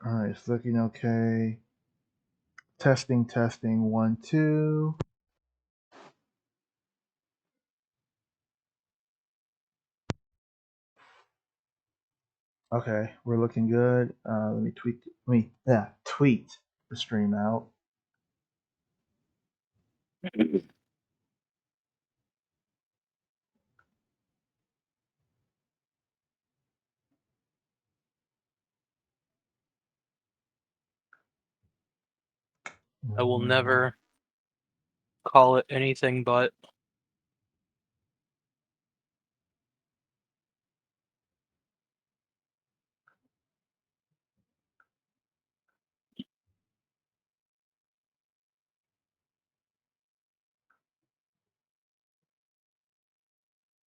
Alright, it's looking okay. Testing, testing, 1, 2. Okay, we're looking good. Let me tweet the stream out. I will never call it anything but.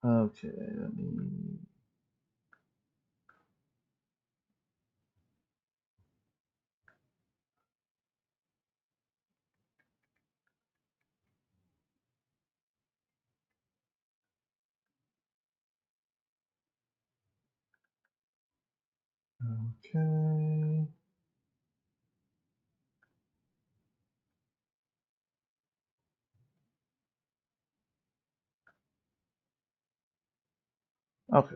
Okay, let me. Okay. Okay.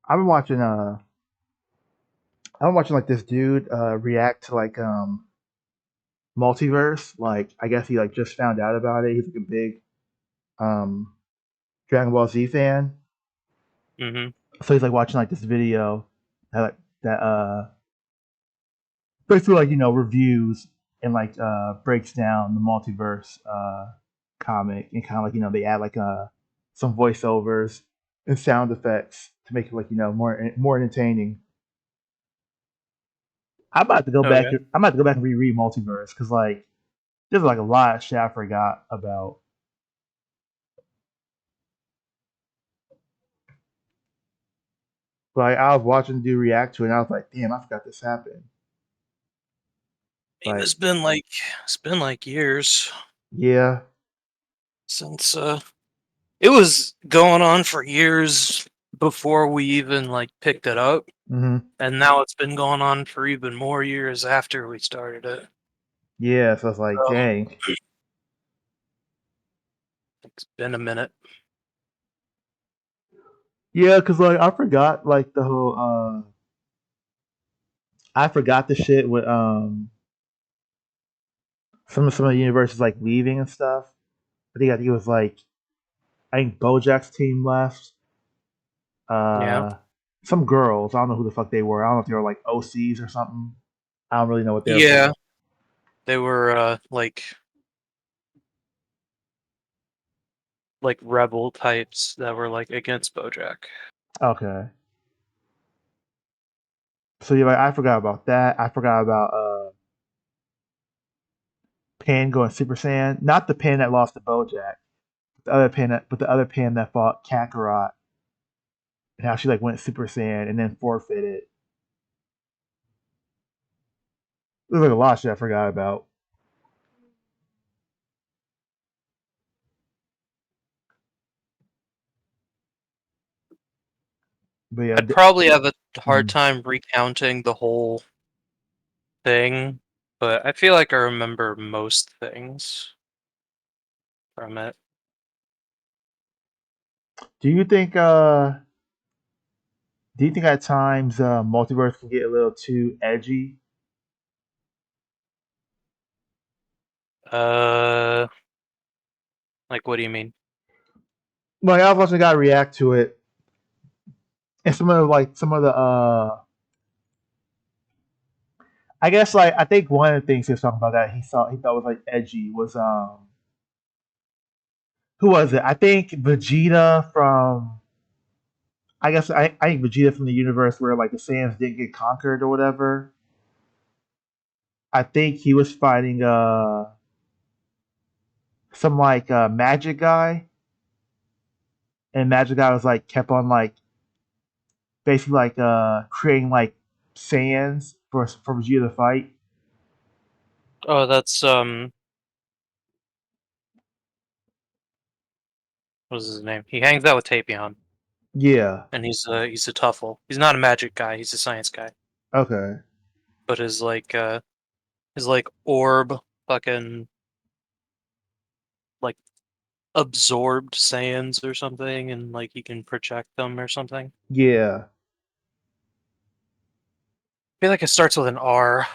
I've been watching I'm watching like this dude react to like multiverse. Like I guess he like just found out about it. He's like a big um Dragon Ball Z fan. Mm-hmm. So he's like watching like this video that basically like reviews and like breaks down the multiverse comic and kind of like they add like some voiceovers and sound effects to make it like more entertaining. I'm about to go Oh back. yeah. I'm about to go back and reread multiverse because like there's like a lot of shit I forgot about. Like I was watching dude react to it and I was like, damn, I forgot this happened. I mean, Like it's been like years yeah. since it was going on for years before we even like picked it up, Hmm. and now it's been going on for even more years after we started it. Yeah, so it's like, So dang. it's been a minute. Yeah, cause like I forgot like the whole I forgot the shit with some of the universes like leaving and stuff. I think it was like I think Bojack's team left. Yeah, Uh some girls, I don't know who the fuck they were. I don't know if they were like OCs or something. I don't really know what they were. yeah, they were like rebel types that were like against BoJack. Okay. So yeah, like I forgot about that. I forgot about Pan going Super Saiyan. Not the Pan that lost to Bojack. The other Pan that fought Kakarot and how she like went Super Saiyan and then forfeited. There's like a lot of shit I forgot about. But yeah, I'd probably have a hard mm. time recounting the whole thing, but I feel like I remember most things from it. do you think at times multiverse can get a little too edgy? Uh, like what do you mean? Like I was watching a guy react to it, and some of the I guess like I think one of the things he was talking about that he thought was like edgy was who was it? I think Vegeta from I think Vegeta from the universe where like the Saiyans didn't get conquered or whatever. I think he was fighting some like magic guy, and magic guy was like kept on like basically like creating like Saiyans for Vegeta to fight. Oh, that's what is his name? He hangs out with Tapion, Yeah. and he's a Tuffle. He's not a magic guy. He's a science guy. Okay. But his orb fucking like absorbed Saiyans or something, and like he can project them or something. Yeah. I feel like it starts with an R.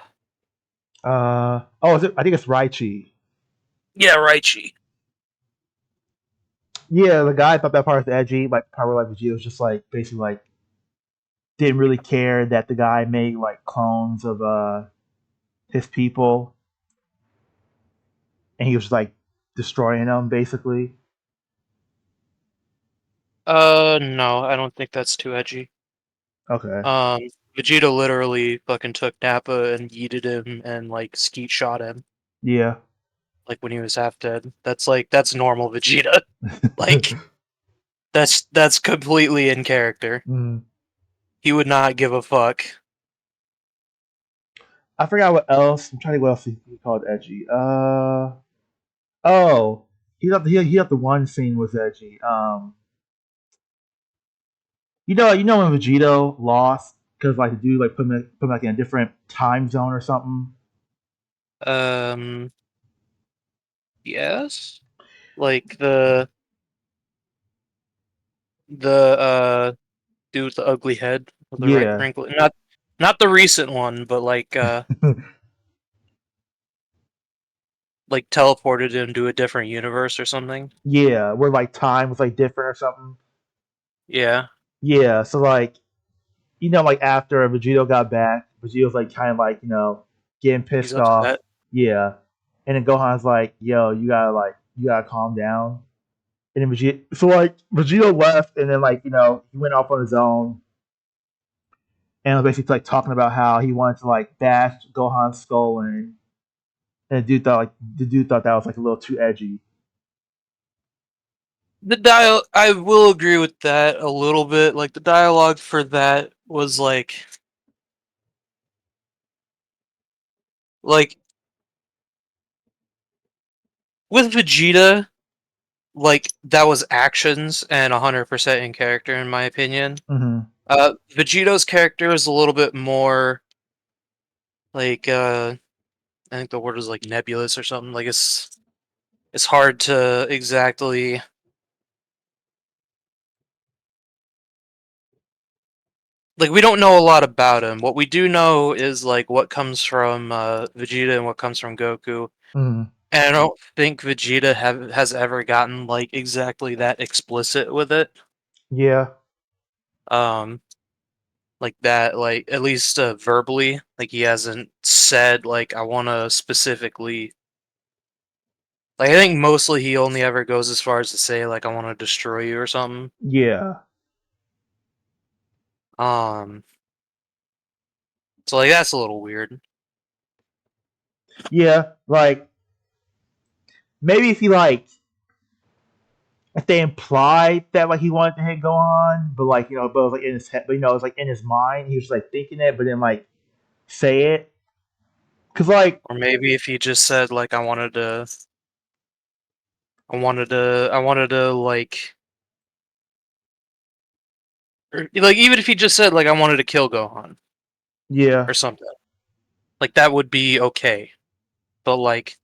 Oh, is it? I think it's Raichi. Yeah, Raichi. Yeah, the guy thought that part was edgy, like part where like Vegeta was just like basically like didn't really care that the guy made like clones of his people, and he was like destroying them basically. No, I don't think that's too edgy. Okay. Um, Vegeta literally fucking took Nappa and yeeted him and like skeet shot him, Yeah. like when he was half dead. That's normal Vegeta. Like that's completely in character. Mm. He would not give a fuck. I forgot what else. I'm trying to think what else he called edgy. Oh, he thought the one scene was edgy. You know when Vegito lost because like the dude like put him like in a different time zone or something. Um, yes, like the dude with the ugly head with the right Yeah. wrinkle. Not the recent one, but like teleported him to a different universe or something. Yeah, where like time was like different or something. Yeah, Yeah, so like like after Vegito got back, Vegito's like kind of like getting he's pissed off. upset. Yeah, and then Gohan's like, "Yo, you gotta calm down." And then Vegito left, and then he went off on his own, and was basically like talking about how he wanted to like bash Gohan's skull in, and the dude thought that was like a little too edgy. I will agree with that a little bit. Like the dialogue for that was like with Vegeta, like that was actions and 100% in character in my opinion. Mm-hmm. Vegito's character is a little bit more like I think the word is like nebulous or something. Like it's hard to exactly like we don't know a lot about him. What we do know is like what comes from Vegeta and what comes from Goku. Mm-hmm. And I don't think Vegeta has ever gotten like exactly that explicit with it. Yeah, Um, like that, like at least verbally, like he hasn't said like I want to specifically. Like I think mostly he only ever goes as far as to say like I want to destroy you or something. yeah, Um, so like that's a little weird. yeah. Like maybe if they implied that like he wanted to hit Gohan, but but it was like in his head, but it was like in his mind, he was like thinking it, but then like say it, cause like Or maybe if he just said like I wanted to like even if he just said like I wanted to kill Gohan yeah, or something, like that would be okay. But like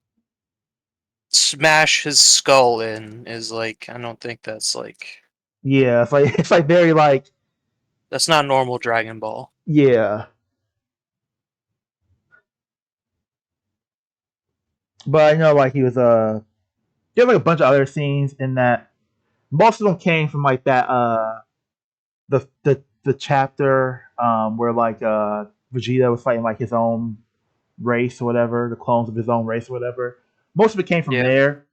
smash his skull in is like I don't think that's like yeah, it's like it's like very like that's not normal Dragon Ball. yeah, but I know like he was there were like a bunch of other scenes in that most of them came from like that the chapter where Vegeta was fighting like his own race or whatever, the clones of his own race or whatever. Most of it came from Yeah. there,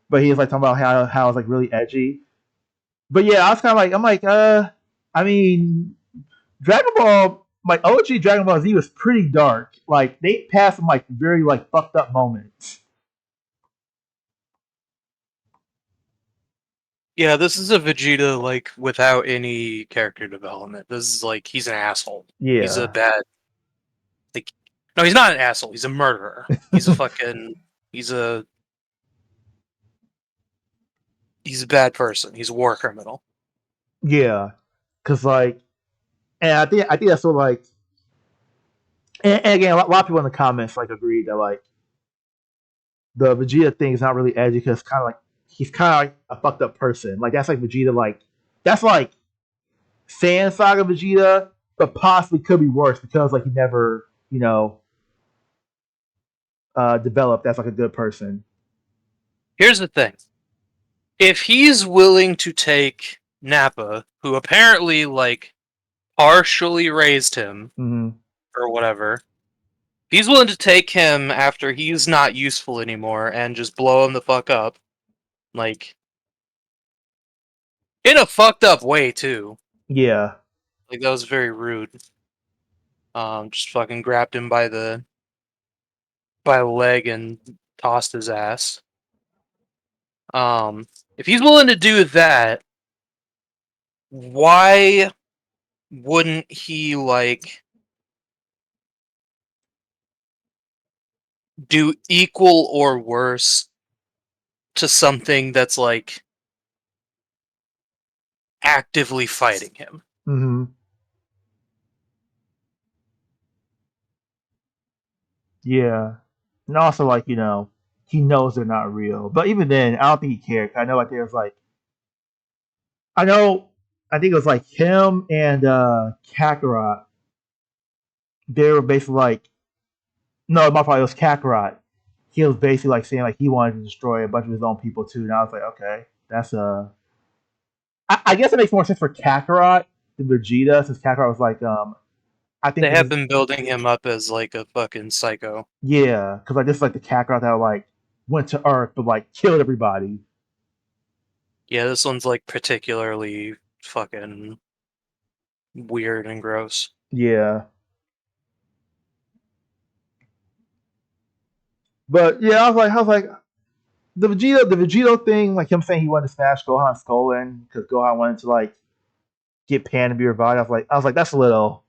but he was like talking about how it's like really edgy. But yeah, I was kind of like, I'm like, I mean, Dragon Ball, like OG Dragon Ball Z was pretty dark. Like they passed some like very like fucked up moments. Yeah, this is a Vegeta like without any character development. This is like he's an asshole. He's a Yeah, bad like no, he's not an asshole. He's a murderer. He's a fucking he's a he's a bad person. He's a war criminal. Yeah, because like, and I think that's what like, and again, a lot of people in the comments like agreed that like the Vegeta thing is not really edgy because kind of like he's kind of like a fucked up person. Like that's like Vegeta, like that's like Saiyan Saga Vegeta, but possibly could be worse because like he never, developed as like a good person. Here's the thing: if he's willing to take Nappa, who apparently like partially raised him Mm-hmm. or whatever, if he's willing to take him after he's not useful anymore and just blow him the fuck up, like in a fucked up way too. Yeah. Like that was very rude. Just fucking grabbed him by the leg and tossed his ass. If he's willing to do that, why wouldn't he like do equal or worse to something that's like actively fighting him? Mm-hmm. Yeah. And also like he knows they're not real, but even then, I don't think he cared. I know like there's like I know I think it was like him and Kakarot. They were basically like no, my fault. It was Kakarot. He was basically like saying like he wanted to destroy a bunch of his own people too, and I was like, okay, that's I guess it makes more sense for Kakarot than Vegeta, since Kakarot was like, I think They this have is been building him up as like a fucking psycho. yeah, because like this is like the Kakarot that like went to Earth but like killed everybody. Yeah, this one's like particularly fucking weird and gross. Yeah, but yeah, I was like the Vegito thing, like him saying he wanted to smash Gohan's skull in because Gohan wanted to like get Pan to be revived. I was like, that's a little.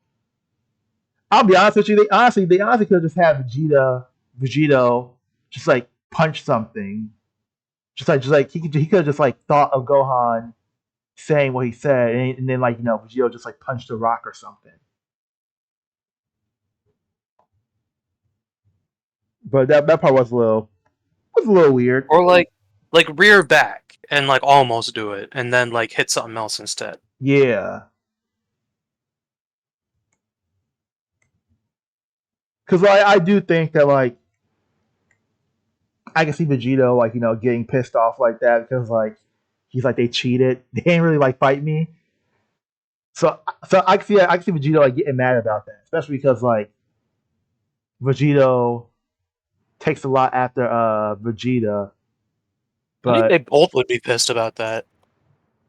I'll be honest with you. They honestly could have just had Vegito, just like punch something. Just like he could have just like thought of Gohan saying what he said, and then like Vegito just like punched a rock or something. But that part was a little weird. Or like rear back and like almost do it and then like hit something else instead. Yeah, because like I do think that like I can see Vegito like getting pissed off like that because like he's like they cheated. They didn't really like fight me. So I can see Vegito like getting mad about that, especially because like Vegito takes a lot after Vegeta, I think but they both would be pissed about that.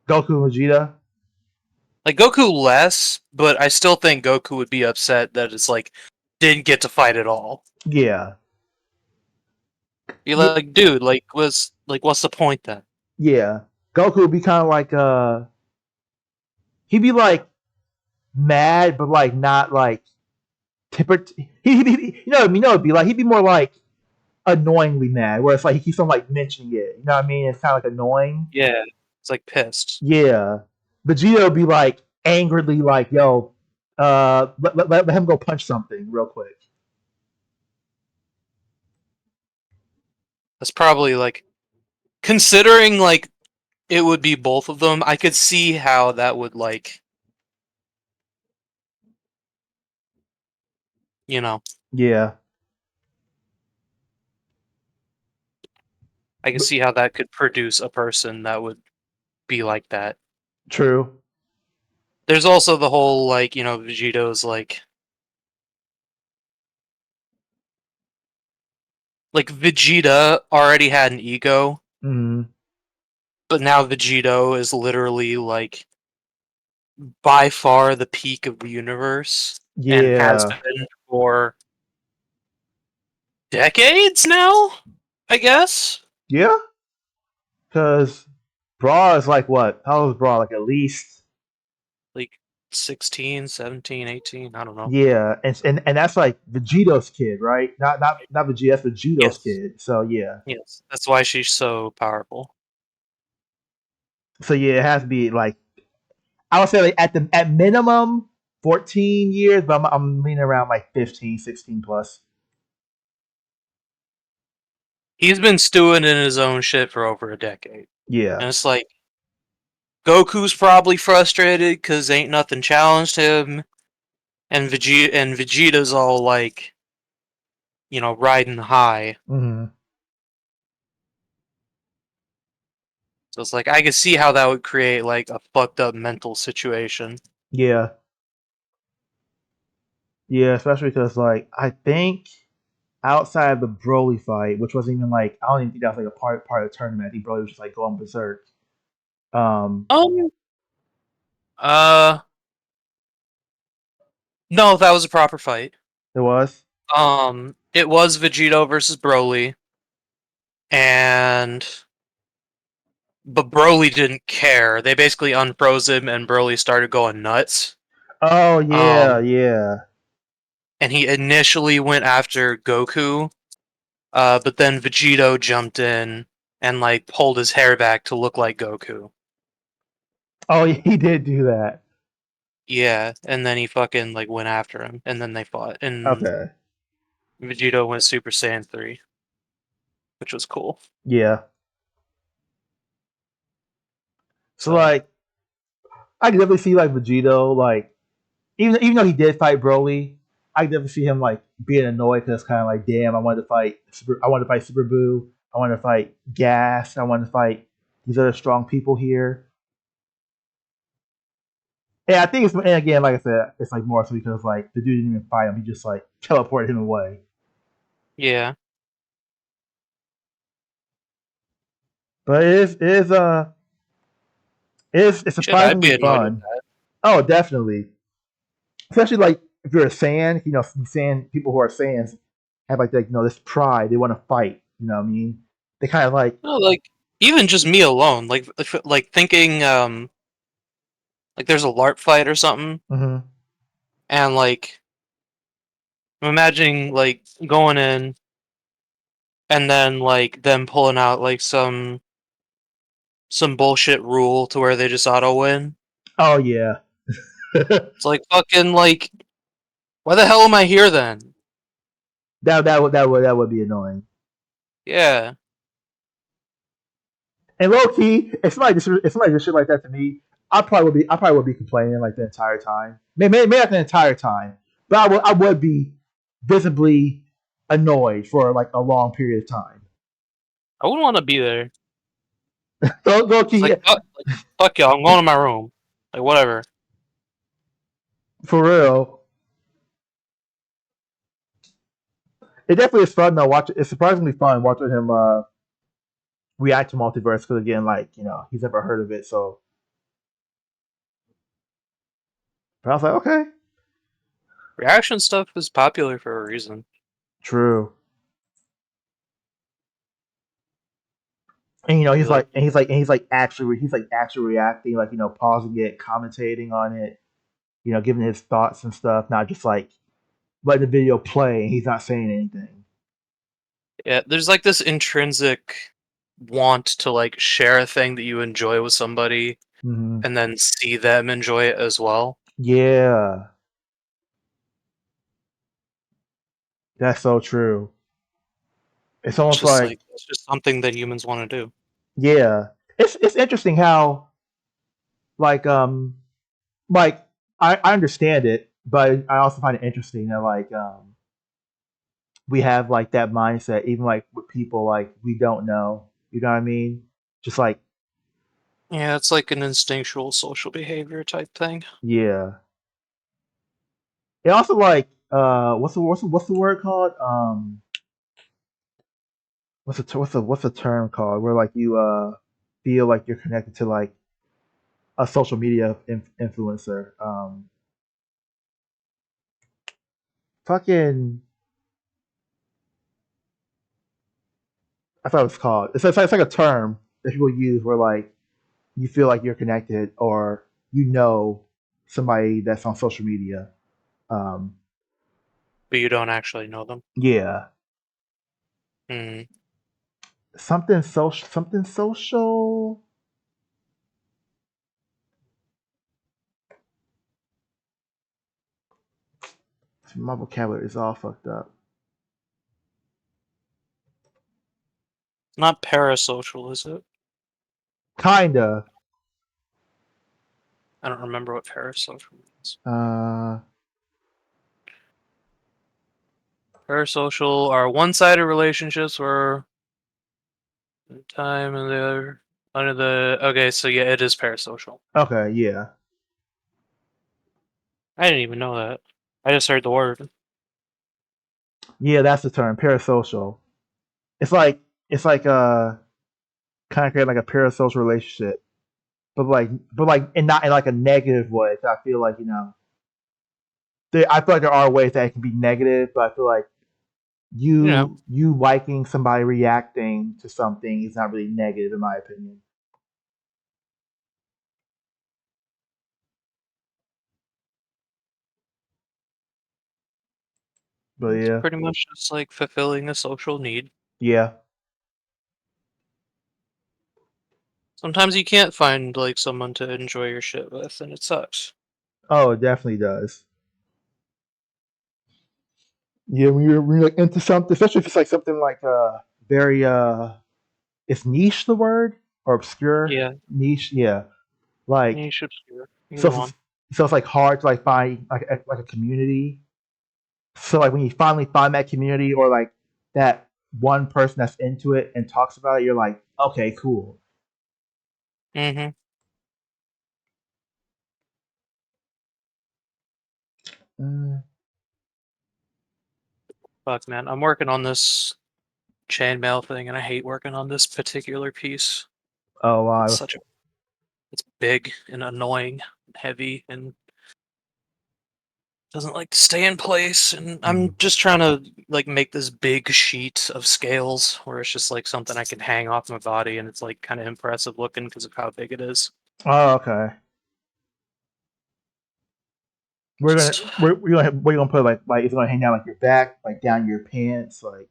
Goku and Vegeta, Like Goku less, but I still think Goku would be upset that it's like didn't get to fight at all. yeah, Be yeah, like, dude, what's the point then? yeah. Goku would be kind of like he'd be like mad, but like not like tipper. He it'd be like he'd be more like annoyingly mad, where it's like he keeps on like mentioning it. You know what I mean? It's kind of like annoying. Yeah, it's like pissed. Yeah, Vegeta would be like angrily like, "Yo, let him go punch something real quick." That's probably like considering like it would be both of them. I could see how that would like you know Yeah, I could but, see how that could produce a person that would be like that. true. There's also the whole like Vegeto's like Vegeta already had an ego, Mm, but now Vegito is literally like by far the peak of the universe and has yeah, been for decades now, I guess. yeah. Because Brawl is like what? How old is Brawl? Like at least Like 16, 17, 18, I don't know. yeah, and that's like Vegito's kid, right? Not Vegeta. That's Vegito's Yes. kid. So yeah, Yes. That's why she's so powerful. So yeah, it has to be like I would say like at minimum 14 years, but I'm leaning around like 15, 16 plus. He's been stewing in his own shit for over a decade. Yeah. And it's like, Goku's probably frustrated because ain't nothing challenged him, and Vegeta's all like, riding high. Hmm. So it's like I could see how that would create like a fucked up mental situation. Yeah. Yeah, especially because like I think outside of the Broly fight, which wasn't even like I don't even think that was like a part of the tournament. I think Broly was just like going berserk. Um, Um, uh, no, that was a proper fight. it was. It was Vegito versus Broly, and but Broly didn't care. They basically unfroze him, and Broly started going nuts. Oh yeah, Um, yeah. and he initially went after Goku, but then Vegito jumped in and like pulled his hair back to look like Goku. Oh, yeah, he did do that. Yeah, and then he fucking like went after him, and then they fought, and Okay. Vegito went Super Saiyan 3, which was cool. Yeah. So So like I can definitely see like Vegito like even though he did fight Broly, I can definitely see him like being annoyed because kind of like damn, I wanted to fight Super Boo, I wanted to fight Gas, I wanted to fight these other strong people here. And I think it's and again like I said, it's like more so because like the dude didn't even fight him, he just like teleported him away. yeah, But it's shit, I'd surprisingly be annoyed with fun. that. Oh, definitely. Especially like if you're a Saiyan, Saiyan people who are Saiyans have like this pride. They want to fight. You know what I mean? They kind of like, No, like even just me alone, like like thinking, like there's a LARP fight or something, mm-hmm. and like I'm imagining like going in and then like them pulling out like some bullshit rule to where they just auto win. Oh yeah, It's like fucking like, why the hell am I here then? that would be annoying. Yeah. And low key, if somebody just shit like that to me, I probably would be complaining like the entire time. Maybe not the entire time, but I would be visibly annoyed for like a long period of time. I wouldn't want to be there. So low It's key, yeah, like fuck y'all, I'm going to my room. Like whatever. for real. It definitely is fun though. It's surprisingly fun watching him react to multiverse because again, like he's never heard of it. So, but I was like, okay, Reaction stuff is popular for a reason. true. And Be like, he's like actually reacting, like pausing it, commentating on it, giving his thoughts and stuff, not just like letting the video play and he's not saying anything. yeah, there's like this intrinsic want to like share a thing that you enjoy with somebody Hmm. and then see them enjoy it as well. Yeah, that's so true. It's almost like It's just something that humans want to do. yeah, it's interesting how like like I understand it, but I also find it interesting that like we have like that mindset even like with people like we don't know. You know what I mean? Just like Yeah, it's like an instinctual social behavior type thing. yeah. It also like what's the word called? What's the term called? Where like you feel like you're connected to like a social media influencer. Fucking I thought it was called. It's like a term that people use where like you feel like you're connected or somebody that's on social media. Um, But you don't actually know them. yeah, Hmm. something social, something social. My vocabulary is all fucked up. Not parasocial, is it? Kinda. I don't remember what parasocial means. Uh, Parasocial are one-sided relationships where time and the other under the. Okay, so yeah, it is parasocial. okay, yeah. I didn't even know that. I just heard the word. Yeah, that's the term, parasocial. It's like it's like kind of create like a parasocial relationship, but like and not in like a negative way. So I feel like I feel like there are ways that it can be negative, but I feel like You know, you liking somebody reacting to something is not really negative in my opinion. But it's yeah, pretty much just like fulfilling a social need. yeah. Sometimes you can't find like someone to enjoy your shit with, and it sucks. Oh, it definitely does. Yeah, when you're like into something, especially if it's like something like very is niche the word or obscure Yeah, niche? Yeah, like you should obscure so either it's, one. so it's like hard to like find like a community. So like when you finally find that community or like that one person that's into it and talks about it, you're like, okay, cool. Mm-hmm. Mm. Fuck, man, I'm working on this chainmail thing, and I hate working on this particular piece. Oh It's wow. such a it's big and annoying, and heavy, and doesn't like to stay in place. And Mm. I'm just trying to like make this big sheet of scales where it's just like something I can hang off my body, and it's like kind of impressive looking because of how big it is. Oh okay. We're gonna Just we're gonna put like it's gonna hang down like your back, like down your pants, like.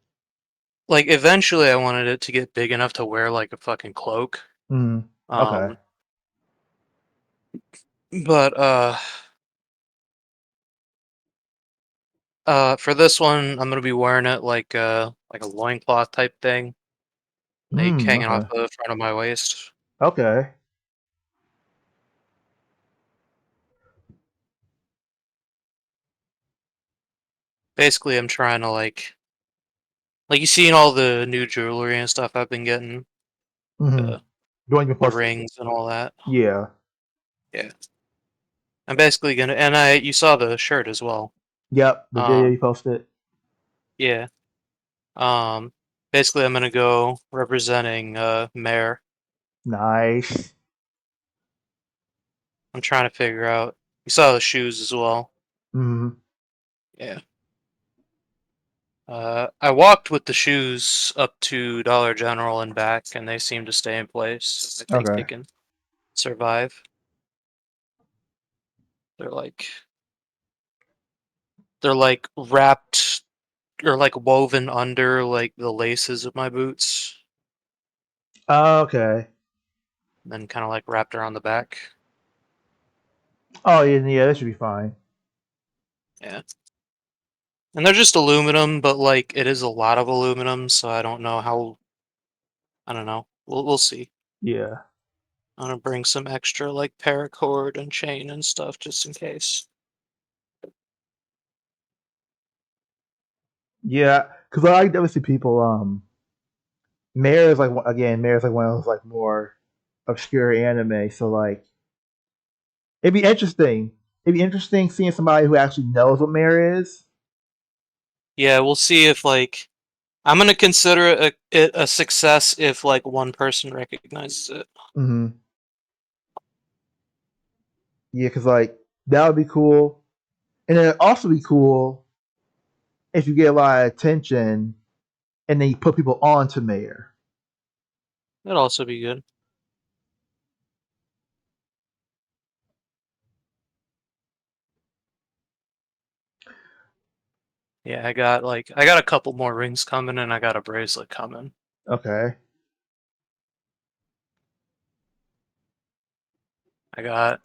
like eventually, I wanted it to get big enough to wear like a fucking cloak. Mm. Okay. Um, but for this one, I'm gonna be wearing it like a loincloth type thing, like Mm. hanging off Okay. the front of my waist. Okay. Basically, I'm trying to like you seen all the new jewelry and stuff I've been getting, Mm-hmm. the Don't even the post. rings and all that. Yeah. Yeah, I'm basically gonna, and I you saw the shirt as well. Yep. The video Um, you posted. yeah. Um, basically, I'm gonna go representing Mare. Nice. I'm trying to figure out. You saw the shoes as well. Mm-hmm. Yeah. I walked with the shoes up to Dollar General and back, and they seem to stay in place. So I think they Okay. can survive. They're like they're like wrapped or like woven under like the laces of my boots, Okay. and then kind of like wrapped around the back. Oh yeah, yeah, that should be fine. Yeah. And they're just aluminum, but like it is a lot of aluminum, so I don't know how. I don't know. We'll see. Yeah. I'm gonna bring some extra like paracord and chain and stuff just in case. Yeah. Because I definitely see people. Mare is like again, Mare is like one of those like more obscure anime. So like, it'd be interesting. It'd be interesting seeing somebody who actually knows what Mare is. Yeah, we'll see if like I'm gonna consider it a success if like one person recognizes it. Mm-hmm. Yeah, because like that would be cool, and then it'd also be cool if you get a lot of attention and then you put people on to Mare. That'd also be good. Yeah, I got a couple more rings coming and I got a bracelet coming. Okay. I got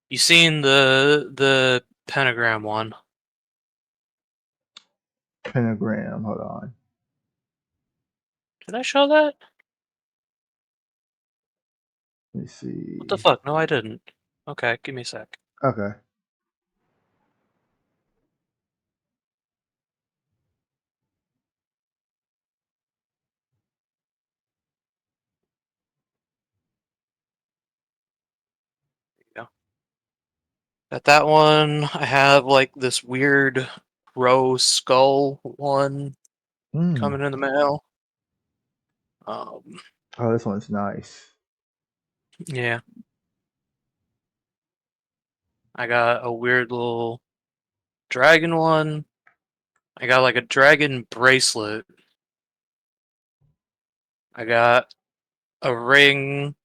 you seen the pentagram one. Pentagram. Hold on. Did I show that? Let me What the see. fuck? No, I didn't. Okay, give me a sec. Okay. Yeah. At that one, I have like this weird crow skull one Hmm. coming in the mail. Um, Oh, this one's nice. yeah, I got a weird little dragon one. I got like a dragon bracelet. I got a ring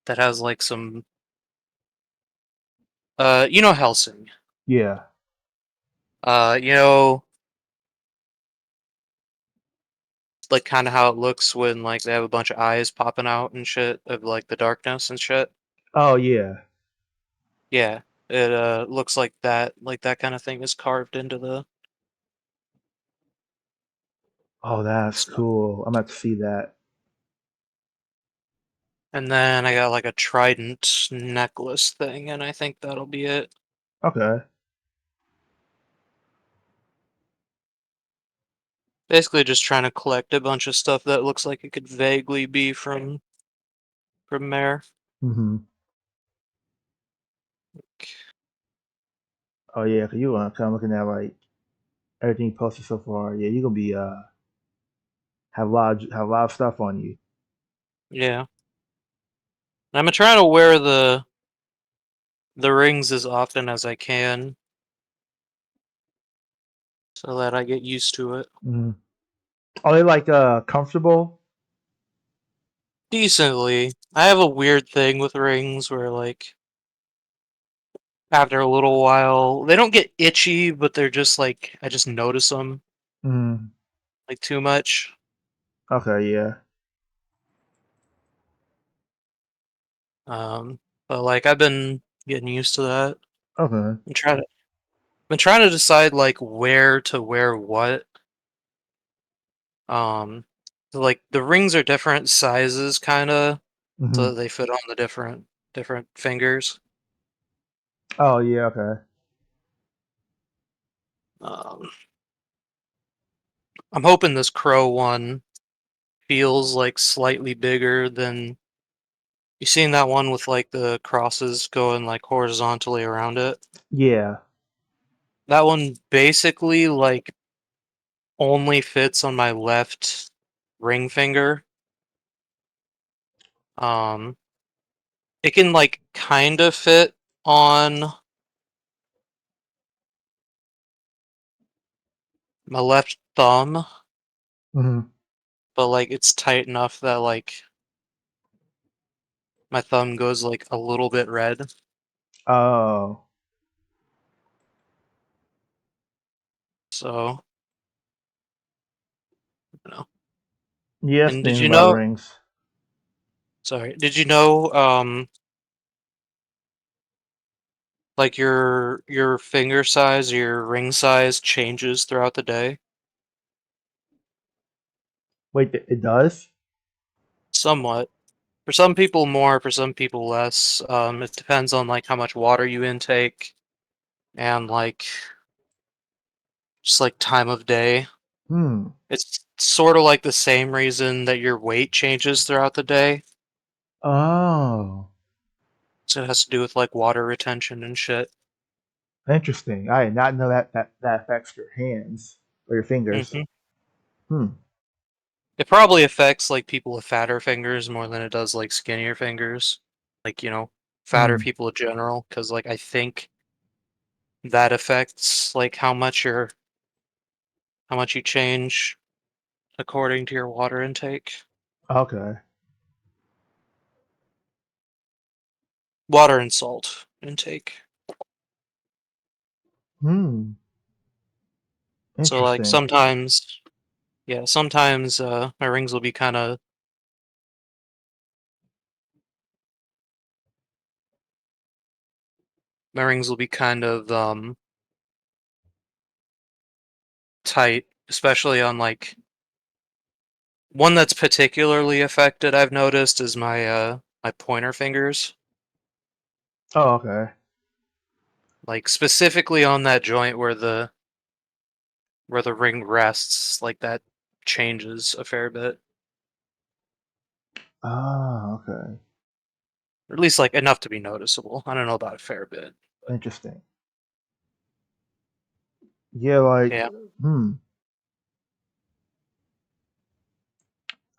that has like some you know Helsing. Yeah. You know like kind of how it looks when like they have a bunch of eyes popping out and shit of like the darkness and shit. Oh yeah. Yeah, it looks like that kind of thing is carved into the Oh, that's stuff. cool. I'm about to see that. And then I got like a trident necklace thing, and I think that'll be it. Okay. Basically, just trying to collect a bunch of stuff that looks like it could vaguely be from there. Hmm. Oh yeah, 'cause you kind of looking at like everything posted so far. Yeah, you gonna be have a lot of stuff on you. Yeah, and I'm gonna try to wear the rings as often as I can, so that I get used to it Hmm. Are they like comfortable? decently. I have a weird thing with rings where like after a little while they don't get itchy, but they're just like I just notice them Mm. like too much. Okay, yeah. Um, but like I've been getting used to that. Okay. I'm trying to been trying to decide like where to wear what. Um, so, like the rings are different sizes, kind of, so Hmm. that they fit on the different fingers. Oh yeah, okay. Um, I'm hoping this crow one feels like slightly bigger than you seen that one with like the crosses going like horizontally around it. Yeah. That one basically like only fits on my left ring finger. Um, it can like kind of fit on my left thumb, Hmm. but like it's tight enough that like my thumb goes like a little bit red. Oh. So, you know. Yes, And did things you about know? rings. Sorry, did you know? Like your finger size, your ring size changes throughout the day. Wait, it does? Somewhat. For some people more, for some people less. It depends on like how much water you intake and like just like time of day. Hmm. It's sort of like the same reason that your weight changes throughout the day. Oh. So it has to do with like water retention and shit. Interesting. I did not know that affects your hands or your fingers. hmm Hmm. It probably affects like people with fatter fingers more than it does like skinnier fingers. Like, fatter Hmm. people in general. Because like I think that affects like how much you change according to your water intake. Okay. Water and salt intake. Hmm. So like Interesting. sometimes yeah, sometimes my rings will be kind of tight, especially on like one that's particularly affected. I've noticed is my pointer fingers, Oh, okay. like specifically on that joint where the ring rests, like that changes a fair bit, Ah, okay. or at least like enough to be noticeable. I don't know about a fair bit, but Interesting. Yeah, like, yeah, hmm.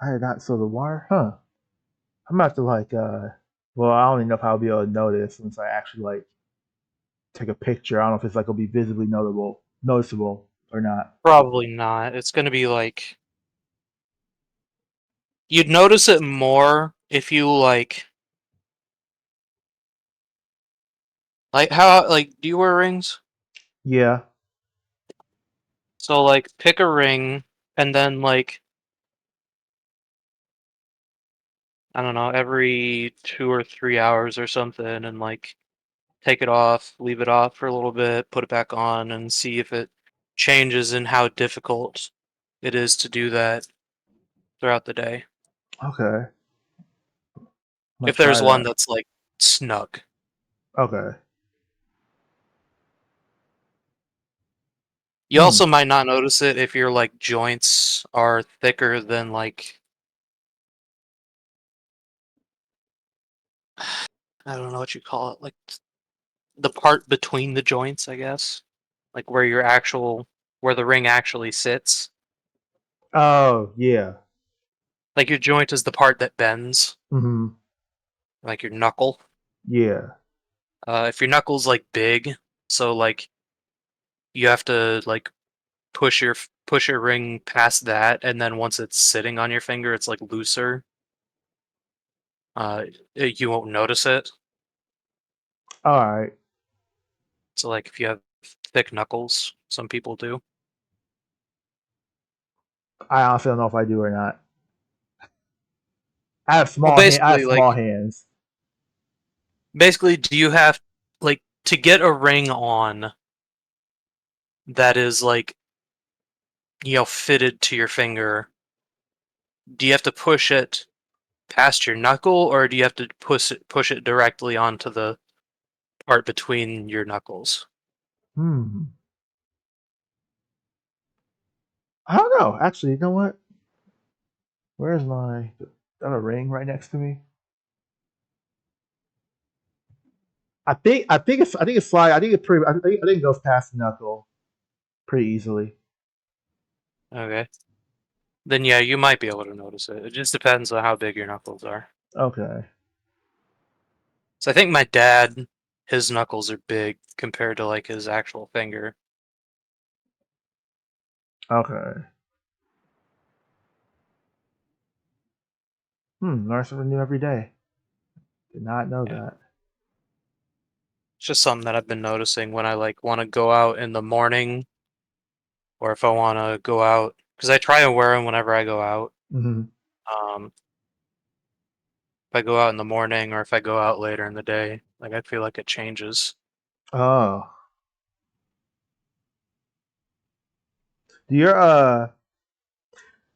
I did not. So the wire, huh? I'm about to like, well, I don't even know if I'll be able to notice once I actually like take a picture. I don't know if it's like it'll be visibly noticeable or not. probably not. It's gonna be like you'd notice it more if you like how like do you wear rings? Yeah. So like pick a ring and then like I don't know, every 2 or 3 hours or something and like take it off, leave it off for a little bit, put it back on and see if it changes in how difficult it is to do that throughout the day. Okay. I'm gonna If try there's one that. that's like snug. Okay. You Hmm. also might not notice it if your like joints are thicker than like I don't know what you call it, like the part between the joints, I guess. Like where the ring actually sits. Oh, yeah. Like your joint is the part that bends, Hmm. like your knuckle. Yeah. If your knuckle's like big, so like you have to like push your ring past that, and then once it's sitting on your finger, it's like looser. You won't notice it. All right. So like if you have thick knuckles, some people do. I honestly don't know if I do or not. I have Well, small hand. I have small hands. basically, do you have like to get a ring on that is like fitted to your finger? Do you have to push it past your knuckle, or do you have to push it directly onto the part between your knuckles? Hmm. I don't know. Actually, you know what? Where's my? Got a ring right next to me. I think it's slide. I think it pretty. I think it goes past the knuckle pretty easily. Okay. Then yeah, you might be able to notice it. It just depends on how big your knuckles are. Okay. So I think my dad, his knuckles are big compared to like his actual finger. Okay. Learn something new every day. Did not know Yeah. that. It's just something that I've been noticing when I like want to go out in the morning or if I want to go out because I try and wear them whenever I go out. Hmm. Um, if I go out in the morning or if I go out later in the day, like I feel like it changes. Oh. Do your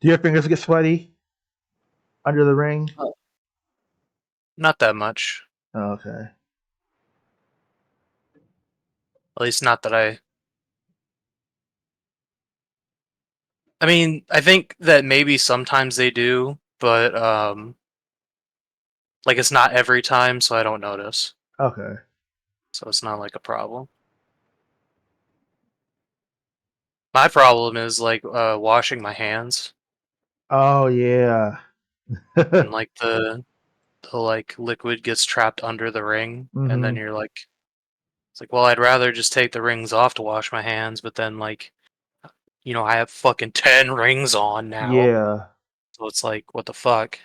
do your fingers get sweaty under the ring? Oh. Not that much. Okay. At least not that I mean, I think that maybe sometimes they do, but like it's not every time, so I don't notice. Okay. So it's not like a problem. My problem is like washing my hands Oh yeah. and like the like liquid gets trapped under the ring and then Hmm. you're like it's like well I'd rather just take the rings off to wash my hands, but then like I have fucking 10 rings on now. Yeah. So it's like what the fuck?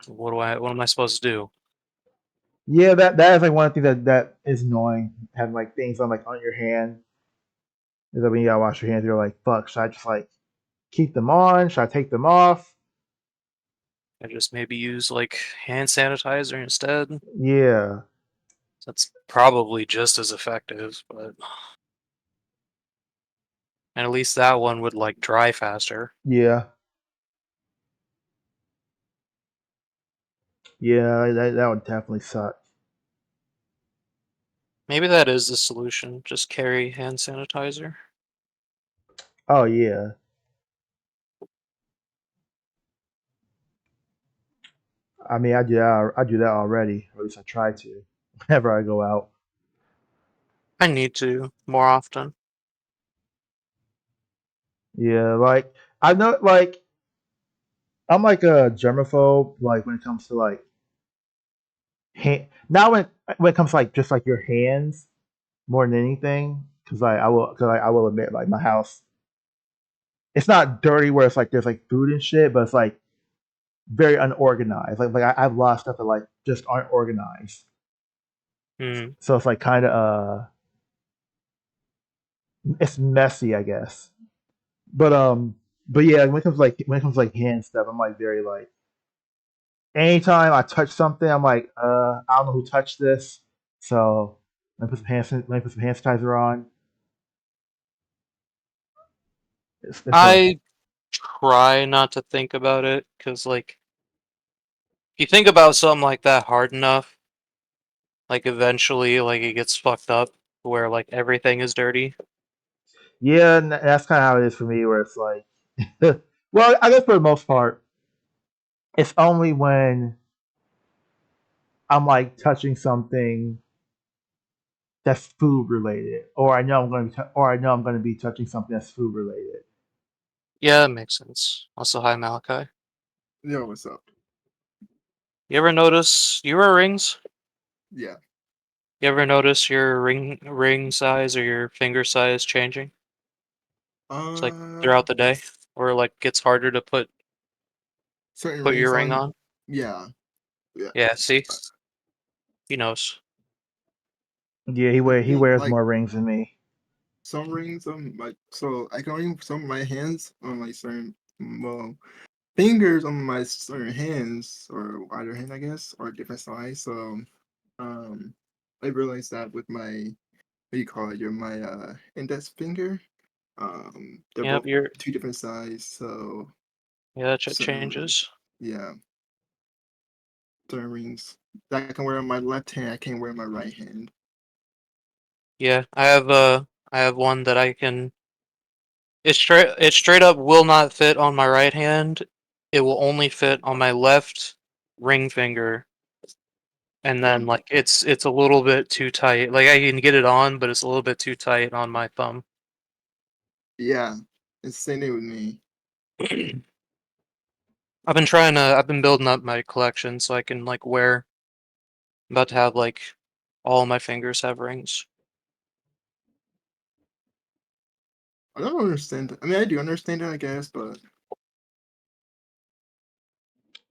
What am I supposed to do? Yeah. That is like one thing that is annoying. Having like things on like on your hand. Is that when you gotta wash your hands, you're like, fuck. Should I just like keep them on? Should I take them off? I just maybe use like hand sanitizer instead. Yeah. That's probably just as effective, but and at least that one would like dry faster. Yeah, yeah, that would definitely suck. Maybe that is the solution. Just carry hand sanitizer. Oh yeah. I mean, I do that already, or at least I try to, whenever I go out. I need to more often. Yeah, like I know, like I'm like a germaphobe, like when it comes to like now when it comes to like just like your hands more than anything, because I will admit like my house, it's not dirty where it's like there's like food and shit, but it's like very unorganized. I've lost stuff that like just aren't organized, Hmm. so it's like kind of it's messy, I guess. But but yeah, when it comes to like hand stuff, I'm like very like anytime I touch something, I'm like, I don't know who touched this, so let me put some hand sanitizer on. It's a I try not to think about it because, like, if you think about something like that hard enough, like, eventually, like, it gets fucked up where, like, everything is dirty. yeah, and that's kind of how it is for me, where it's like, well, I guess for the most part, it's only when I'm like touching something that's food related, or or I know I'm going to be touching something that's food related. Yeah, that makes sense. Also, hi, Malachi. Yo, what's up? You ever notice you wear rings? Yeah. You ever notice your ring size or your finger size changing? It's like Uh, throughout the day, or like gets harder to Certain put your rings ring on. on. Yeah, yeah. Yeah, see, Uh, he knows. Yeah, I he think wears like more rings than me. some rings on like so I can only some of my hands on like certain well fingers on my certain hands or either hand I guess or different size. So um I realized that with my what do you call it? Your my index finger. They're Yep, both you're two different size. So yeah, that certain changes. yeah certain rings that I can wear on my left hand I can't wear on my right hand. Yeah, I have one that I can. It straight up will not fit on my right hand. It will only fit on my left ring finger, and then Um, like it's a little bit too tight. Like I can get it on, but it's a little bit too tight on my thumb. yeah, it's the same thing with me. I've been building up my collection so I can like wear. I'm about to have like all my fingers have rings. I don't understand. I mean, I do understand it, I guess, but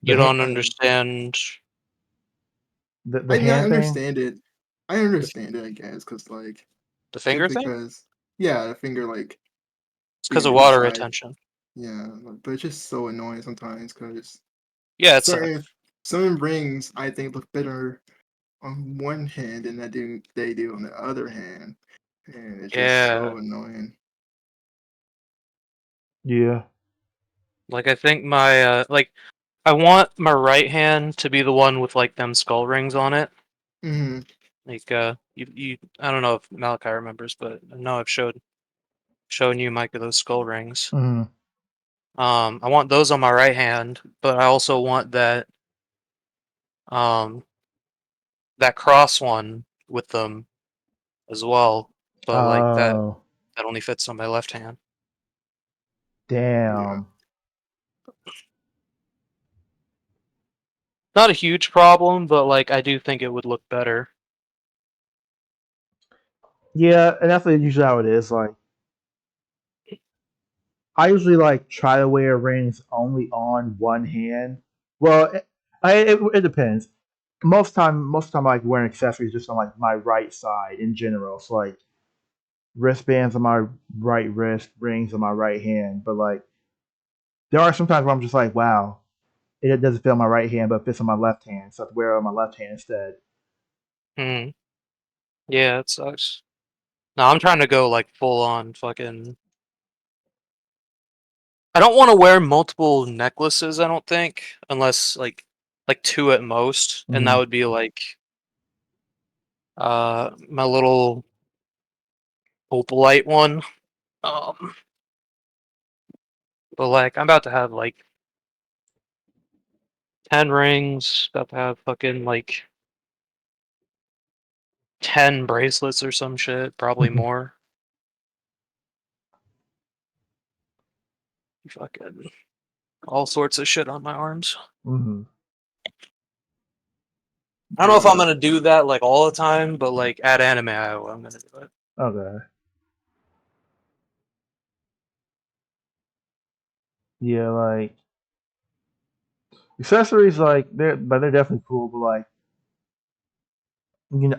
You The hand, don't understand the I mean, I hand thing. understand it. I the, understand it, I guess, because like the just finger thing? because, yeah, the finger like It's being because of different water size, retention. yeah, but it's just so annoying sometimes because Yeah, it certain sucks. certain rings I think look better on one hand than they do on the other hand, and it's just Yeah, so annoying. Yeah. like I think my like I want my right hand to be the one with like them skull rings on it. Hmm. Like you I don't know if Malachi remembers, but I know I've shown you Micah those skull rings. Hmm. I want those on my right hand, but I also want um that cross one with them as well. But like Oh, that only fits on my left hand. Yeah. damn. Not a huge problem, but like I do think it would look better. Yeah, and that's usually how it is. Like, I usually like try to wear rings only on one hand. Well, it depends. Most of the time, I like wearing accessories just on like my right side in general. So like wristbands on my right wrist, rings on my right hand. But like there are sometimes where I'm just like, wow, it doesn't fit on my right hand, but it fits on my left hand, so I have to wear it on my left hand instead. Hmm. Yeah, it sucks. No, I'm trying to go like full on fucking. I don't want to wear multiple necklaces. I don't think, unless like two at most, and that Mhm. would be like my little opalite one. Um, but like I'm about to have like 10 rings. About to have fucking like 10 bracelets or some shit. Probably more. Fucking all sorts of shit on my arms. Mhm. I don't know if I'm gonna do that like all the time, but like at anime, I'm gonna do it. Okay. Yeah, like accessories, like they're definitely cool, but like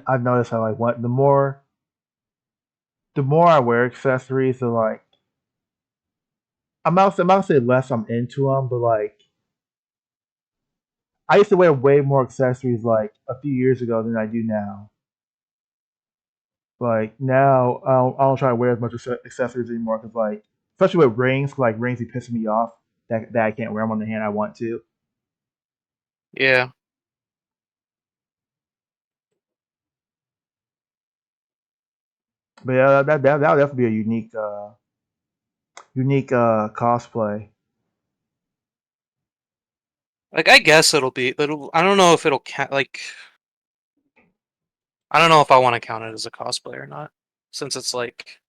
I've noticed how like what the more I wear accessories, the like I'm not gonna say less I'm into them, but like I used to wear way more accessories like a few years ago than I do now. Like now, I don't try to wear as much accessories anymore because like, especially with rings, like rings be pissing me off that I can't wear them on the hand I want to. Yeah, But yeah, that would definitely be a unique cosplay. like I guess it'll. I don't know if it'll count. Like I don't know if I want to count it as a cosplay or not, since it's like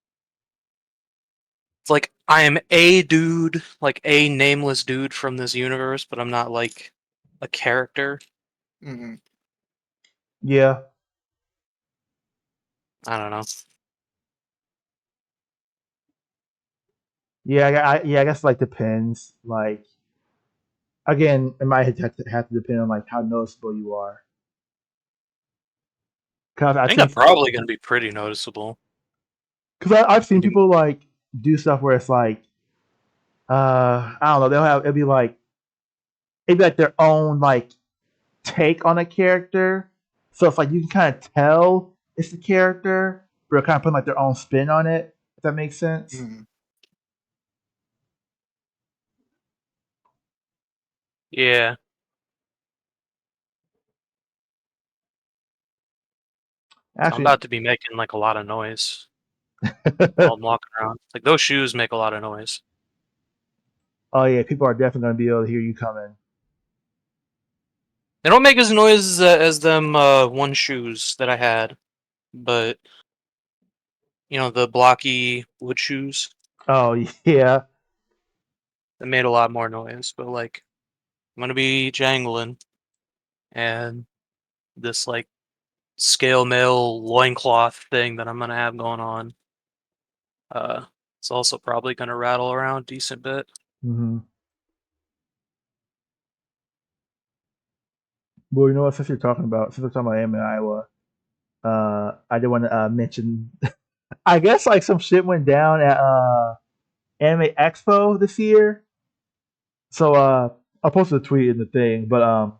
I am a dude, like a nameless dude from this universe, but I'm not like a character. Mm-hmm. Yeah, I don't know. yeah, yeah. I guess like depends. Like again, it might have to depend on like how noticeable you are. Cause I I've think I'm seen probably gonna be pretty noticeable. I've seen You- people like do stuff where it's like I don't know, it'll be like their own like take on a character. So it's like you can kind of tell it's the character, but they're kind of putting like their own spin on it. If that makes sense. Mm-hmm. Yeah, so I'm Actually, about to be making like a lot of noise while I'm walking around. Like those shoes make a lot of noise. oh yeah, people are definitely gonna be able to hear you coming. They don't make as noise as them one shoes that I had, but the blocky wood shoes Oh yeah. that made a lot more noise. But like I'm gonna be jangling, and this like scale mail loincloth thing that I'm gonna have going on, uh, it's also probably gonna rattle around a decent bit. hmm Well, you know what? Since we're talking about anime in Iowa, I did want to mention. I guess like some shit went down at Anime Expo this year. So I'll post a tweet in the thing, but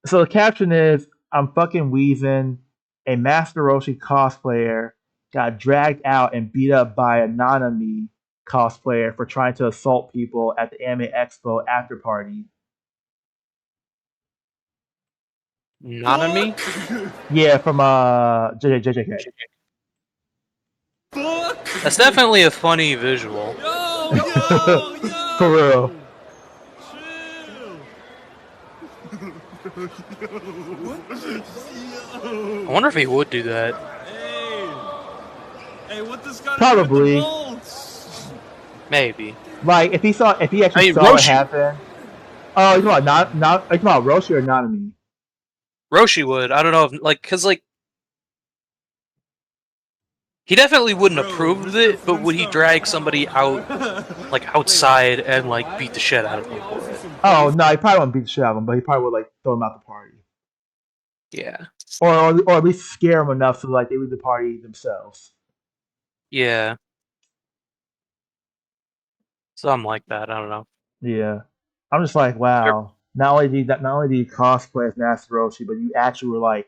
so the caption is I'm fucking wheezing. A Master Roshi cosplayer got dragged out and beat up by a Nanami cosplayer for trying to assault people at the Anime Expo after party. Nanami? Fuck! Yeah, from JJK. Fuck! That's definitely a funny visual. Yo, yo, For real. yo! Chill. I wonder if he would do that. Hey, hey, what this got to do with the Probably. bolts? Maybe. Like if he I actually mean, saw it Roshi. happen. Oh, you talking about you talking about Roshi or Nanami? Roshi would. I don't know if cause he definitely wouldn't Bro, approve of Mr. it, but would he Flintstone. drag somebody out like Wait, outside and like why? beat the shit out Why of do we them always for do it? some Oh funny no, stuff? he probably wouldn't beat the shit out of him, but he probably would like throw him out the party, Yeah. or at least scare him enough so like they leave the party themselves. Yeah. Something like that. I don't know. Yeah, I'm just like, Sure. wow. Not only do you cosplay as Master Roshi, but you actually were like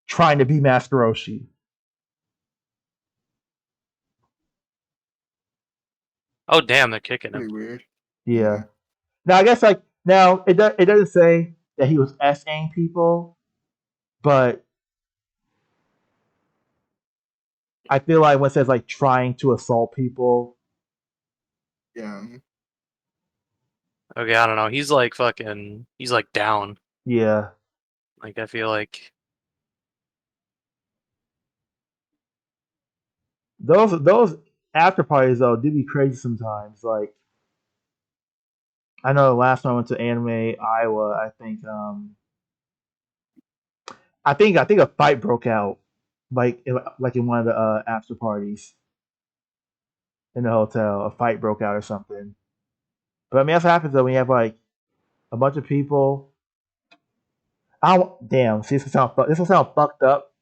trying to be Master Roshi. Oh damn, they're kicking Pretty him. weird. Yeah. Now I guess like now it doesn't say that he was SAing people, but I feel like when it says like trying to assault people, Yeah. Okay, I don't know. He's like fucking. He's like down. yeah. Like I feel like. Those after parties though do be crazy sometimes. Like I know the last time I went to Anime Iowa, I think a fight broke out like in one of the after parties in the hotel. A fight broke out or something. But I mean that's what happens though when you have like a bunch of people. I don't, damn. See, this will sound fucked up,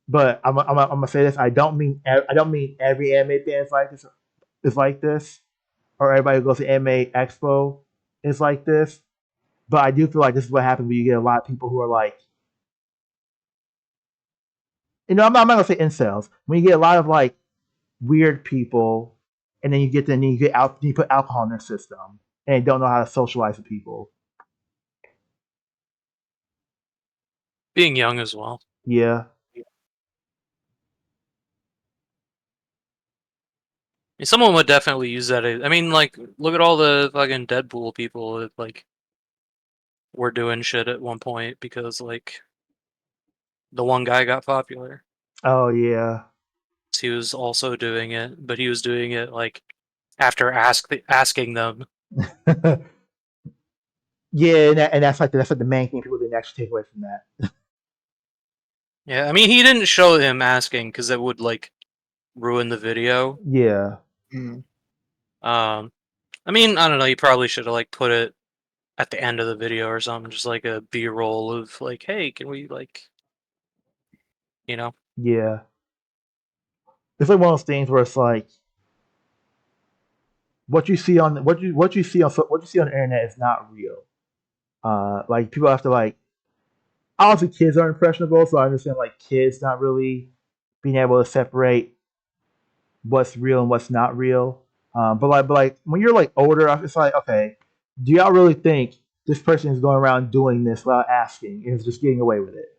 but I'm gonna say this. I don't mean every anime fan is like this, or everybody who goes to Anime Expo is like this. But I do feel like this is what happens when you get a lot of people who are like, I'm not gonna say incels. When you get a lot of like weird people, and then you put alcohol in their system, and they don't know how to socialize with people. Being young as well. Yeah, I mean, someone would definitely use that. I mean, like, look at all the fucking Deadpool people that like were doing shit at one point because like the one guy got popular. oh yeah, He was also doing it, but he was doing it like after asking them. yeah, and that's like the main thing people didn't actually take away from that. Yeah, I mean, he didn't show him asking because it would like ruin the video. Yeah, Mm. Um, I mean, I don't know. You probably should have like put it at the end of the video or something, just like a B-roll of like, hey, can we like, you know? yeah. It's like one of those things where it's like what you see on the internet is not real. Like people have to like obviously kids are impressionable, so I understand like kids not really being able to separate what's real and what's not real. But like when you're like older, it's like okay, do y'all really think this person is going around doing this without asking and is just getting away with it?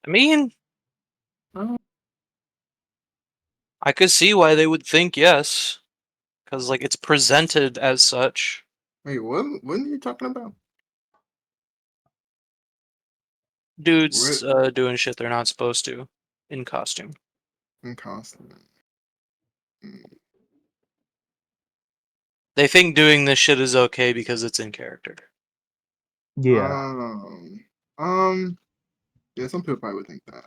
I mean, I could see why they would think yes, because like it's presented as such. Wait, what are you talking about? Dudes What doing shit they're not supposed to in costume. in costume? Mm. They think doing this shit is okay because it's in character. Yeah, Um, um, yeah, some people probably would think that.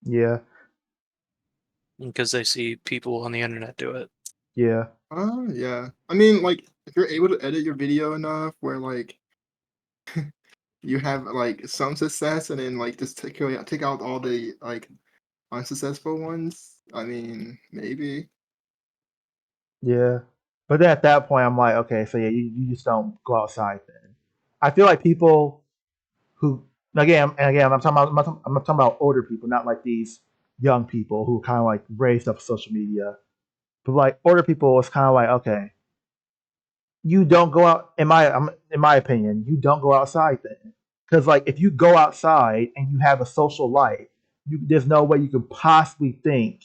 yeah, Because they see people on the internet do it. yeah, Yeah. I mean, like, if you're able to edit your video enough where like you have like some success and then like just take out all the like unsuccessful ones, I mean, maybe. yeah. But then at that point, I'm like, okay, so yeah, you just don't go outside then. I feel like people who again, I'm talking about older people, not like these young people who kind of like raised up social media. But like older people, it's kind of like okay, you don't go out. In my opinion, you don't go outside then, because like if you go outside and you have a social life, there's no way you could possibly think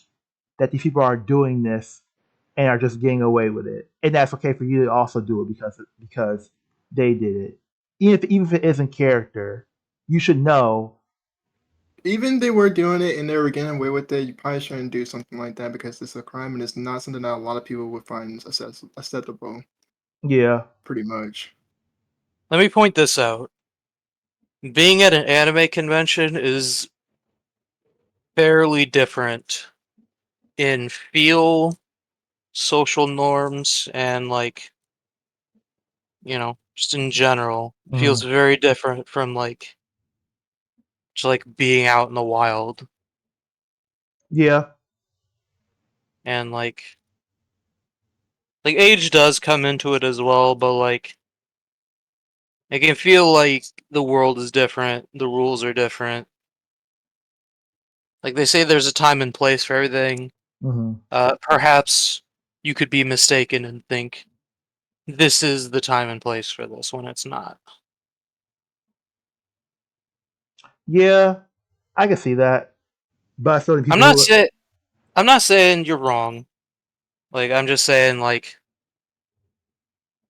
that these people are doing this and are just getting away with it, and that's okay for you to also do it because they did it. Even if it isn't character, you should know. Even they were doing it and they were getting away with it, you probably shouldn't do something like that because it's a crime and it's not something that a lot of people would find acceptable, Yeah, pretty much. Let me point this out. Being at an anime convention is fairly different in feel, social norms, and like, just in general. It feels mm, very different from like just like being out in the wild. yeah, And like age does come into it as well, but like I can feel like the world is different, the rules are different. Like they say there's a time and place for everything. Perhaps you could be mistaken and think this is the time and place for this when it's not. Yeah, I can see that. But I still think I'm people not who saying I'm not saying you're wrong. Like I'm just saying like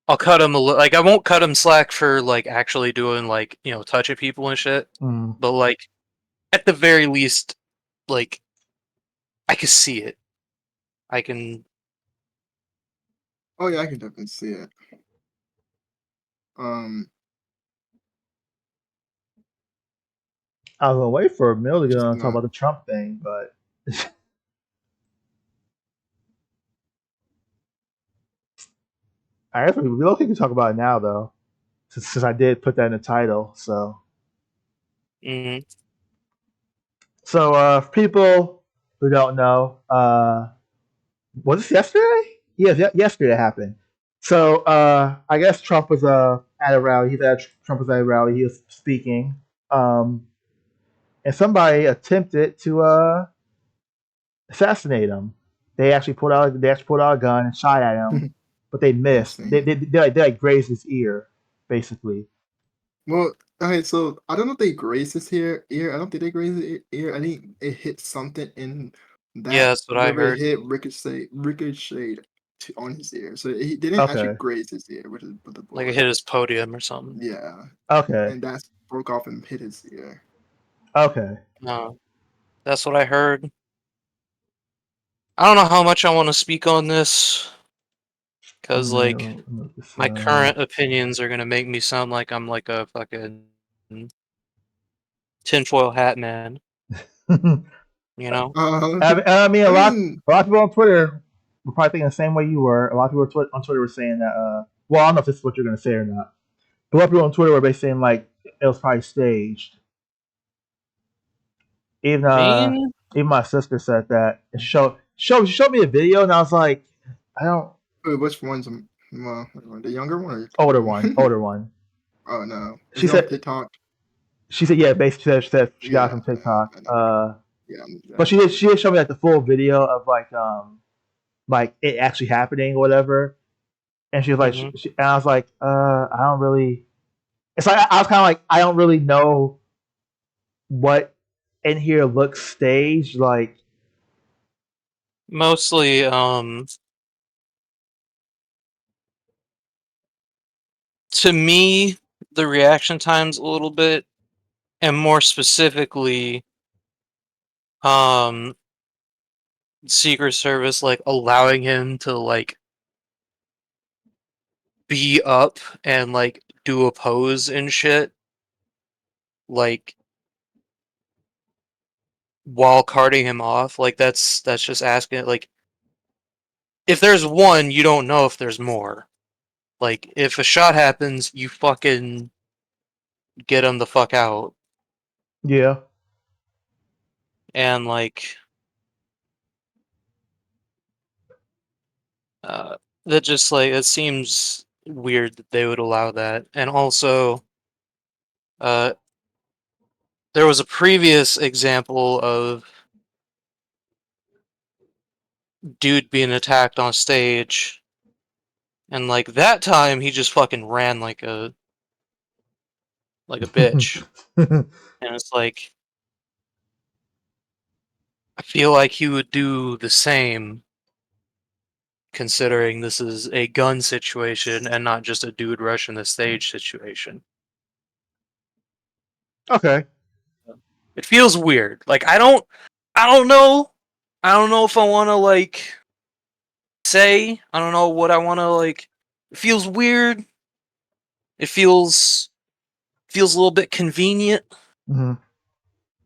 I'll cut him like I won't cut him slack for like actually doing like, touching people and shit. mm, But like at the very least like I can see it. I can Oh yeah, I can definitely see it. Um, I was gonna wait for a minute to get just on and talk not. about the Trump thing, but I guess we don't think to talk about it now though, since I did put that in the title. mm, For people who don't know, was this yesterday? Yes, yesterday it happened. So I guess Trump was at a rally. Trump was at a rally. He was speaking, um, and somebody attempted to assassinate him. They actually pulled out a gun and shot at him, but they missed. They Insane. they, they like grazed his ear, basically. Well, okay, so I don't know if they grazed his ear. I don't think they grazed his ear. I think it hit something in yeah, that that's what I wherever it heard. hit ricocheted on his ear. So he didn't actually Okay. graze his ear with the Like it bullet. hit his podium or something. Yeah, Okay. and that's broke off and hit his ear. Okay. No. That's what I heard. I don't know how much I want to speak on this because like Look this my up. current opinions are gonna make me sound like I'm like a fucking tinfoil hat man, you know? I mean, I a lot, mean, a lot of people on Twitter were probably thinking the same way you were. A lot of people on Twitter were saying that. Well, I don't know if this is what you're going to say or not. But a lot of people on Twitter were basically saying like it was probably staged. Even I mean, even my sister said that. She showed me a video, and I was like, I don't. which one's the younger one or the Older older one, one? older one. Oh no, is She he on said TikTok? yeah, basically she said she got it Yeah, from TikTok. I know that guy. Yeah, I knew But that. she did show me like the full video of like it actually happening or whatever. And she was like, mhm. and I was like, I don't really. It's like I was kind of like, I don't really know what in here looks staged. Like, Mostly, to me, the reaction times a little bit, and more specifically, um, Secret Service like allowing him to like be up and like do a pose and shit, like while carting him off. Like that's just asking like if there's one, you don't know if there's more. Like if a shot happens, you fucking get him the fuck out. yeah, And like that just like it seems weird that they would allow that. And also uh there was a previous example of dude being attacked on stage and like that time he just fucking ran like a bitch. And it's like I feel like he would do the same considering this is a gun situation and not just a dude rushing the stage situation. okay, It feels weird. Like I don't know. I don't know if I want to like say. I don't know what I want to like. It feels weird. It feels a little bit convenient. hmm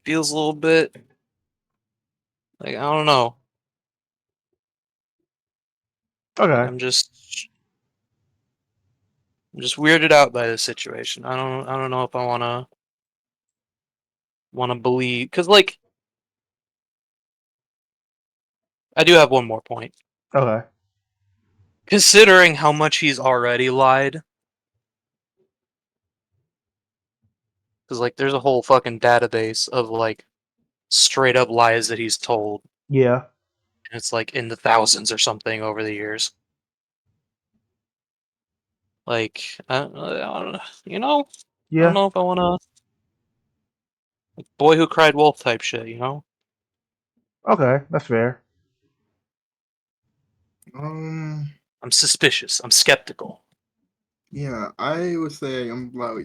Feels a little bit like I don't know. Like okay, I'm just weirded out by this situation. I don't know if I want to believe cuz like I do have one more point. okay, Considering how much he's already lied cuz like there's a whole fucking database of like straight up lies that he's told. yeah, It's like in the thousands or something over the years. Like, I don't know, I don't Yeah. know if I want to boy who cried wolf type shit. Okay, that's fair. Um, I'm suspicious. I'm skeptical. yeah, I would say I'm about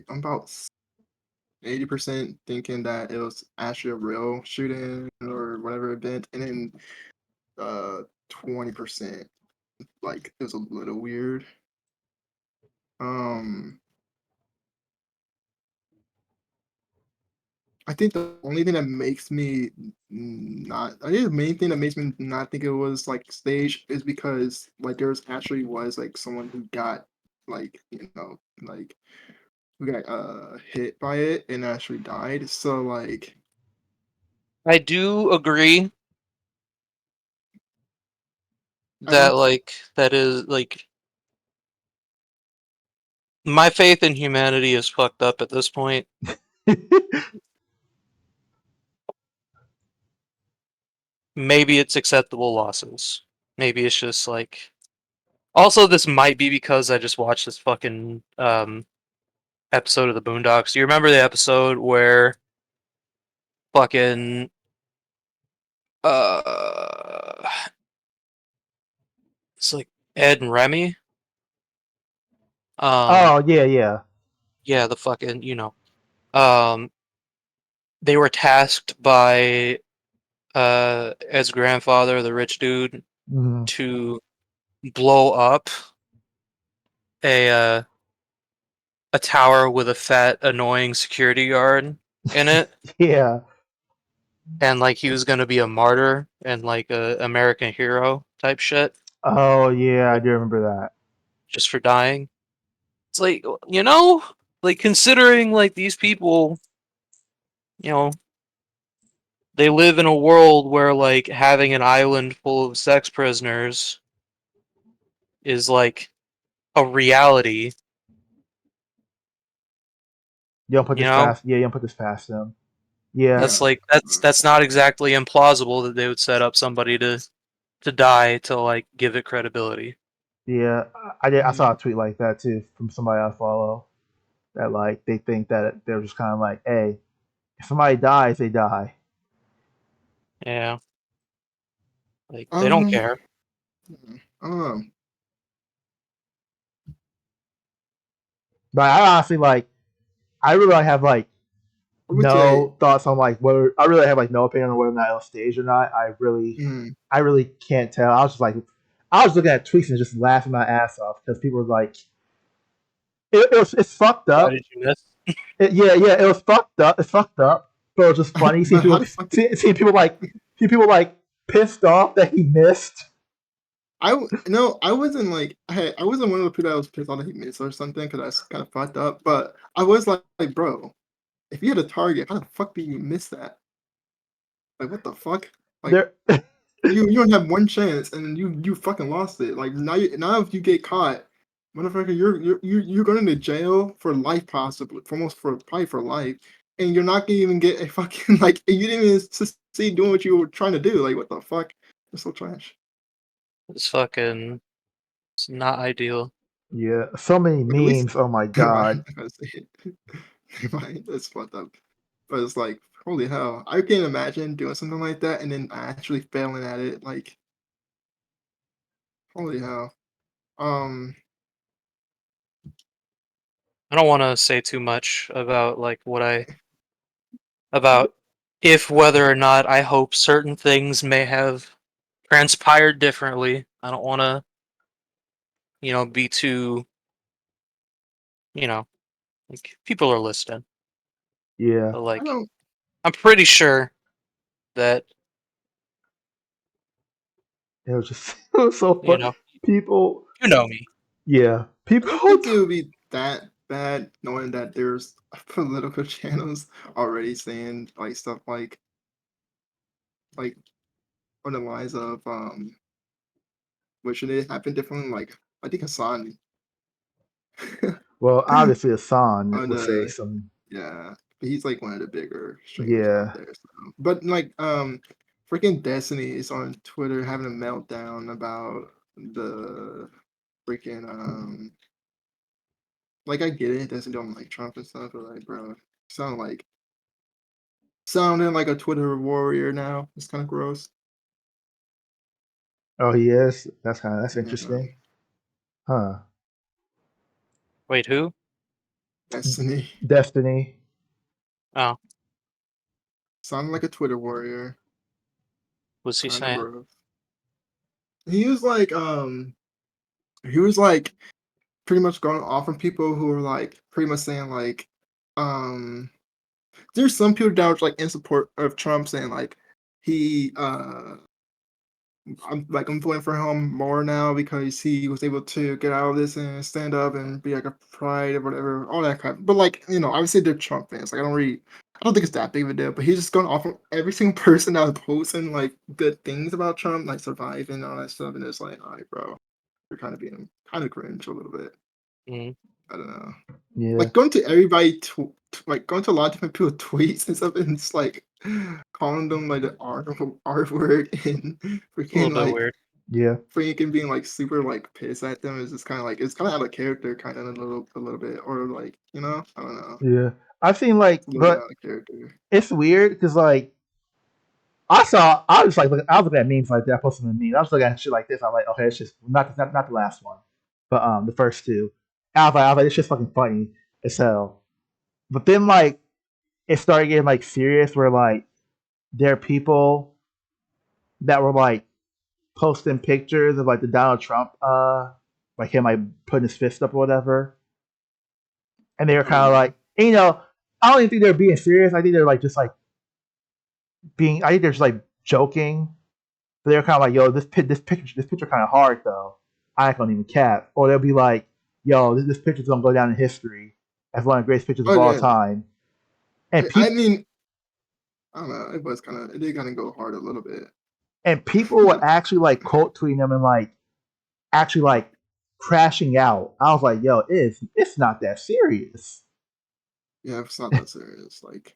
80% thinking that it was actually a real shooting or whatever event, and then 20% like it was a little weird. Um, I think the only thing that makes me not, I think the main thing that makes me not think it was like staged is because like there was actually was like someone who got like like who got hit by it and actually died. So like I do agree I that don't. like that is like my faith in humanity is fucked up at this point. Maybe it's acceptable losses. Maybe it's just like. Also, this might be because I just watched this fucking episode of the Boondocks. Do you remember the episode where fucking uh it's like Ed and Remy? Oh yeah, yeah. Yeah, the fucking um they were tasked by Ed's grandfather, the rich dude, Mhm. to blow up a uh, a tower with a fat, annoying security guard in it, Yeah. and like he was gonna be a martyr and like a American hero type shit, Oh yeah, I like, do remember that. just for dying. It's like like considering like these people, you know, they live in a world where like having an island full of sex prisoners is like a reality. You don't put You this know, past. Yeah, you don't put this past them. Yeah, that's Yeah. like that's not exactly implausible that they would set up somebody to die to like give it credibility. yeah. I did. I saw a Mm. tweet like that too from somebody I follow. That like they think that they're just kind of like, hey, if somebody dies, they die. Yeah, like they don't Um. care. Um. But I honestly like. I really have like I would say. no thoughts on like whether I really have like no opinion on whether or not it was staged or not. Mm, I really can't tell. I was just like, I was looking at tweets and just laughing my ass off because people were like, it's fucked Why up. did you miss? Yeah, yeah, it was fucked up. It's fucked up, but it was just funny but how the fuck did seeing people like pissed off that he missed. no? I wasn't like I wasn't one of the people that was pissed off that he missed or something because that's kind of fucked up. But I was like, bro, if you had a target, how the fuck did you miss that? Like, what the fuck? Like, There, you don't have one chance and you fucking lost it. Like now if you get caught, motherfucker, you're going to jail for life possibly, for almost for probably for life, and you're not gonna even get a fucking like you didn't even succeed doing what you were trying to do. Like what the fuck? It's so trash. It's fucking. It's not ideal. yeah, so many But at least memes. Oh my never mind. god. I gotta say it. Never mind. That's fucked up. But it's like holy hell. I can't imagine doing something like that and then actually failing at it. Like holy hell. Um. I don't want to say too much about like what I about if whether or not I hope certain things may have transpired differently. I don't want to, be too, you know, like people are listening. Yeah, But I like don't. I'm pretty sure that, it was just it was so you fun. know, People, you know me. yeah, I people. don't think it would be that bad knowing that there's political channels already saying like stuff like on the lines of what should it happen differently? Like I think Hassan Well, obviously, Hassan on would say the some. yeah, but he's like one of the bigger streamers out Yeah, there. So. But like freaking Destiny is on Twitter having a meltdown about the freaking like I get it, Destiny don't like Trump and stuff, but like bro, sounding like a Twitter warrior now. It's kind of gross. Oh, he is. That's Yeah, interesting, huh? Wait, who? Destiny Destiny. Oh, sounding like a Twitter warrior. what's he Kind of saying? gross. He was like he was like pretty much going off on people who were like pretty much saying like um there's some people that were like in support of Trump saying like he I'm voting for him more now because he was able to get out of this and stand up and be like a pride or whatever, all that kind of, but like, obviously they're Trump fans. Like I don't think it's that big of a deal, but he's just going off on every single person that was posting like good things about Trump, like surviving and all that stuff, and it's like, all right, bro, you're kind of being kind of cringe a little bit. Mm. I don't know. Yeah. Like going to everybody like going to a lot of different people tweets and stuff, and it's like calling them like the R word and A little freaking bit like weird. Yeah. freaking being like super like pissed at them is just kind of like it's kind of out of character, kind of a little bit, or like I don't know, Yeah. I've seen like, it's a little bit but out of character. it's weird because like I was like I was looking at memes like that. I posted a meme. I was looking at shit like this. I'm like, okay, it's just not the last one, but the first two. I was like, it's just fucking funny as hell. But then like it started getting like serious, where like there are people that were like posting pictures of like the Donald Trump, like him like putting his fist up or whatever, and they were Oh kind of yeah, like, and, I don't even think they're being serious. I think they're like just like being. I think they're just like joking. But they're kind of like, yo, this picture kind of hard though. I don't even cap. Or they'll be like, yo, this picture's gonna go down in history as one of the greatest pictures oh of all yeah. time. And I people mean, I don't know. It did kind of go hard a little bit. and people were actually like quote tweeting them and like actually like crashing out. I was like, yo, it's not that serious. Yeah, it's not that serious. Like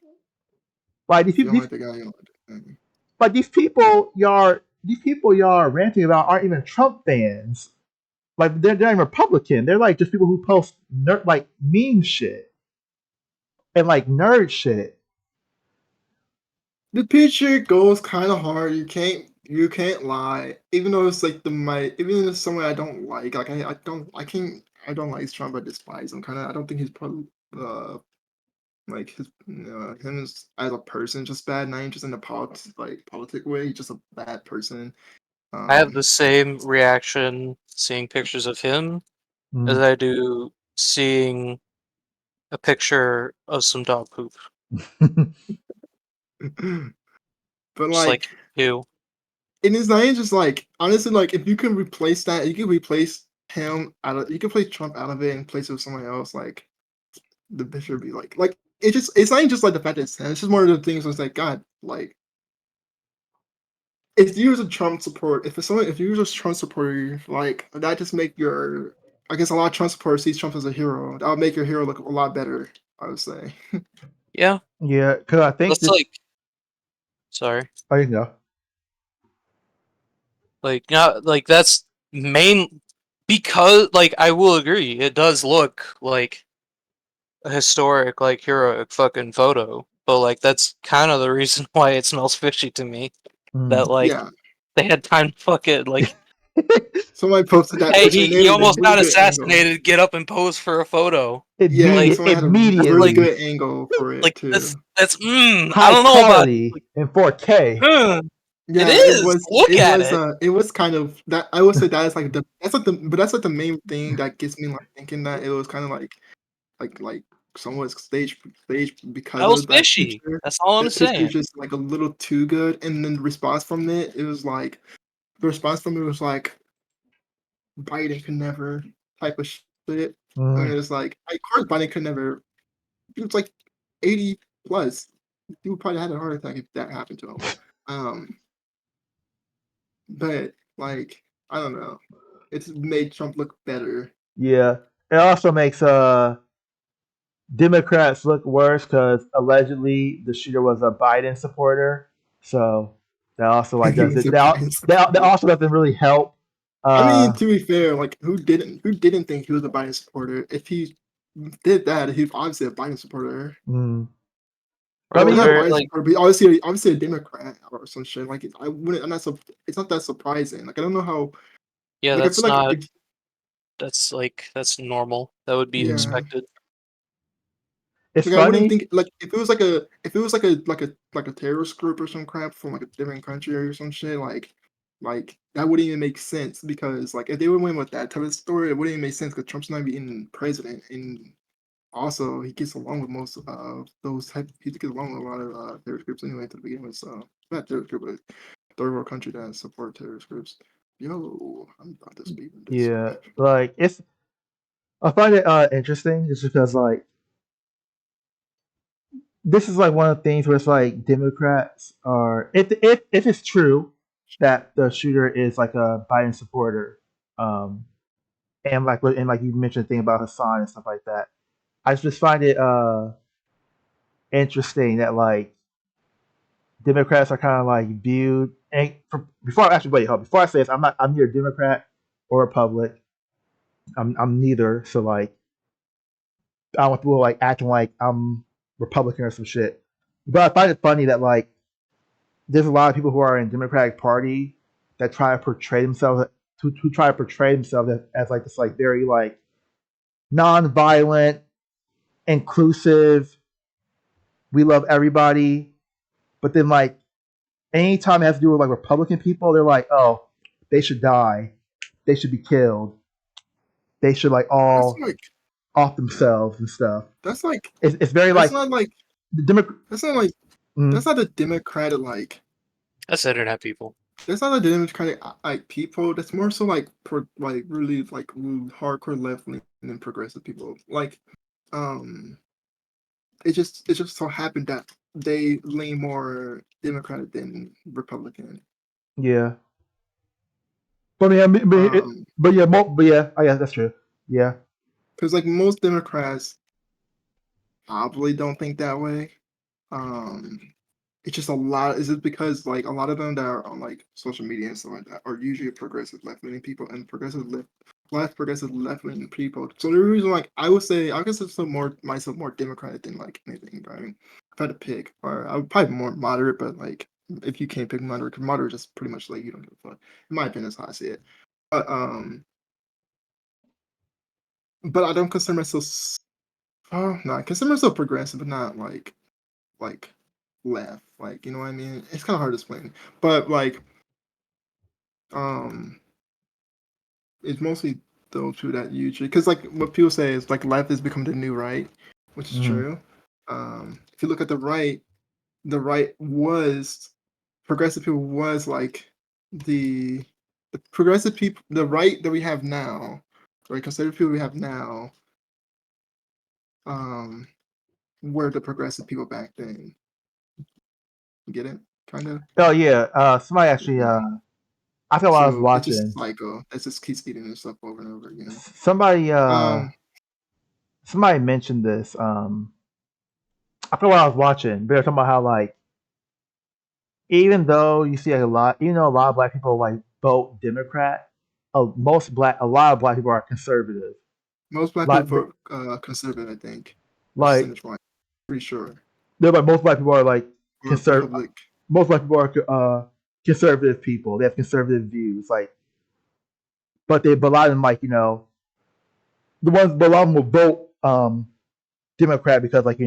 Like if you don't like the guy, you don't like the guy. like these people y'all are ranting about aren't even Trump fans. Like they're not even Republican. They're like just people who post like meme shit and like nerd shit. The picture goes kind of hard. You can't lie. Even though it's like even if it's someone I don't like I don't like Trump. I despise him. Kind of. I don't think he's probably like him as a person just bad. Not even just in a politic way. He's just a bad person. I have the same reaction seeing pictures of him as I do seeing a picture of some dog poop. But Just like like, ew. it is not even just like honestly like if you can replace that, you can replace you can place Trump out of it and place it with someone else. Like the picture would be like it's not even just like the fact that it's him. It's just more of the things where it's like God like if you was a Trump support, if you was a Trump supporter, like that just make your I guess a lot of Trump supporters see Trump as a hero. That would make your hero look a lot better, I would say. Yeah, Yeah, because I think that's this. like, sorry. Oh, you know. Like, not, like, that's main, because, like, I will agree, it does look like a historic, like, heroic fucking photo, but, like, that's kind of the reason why it smells fishy to me, that, like, Yeah. they had time to fucking, like, Somebody posted that hey, picture and it he was a almost really got good angle. assassinated, get up and pose for a photo. Yeah, Like, someone had a really Immediately good angle for it like, too. I high don't know about, quality in 4K. it Yeah, is, look at it. it was kind of that I would say that is like that's like the main thing that gets me like thinking that it was kind of like somewhat staged That because was of that fishy, picture. that's all I'm That picture saying. is just like a little too good, and then the response from it was like the response from it was like Biden could never type of shit. And Mm, it's like of course Biden could never. He was like 80 plus. He would probably had a heart attack if that happened to him. Um, but like I don't know, it's made Trump look better. yeah, it also makes Democrats look worse because allegedly the shooter was a Biden supporter. So That also like He does was it. a That Biden that supporter. also doesn't really help. I mean, to be fair, like who didn't think he was a Biden supporter? If he did that, he's obviously a Biden supporter. mm. Or I well, mean, not a Or Biden like, supporter, but obviously a Democrat or some shit. Like I wouldn't. I'm not so. It's not that surprising. Like I don't know how. yeah, Like I feel that's like not. That's normal. That would be yeah. expected. it's Like I wouldn't funny. think like if it was like a terrorist group or some crap from like a different country or some shit like that wouldn't even make sense because like if they would win with that type of story it wouldn't even make sense because Trump's not even president and also he gets along with most of those type he gets along with a lot of terrorist groups anyway to begin with so not terrorist group but third world country that support terrorist groups. Yo, I'm about to speed in this. Yeah, like I find it interesting just because like this is like one of the things where it's like Democrats are if it's true that the shooter is like a Biden supporter, um, and like you mentioned the thing about Hassan and stuff like that. I just find it interesting that like Democrats are kind of like viewed. And before actually wait, hold on, before I say this, I'm neither Democrat or Republic. I'm neither. So like I don't want people like acting like I'm Republican or some shit. But I find it funny that like there's a lot of people who are in Democratic Party that try to portray themselves who try to portray themselves as like this like very like non-violent, inclusive, we love everybody. But then like anytime it has to do with like Republican people, they're like, oh, they should die, they should be killed, they should like That's all like off themselves and stuff. that's like It's very that's like not like the Democrat. that's not like Mm, that's not a Democratic like That's internet people. that's not a Democratic like people. That's more so like like really like hardcore left leaning and progressive people. Like, um, it just so happened that they lean more Democratic than Republican. yeah, but yeah, Um, but yeah, I guess that's true. Yeah, because like most Democrats probably don't think that way. Um, it's just a lot. Is it because like a lot of them that are on like social media and stuff like that are usually progressive left leaning people and progressive left leaning people. So the reason like I would say I guess it's more myself more democratic than like anything. But I mean, if I had to pick, or I would probably be more moderate. But like if you can't pick moderate, because moderate is just pretty much like you don't give a fuck. In my opinion, that's how I see it. But but I don't consider myself. Oh no, I consider myself progressive, but not like left. Like, you know what I mean? It's kind of hard to explain. But like, um, it's mostly those two that usually because like what people say is like left has become the new right, which is mm, true. If you look at the right was progressive people was like the the progressive people the right that we have now, right? Conservative people we have now, um, were the progressive people back then. You get it? Kind of. oh yeah. Somebody actually. Yeah. I forgot what I was So it's just watching. cycle. It just keeps eating itself over and over again. Somebody Um, somebody mentioned this. I forgot what I was watching. They were talking about how like even though you see like, a lot of black people like vote Democrat. A lot of black people are conservative. most black Like people vote conservative, I think, like percentage wise. Pretty sure. they're like most black people are like Or conservative. Republic. Most black people are conservative people. They have conservative views. Like, but a lot of them like but a lot of them will vote Democrat because like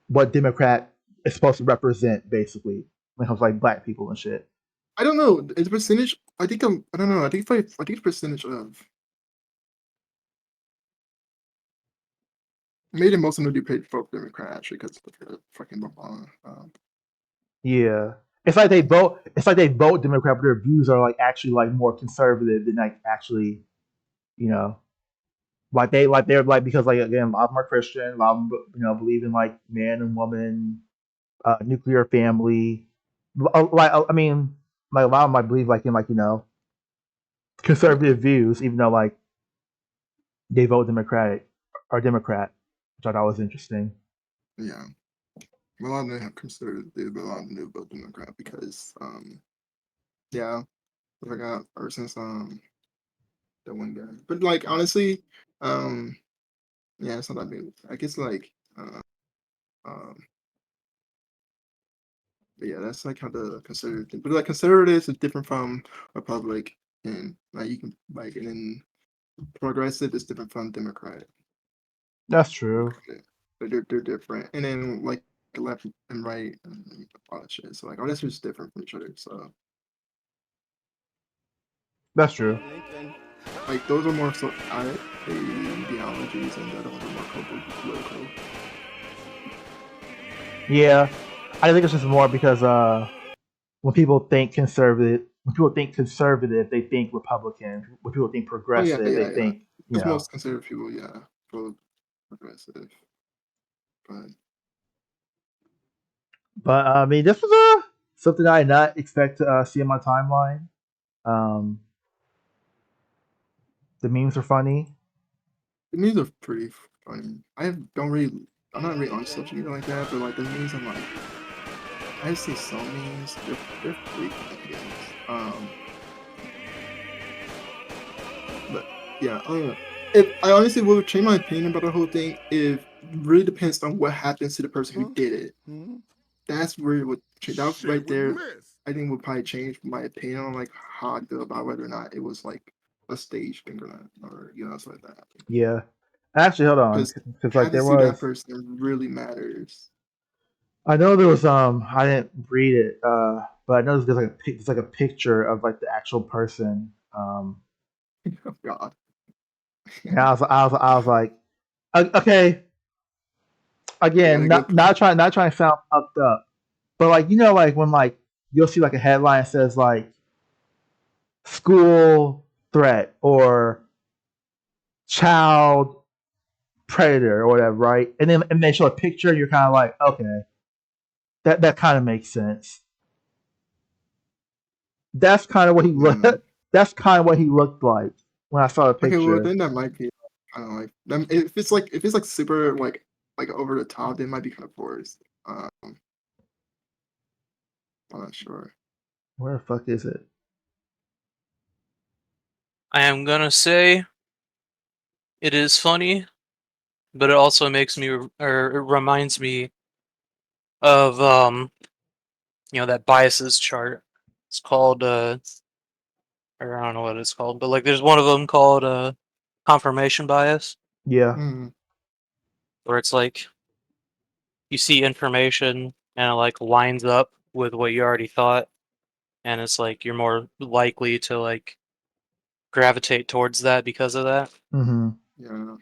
what Democrat is supposed to represent basically when it comes to like black people and shit. I don't know. It's percentage. I think I don't know. I think it's percentage of. Maybe most of them do pay vote Democrat actually because of the fucking Obama. Yeah. It's like they vote Democrat, but their views are like actually like more conservative than like actually, you know, they're like because like again, a lot of them are Christian, a lot of them believe in like man and woman, nuclear family. I mean, like a lot of them I believe like in like Yeah. conservative views, even though like they vote Democratic or Democrat, which I thought was interesting. Yeah. A lot of them have conservative, a lot of them do vote Democrat because, yeah, I forgot, or since the one guy. But like honestly, um, yeah, it's not that big. I guess like, um, but yeah, that's like how the conservative. But like conservatives is different from Republic, and like you can like, and then progressive is different from Democrat. That's true. But they're different, and then like left and right and all that shit. So like all that's just different from each other. So That's true. like those are more so ideologies, and the other ones are more political. Yeah, I think it's just more because when people think conservative, they think Republican. When people think Oh yeah, progressive, they yeah, yeah. think Because most conservative people, yeah, vote progressive. But But I mean, this was something I did not expect to see on my timeline. Um, the memes are funny. the memes are pretty funny. Don't really, I'm not really on social media like that, but like the memes, I'm like, I see some memes, they're pretty funny, I guess. But yeah, if I honestly would change my opinion about the whole thing, if it really depends on what happens to the person who did it. That's where it would change. That right there, I think would probably change my opinion on like how I feel about whether or not it was like a stage thing or not, or stuff like that. Yeah, actually, hold on, Because because like there happens to that was. person really matters. I know there was I didn't read it, but I know there's like a picture of like the actual person. Oh God. And I was like, okay, They had again, a good. not trying to sound fucked up, but like like when like you'll see like a headline that says like school threat or child predator or whatever, right? And they show a picture, and you're kind of like, okay, that kind of makes sense. That's kind of what he looked. Mm. That's kind of what he looked like when I saw the Okay, well picture. then that might be kind of like if it's like super like over the top, then it might be kind of forced. I'm not sure. Where the fuck is it? I am gonna say it is funny, but it also makes me or it reminds me of that biases chart. It's called or I don't know what it's called, but like there's one of them called confirmation bias, Yeah. Mm. where it's like you see information and it like lines up with what you already thought, and it's like you're more likely to like gravitate towards that because of that. Mm-hmm. Yeah.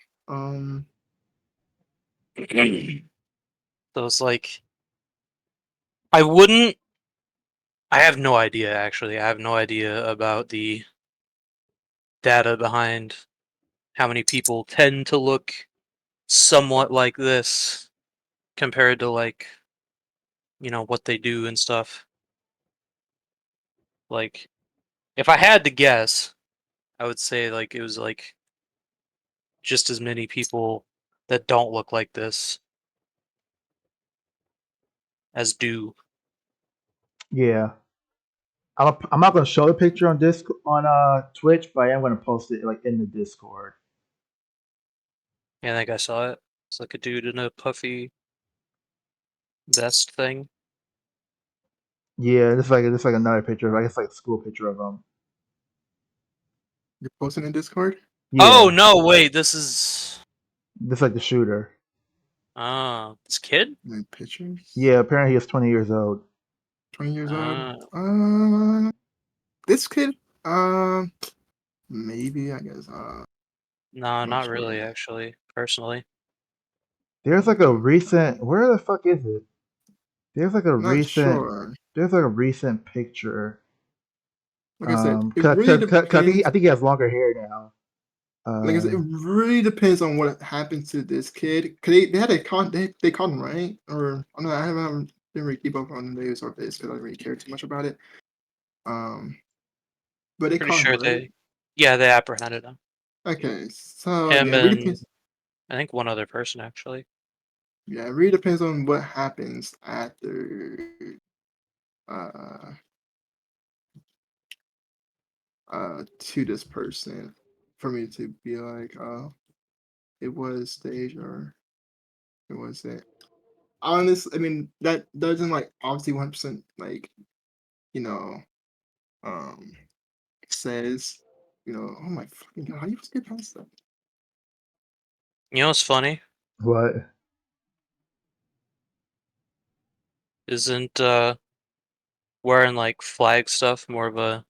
So it's like I wouldn't. I have no idea actually. I have no idea about the data behind how many people tend to look somewhat like this compared to like what they do and stuff. Like if I had to guess, I would say like it was like just as many people that don't look like this as do. Yeah. I'm not gonna show the picture on Twitch, but I am gonna post it like in the Discord. I think I saw it. It's like a dude in a puffy vest thing. Yeah, this like another picture. I guess like a school picture of them. You're posting in Discord? Oh Yeah, no, wait, this is this like the shooter. this kid? Like pictures? Yeah, apparently he was 20 years old. 20 years old? Uh This kid? Uh, maybe, I guess. no, Not not really sure. actually, personally. There's like a recent. Where the fuck is it? There's like a Not recent. sure. There's like a recent picture. Like I said, it Cause, really cause, cause, 'cause I depends. think he has longer hair now. Like I said, it really depends on what happens to this kid. Cause they had a they caught him, right? Or I don't know, I haven't didn't really keep up on the news or this because I don't really care too much about it. Um, but they Pretty caught him, sure right? they apprehended him. Okay, so Him yeah, it really and depends. I think one other person actually. Yeah, it really depends on what happens after uh to this person for me to be like, oh, it was stage or it wasn't. Honestly, I mean that doesn't like obviously 100% like you know um says oh my fucking god, how you supposed to get past that? You know what's funny? What? Isn't wearing like flag stuff more of a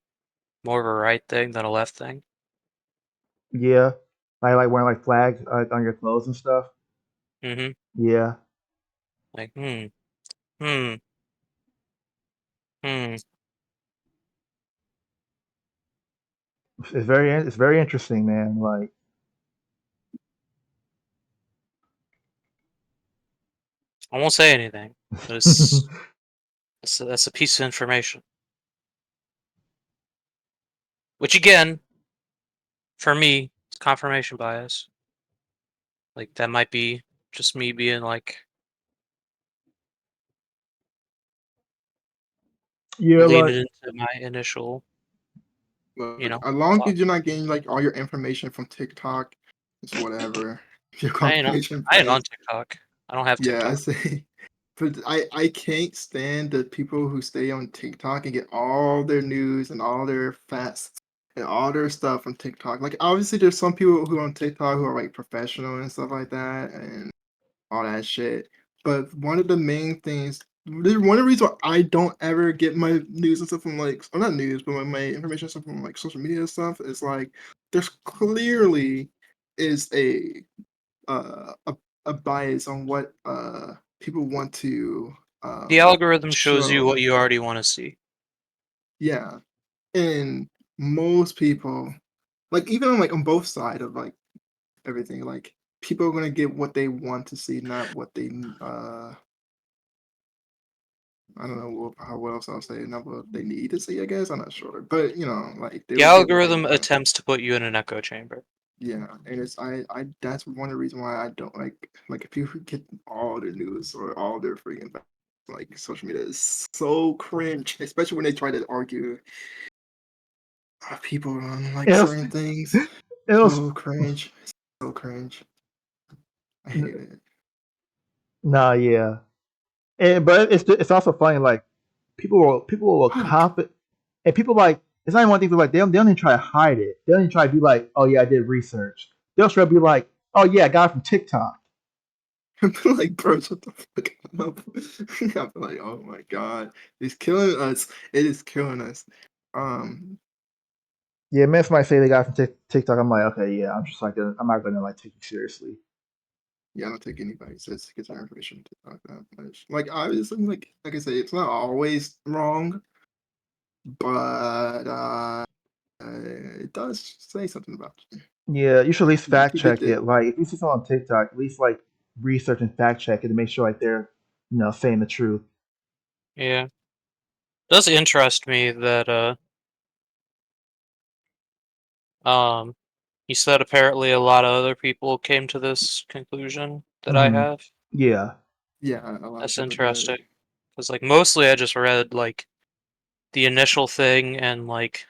right thing than a left thing? Yeah. Like wearing like flags on your clothes and stuff. Mm-hmm. Yeah. Like, hmm, hmm. It's very interesting, man. Like I won't say anything, but that's a piece of information. Which again, for me, it's confirmation bias. Like that might be just me being like yeah, leaning like into my initial, Look, as long thought. as you're not getting like all your information from TikTok, it's whatever. If you're I ain't on, confirmation I ain't on bias, TikTok. I don't have yeah, I TikTok. say. But I can't stand the people who stay on TikTok and get all their news and all their facts and all their stuff from TikTok. Like obviously there's some people who are on TikTok who are like professional and stuff like that and all that shit. But one of the main things, one of the reasons why I don't ever get my news and stuff from like, or not news, but my information and stuff from like social media and stuff is like, there's clearly is a a bias on what people want to The algorithm shows you show. what you already want to see. Yeah, and most people, like even on like on both sides of like everything, like people are gonna get what they want to see, not what they I don't know what else I'll say. Not what they need to see, I guess. I'm not sure, but like they The will get what they algorithm want. attempts to put you in an echo chamber. Yeah, and it's I that's one of the reasons why I don't like if people get all their news or all their freaking like social media is so cringe, especially when they try to argue people on like it was, certain things. it was So cringe, so cringe. I hate it. nah, yeah. But it's also funny. Like people will Fuck. confident and people like it's not even one thing. Like they don't even try to hide it. They don't even try to be like, oh yeah, I did research. They'll try to be like, oh yeah, I got it from TikTok. I'm like, bro, shut the fuck up. I'm like, oh my god, it's killing us. It is killing us. Um, Yeah, man, somebody say they got it from TikTok. I'm like, okay, yeah. I'm not gonna like take you seriously. yeah, I don't think anybody says to get their information to talk that much. Like, obviously, like I say, it's not always wrong, but it does say something about you. Yeah, you should at least You fact can get check the it. Like if you see something on TikTok, at least like research and fact check it to make sure like they're saying the truth. Yeah. It does interest me that um you said apparently a lot of other people came to this conclusion that I Hmm. have. Yeah. yeah, a lot of That's people did. interesting. Because like mostly I just read like the initial thing and like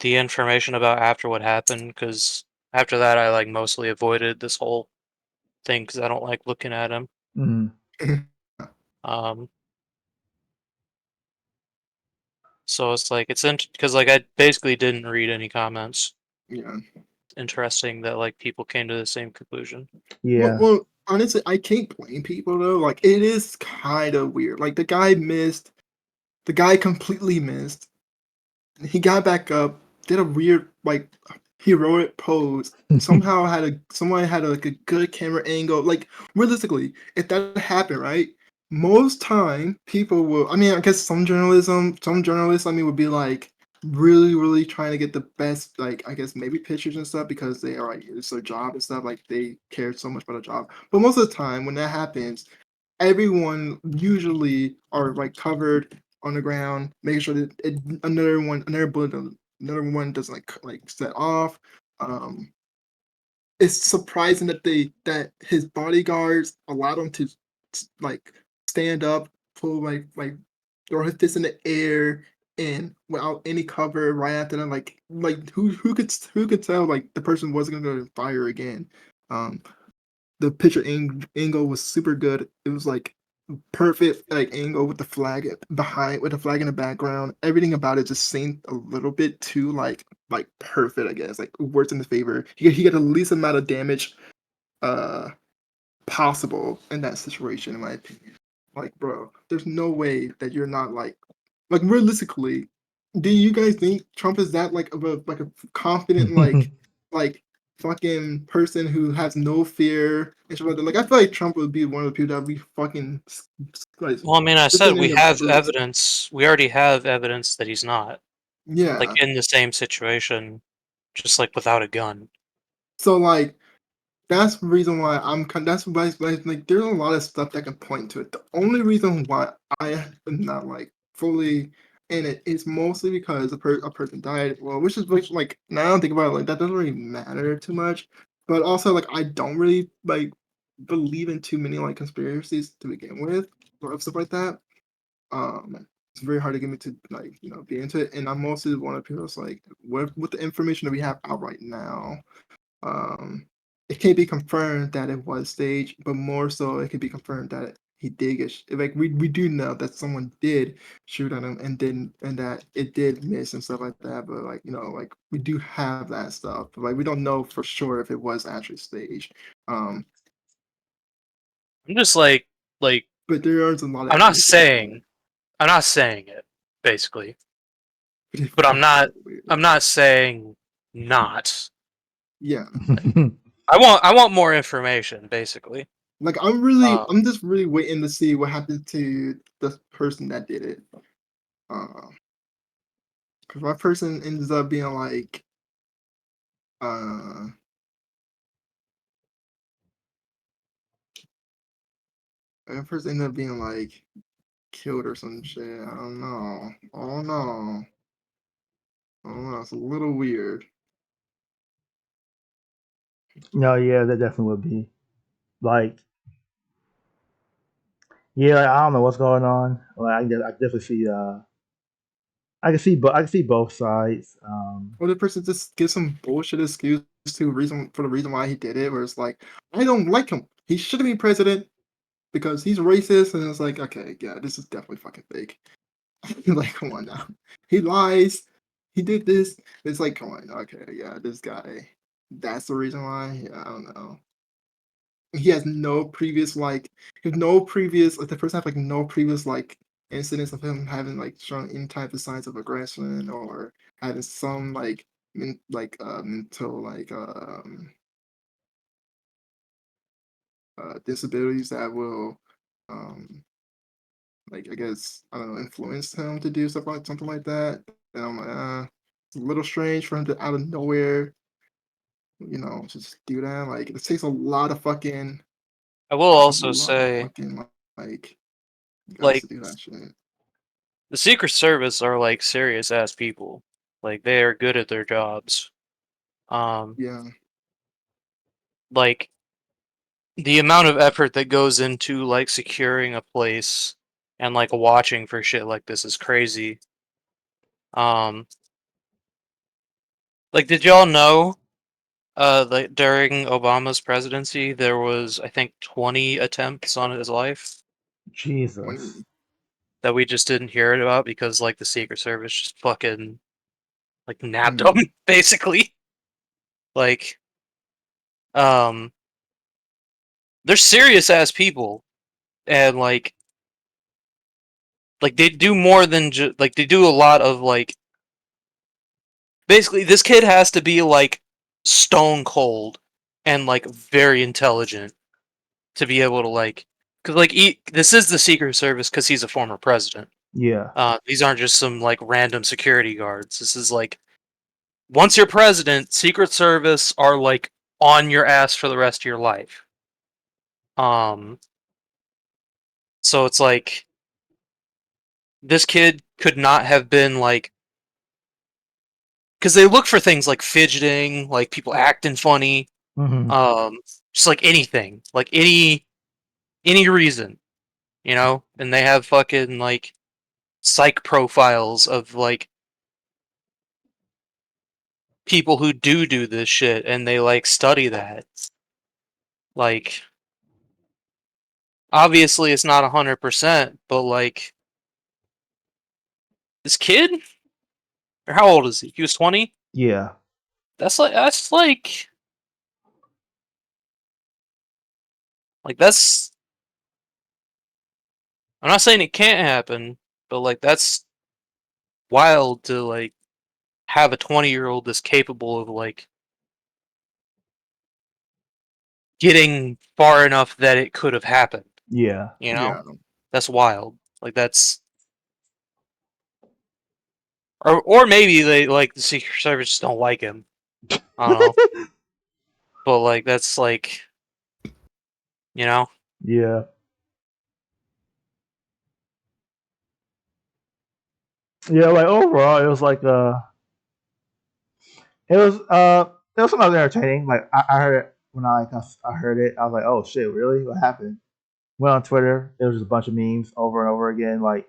the information about after what happened. Because after that I like mostly avoided this whole thing because I don't like looking at him. Hmm. Um, so it's like it's because like I basically didn't read any comments. Yeah. Interesting that like people came to the same conclusion. Yeah. Well, honestly, I can't blame people though. Like, it is kind of weird. Like, the guy missed. The guy completely missed. He got back up, did a weird like heroic pose. Somehow someone had like a good camera angle. Like realistically, if that happened, right? Most time people will. I mean, I guess some journalists, I mean, would be like really, really trying to get the best, like I guess maybe pictures and stuff because they are like it's their job and stuff. Like they care so much about a job. But most of the time, when that happens, everyone usually are like covered on the ground, making sure that another bullet, another one doesn't like set off. Um, it's surprising that his bodyguards allowed him to like stand up, pull like throw his fist in the air and without any cover right after that. Like who could tell like the person wasn't gonna fire again. Um, the picture angle was super good. It was like perfect like angle with the flag behind with the flag in the background. Everything about it just seemed a little bit too like perfect, I guess. Like works in his favor. He got the least amount of damage uh possible in that situation, in my opinion. Like, bro, there's no way that you're not like realistically, do you guys think Trump is that like a confident like fucking person who has no fear and shit like that? Like, I feel like Trump would be one of the people that would be fucking like Well, I mean, I said sitting in we your have boots. evidence. We already have evidence that he's not like Yeah. in the same situation, just like without a gun. So like that's the reason why that's why like there's a lot of stuff that can point to it. The only reason why I am not like fully in it is mostly because a person died. Well, which like now I don't think about it, like that doesn't really matter too much. But also like I don't really like believe in too many like conspiracies to begin with or stuff like that. It's very hard to get me to like be into it. And I'm mostly one of the people that's like with the information that we have out right now. Um, it can't be confirmed that it was staged, but more so, it could be confirmed that he did get like we do know that someone did shoot at him and that it did miss and stuff like that. But like like we do have that stuff. But, like we don't know for sure if it was actually staged. Um, I'm just like but there are a lot of I'm not evidence to confirm saying I'm not saying it basically, it. but I'm Fucking not so weird. I'm not saying not. Yeah, I want more information basically. like Uh, I'm just really waiting to see what happened to the person that did it. Uh, because my person ends up being like uh that person ended up being like killed or some shit. I don't know. Oh no. Oh no, it's a little weird. No, yeah, that definitely would be like, yeah, like, I don't know what's going on. Like, I definitely see, I can see both sides. Or the person just gives some bullshit excuse to reason for the reason why he did it, where it's like, I don't like him. He shouldn't be president because he's racist, and it's like, okay, yeah, this is definitely fucking fake. Like, come on now. He lies. He did this. It's like, come on, okay, yeah, this guy. That's the reason why. Yeah, I don't know. He has no previous no previous like the person have like no previous like incidents of him having like shown any type of signs of aggression or having some like mental disabilities that will um like I guess I don't know influence him to do stuff like something like that. And I'm like, it's a little strange for him to out of nowhere, just do that. Like it takes a lot of fucking I will also say like guts like to do that shit. the Secret Service are like serious ass people. Like they are good at their jobs. Um, Yeah. like the amount of effort that goes into like securing a place and like watching for shit like this is crazy. Um, like did y'all know like during Obama's presidency there was I think 20 attempts on his life Jesus. 20. that we just didn't hear about because like the Secret Service just fucking like nabbed Mm. him basically. Like um they're serious ass people and like they do more than like they do a lot of like basically this kid has to be like stone cold and like very intelligent to be able to like because like this is the Secret Service because he's a former president. Yeah. These aren't just some like random security guards. This is like once you're president, Secret Service are like on your ass for the rest of your life. Um, so it's like this kid could not have been like because they look for things like fidgeting, like people acting funny. Hmm. Just like anything, like any reason, you know. And they have fucking like psych profiles of like people who do this shit, and they like study that. Like, obviously, it's not 100%, but like this kid, or how old is he? He was 20. Yeah. That's. I'm not saying it can't happen, but like that's wild to like have a 20-year-old that's capable of like getting far enough that it could have happened. Yeah. You know, Yeah. that's wild. Like that's, or maybe they like the Secret Service just don't like him. I don't know, but like that's like, you know, Yeah. Yeah. Like overall, it was like it was it was something entertaining. Like I heard it when I heard it, I was like, oh shit, really? What happened? Went on Twitter. There was just a bunch of memes over and over again. Like,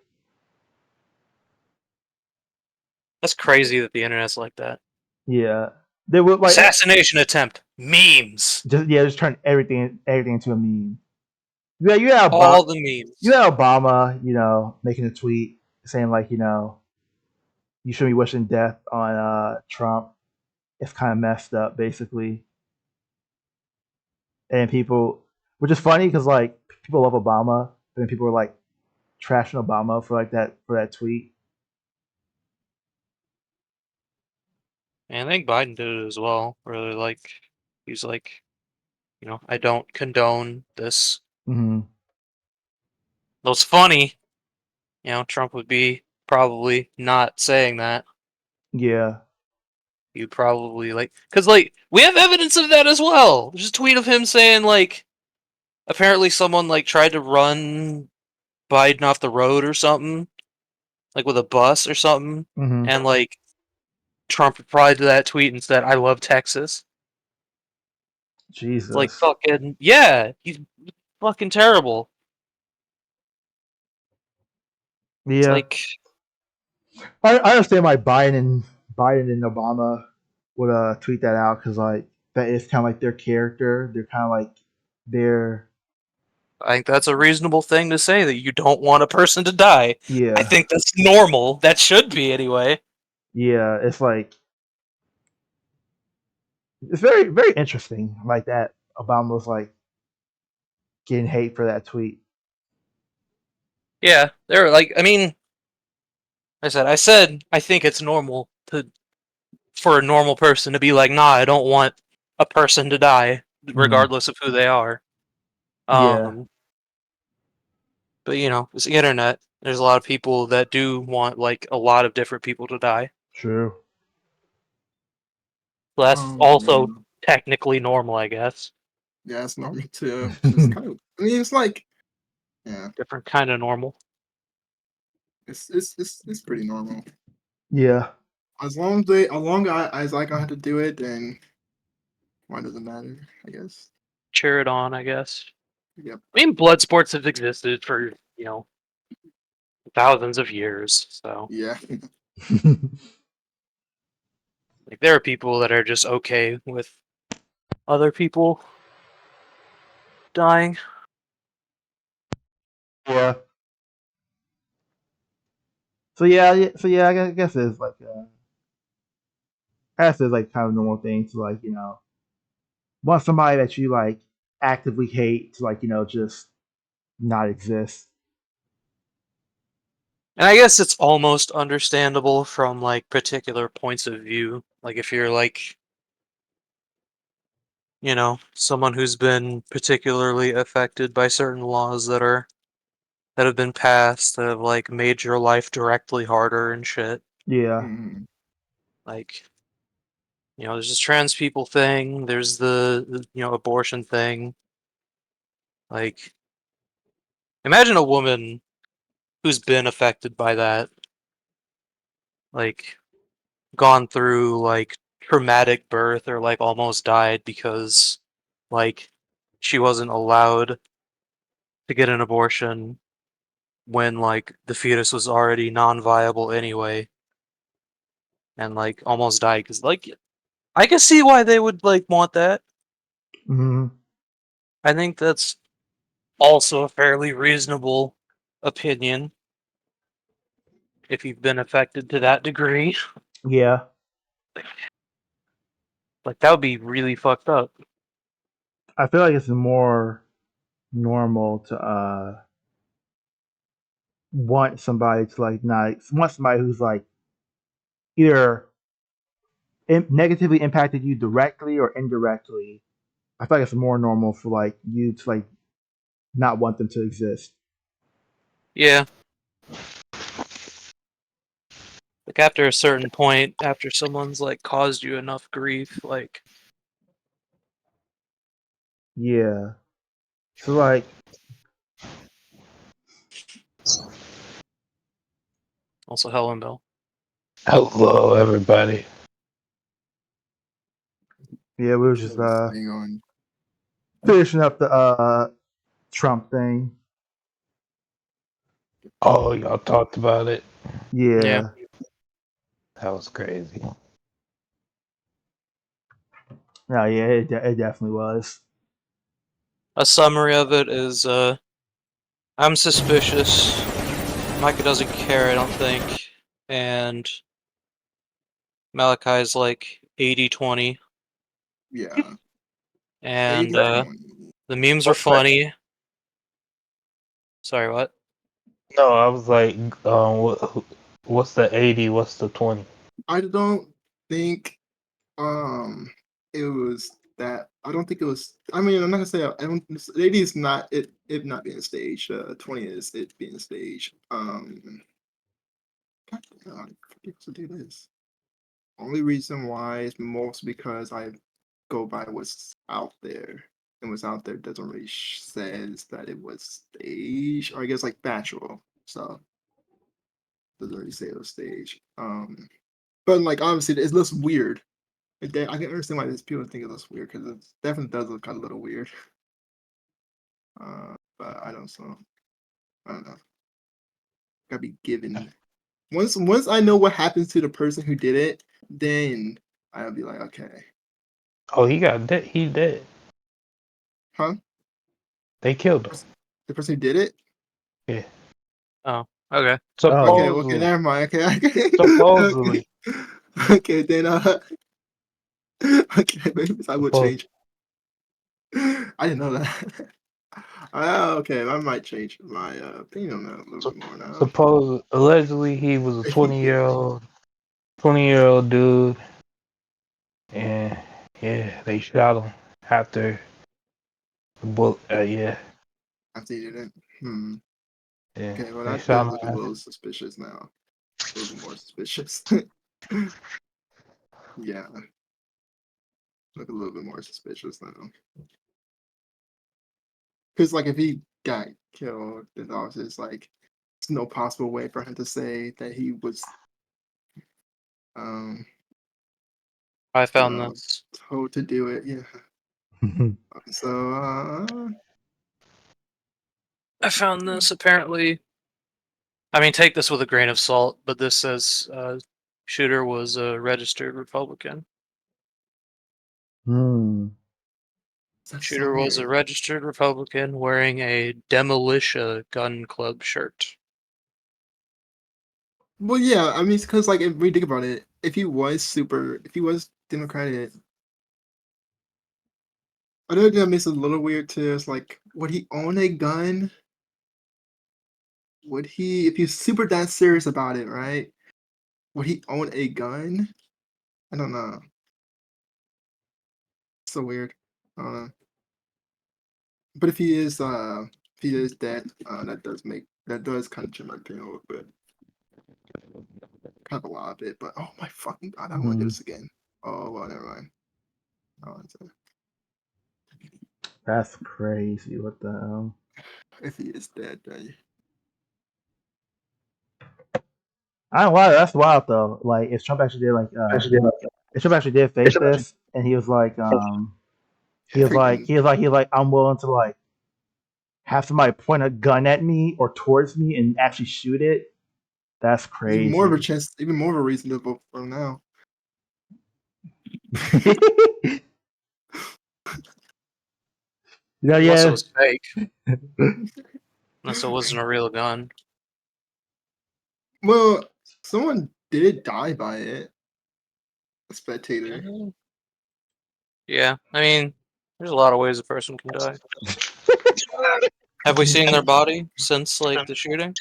that's crazy that the internet's like that. yeah, they would like Assassination attempt, memes, just turn everything into a meme. Yeah, you had all the you memes. had Obama, making a tweet saying like, you shouldn't be wishing death on Trump. It's kind of messed up, basically. And people, which is funny because like people love Obama, but then people were like trashing Obama for like that tweet. And I think Biden did it as well. Really, like he's like, I don't condone this. Hmm. Though it's funny, Trump would be probably not saying that. Yeah. He'd probably like, because like we have evidence of that as well. There's a tweet of him saying like, apparently someone like tried to run Biden off the road or something, like with a bus or something, Hmm. and like Trump replied to that tweet and said, "I love Texas." It's like Jesus. fucking yeah, he's fucking terrible. It's Yeah. like I understand why Biden and Obama would tweet that out because like that is kind of like their character. They're kind of like their I think that's a reasonable thing to say that you don't want a person to die. I yeah, think that's normal. That should be anyway. yeah. It's like it's very very interesting like that. Obama was like getting hate for that tweet. Yeah, they're like, I mean, I said I think it's normal to for a normal person to be like, nah, I don't want a person to die, Hmm. regardless of who they are. Yeah, Um, but it's the internet. There's a lot of people that do want like a lot of different people to die. true. So that's Yeah. also technically normal, I guess. Yeah, it's normal too. It's kind of. I mean, it's like. Yeah, Different kind of normal. it's pretty normal. Yeah, As I gonna have to do it, then why does it matter? I guess. Cheer it on, I guess. Yep. I mean, blood sports have existed for thousands of years. So Yeah. like, there are people that are just okay with other people dying. yeah. So yeah, I guess it's like I guess it's like kind of a normal thing to like want somebody that you like actively hate to like just not exist. And I guess it's almost understandable from like particular points of view. Like if you're like, someone who's been particularly affected by certain laws that have been passed that have like made your life directly harder and shit. Yeah, Mhm. Like, there's this trans people thing, there's the abortion thing. Like, imagine a woman who's been affected by that, like gone through like traumatic birth or like almost died because like she wasn't allowed to get an abortion when like the fetus was already non-viable anyway, and like almost died because like I can see why they would like want that. Hmm. I think that's also a fairly reasonable opinion if you've been affected to that degree. Yeah, Like that would be really fucked up. I feel like it's more normal to want somebody to like not want somebody who's like either negatively impacted you directly or indirectly. I feel like it's more normal for like you to like not want them to exist. Yeah. Like after a certain point, after someone's like caused you enough grief, like Yeah. So like also Helen Bell. Hello, everybody. yeah, we were So just what's going on? finishing up the Trump thing. Oh, y'all talked about it. Yeah. Yeah. That was crazy. No, yeah, it definitely was. A summary of it is I'm suspicious. Micah doesn't care, I don't think. And Malachi's like 80-20. Yeah. And 80-20. the memes are What's that? funny. Sorry, what? No, I was like, what's the 80? What's the 20? I don't think it was that. I don't think it was. I mean, I'm not gonna say I don't. 80 is not it not being staged. 20 is it being staged. God, I forget to do this. Only reason why is most because I go by what's out there, and what's out there doesn't really says that it was staged, or I guess like factual. So doesn't really say it was staged. But like obviously it looks weird. I can understand why these people think it looks weird because it definitely does look kind of a little weird. But I don't so I don't know. Gotta be given once I know what happens to the person who did it, then I'll be like, okay, Oh, he got dead. He dead. huh? They killed him. The person who did it? Yeah. Oh, okay. Oh. Okay, Supposedly. never mind. Okay, Supposedly. okay, then okay, maybe I would Supposedly. change. I didn't know that. Okay, I might change my opinion on that a little bit more now. Allegedly, he was a 20-year-old dude, and yeah, they shot him after the bullet. Yeah, After you did it. Hmm. yeah, Okay, well they that shot does him look a after. little suspicious now. A little bit more suspicious. Yeah, look a little bit more suspicious now. Because like if he got killed, then obviously it's like there's no possible way for him to say that he was um I you found know this. told to do it. Yeah. So I found this apparently. I mean, take this with a grain of salt, but this says shooter was a registered Republican. Hmm. that's so Shooter was a weird. registered Republican wearing a Demolition Gun Club shirt. Well, yeah, I mean, because like if we think about it, if he was Democratic, I know that makes it a little weird too. It's like, would he own a gun? Would he, if he's super that serious about it, right? Would he own a gun? I don't know. So weird. I don't know. But if he is dead, that does kind of change my opinion a little bit. Kind of a lot of it, but oh my fucking god, I don't want to do this again. Oh well, never mind. Oh, That's crazy. What the hell? if he is dead, then I don't know why that's wild though. Like if Trump actually did like Trump actually did face this, and he was like, Freaking he was like, I'm willing to like have somebody point a gun at me or towards me and actually shoot it. That's even more of a crazy. chance, even more of a reason to vote for him now. You know, Unless it yeah. was fake. Unless it wasn't a real gun. Well, someone did die by it. A spectator. Yeah, I mean, there's a lot of ways a person can die. Have we seen their body since like the shooting?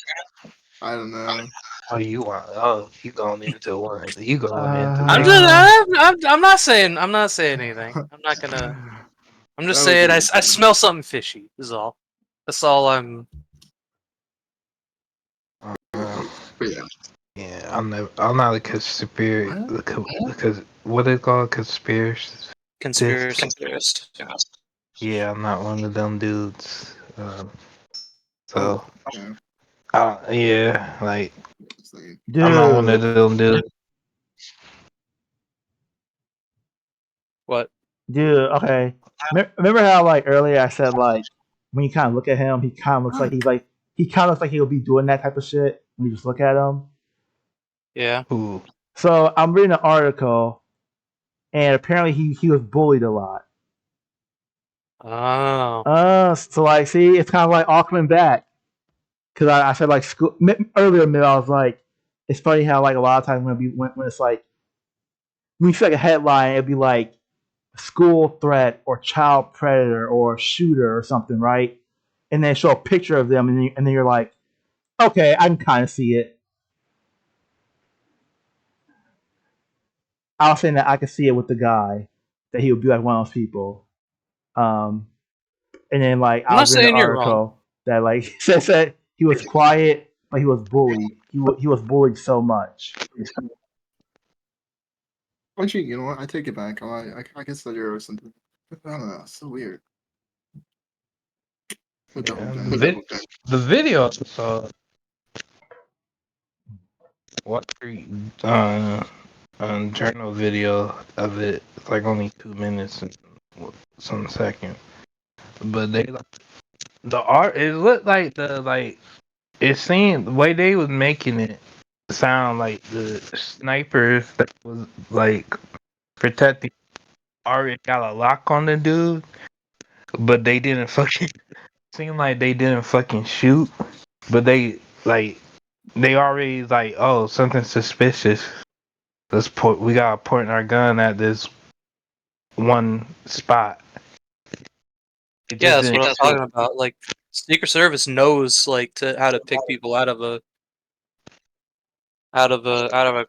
I don't know. Oh, you want? Oh, you going into one? You going into I'm big? just I'm not saying anything. I'm not gonna. I'm just That would saying be I insane. smell something fishy. Is all. That's all I'm. But yeah. Yeah, I'm not a conspiracy because what is it called conspiracy. Conspiracy theorist. Yeah, I'm not one of them dudes. Oh, So, yeah. yeah, like Insane. I'm not one of Dude, them dudes. What? dude. Okay. Remember how like earlier I said like when you kind of look at him, he kind of looks like he kind of looks like he'll be doing that type of shit when you just look at him. Yeah. Who? So I'm reading an article, and apparently he was bullied a lot. Oh. So like, see, it's kind of like all coming back. Because I said like school earlier, I was like, it's funny how like a lot of times when it's like when you see like a headline, it'd be like school threat or child predator or shooter or something, right? And then show a picture of them, and then you're like, okay, I can kind of see it. I was saying that I could see it with the guy that he would be like one of those people. Um, and then like I'm I not was reading an saying you're wrong. article that like says that he was quiet, but he was bullied. He was bullied so much. Actually, you know what? I take it back. I consider it something. I don't know. It's so weird. With the whole Yeah, thing. the video. So what? Journal video of it. It's like only 2 minutes and some second. But they the art. It looked like it seemed the way they was making it sound like the snipers that was like protecting already got a lock on the dude, but they didn't fucking seem like they didn't fucking shoot, but they already like, oh, something suspicious. We gotta point our gun at this one spot. It Yeah, just that's what didn't I'm talking about. Like, Secret Service knows like how to pick people out of a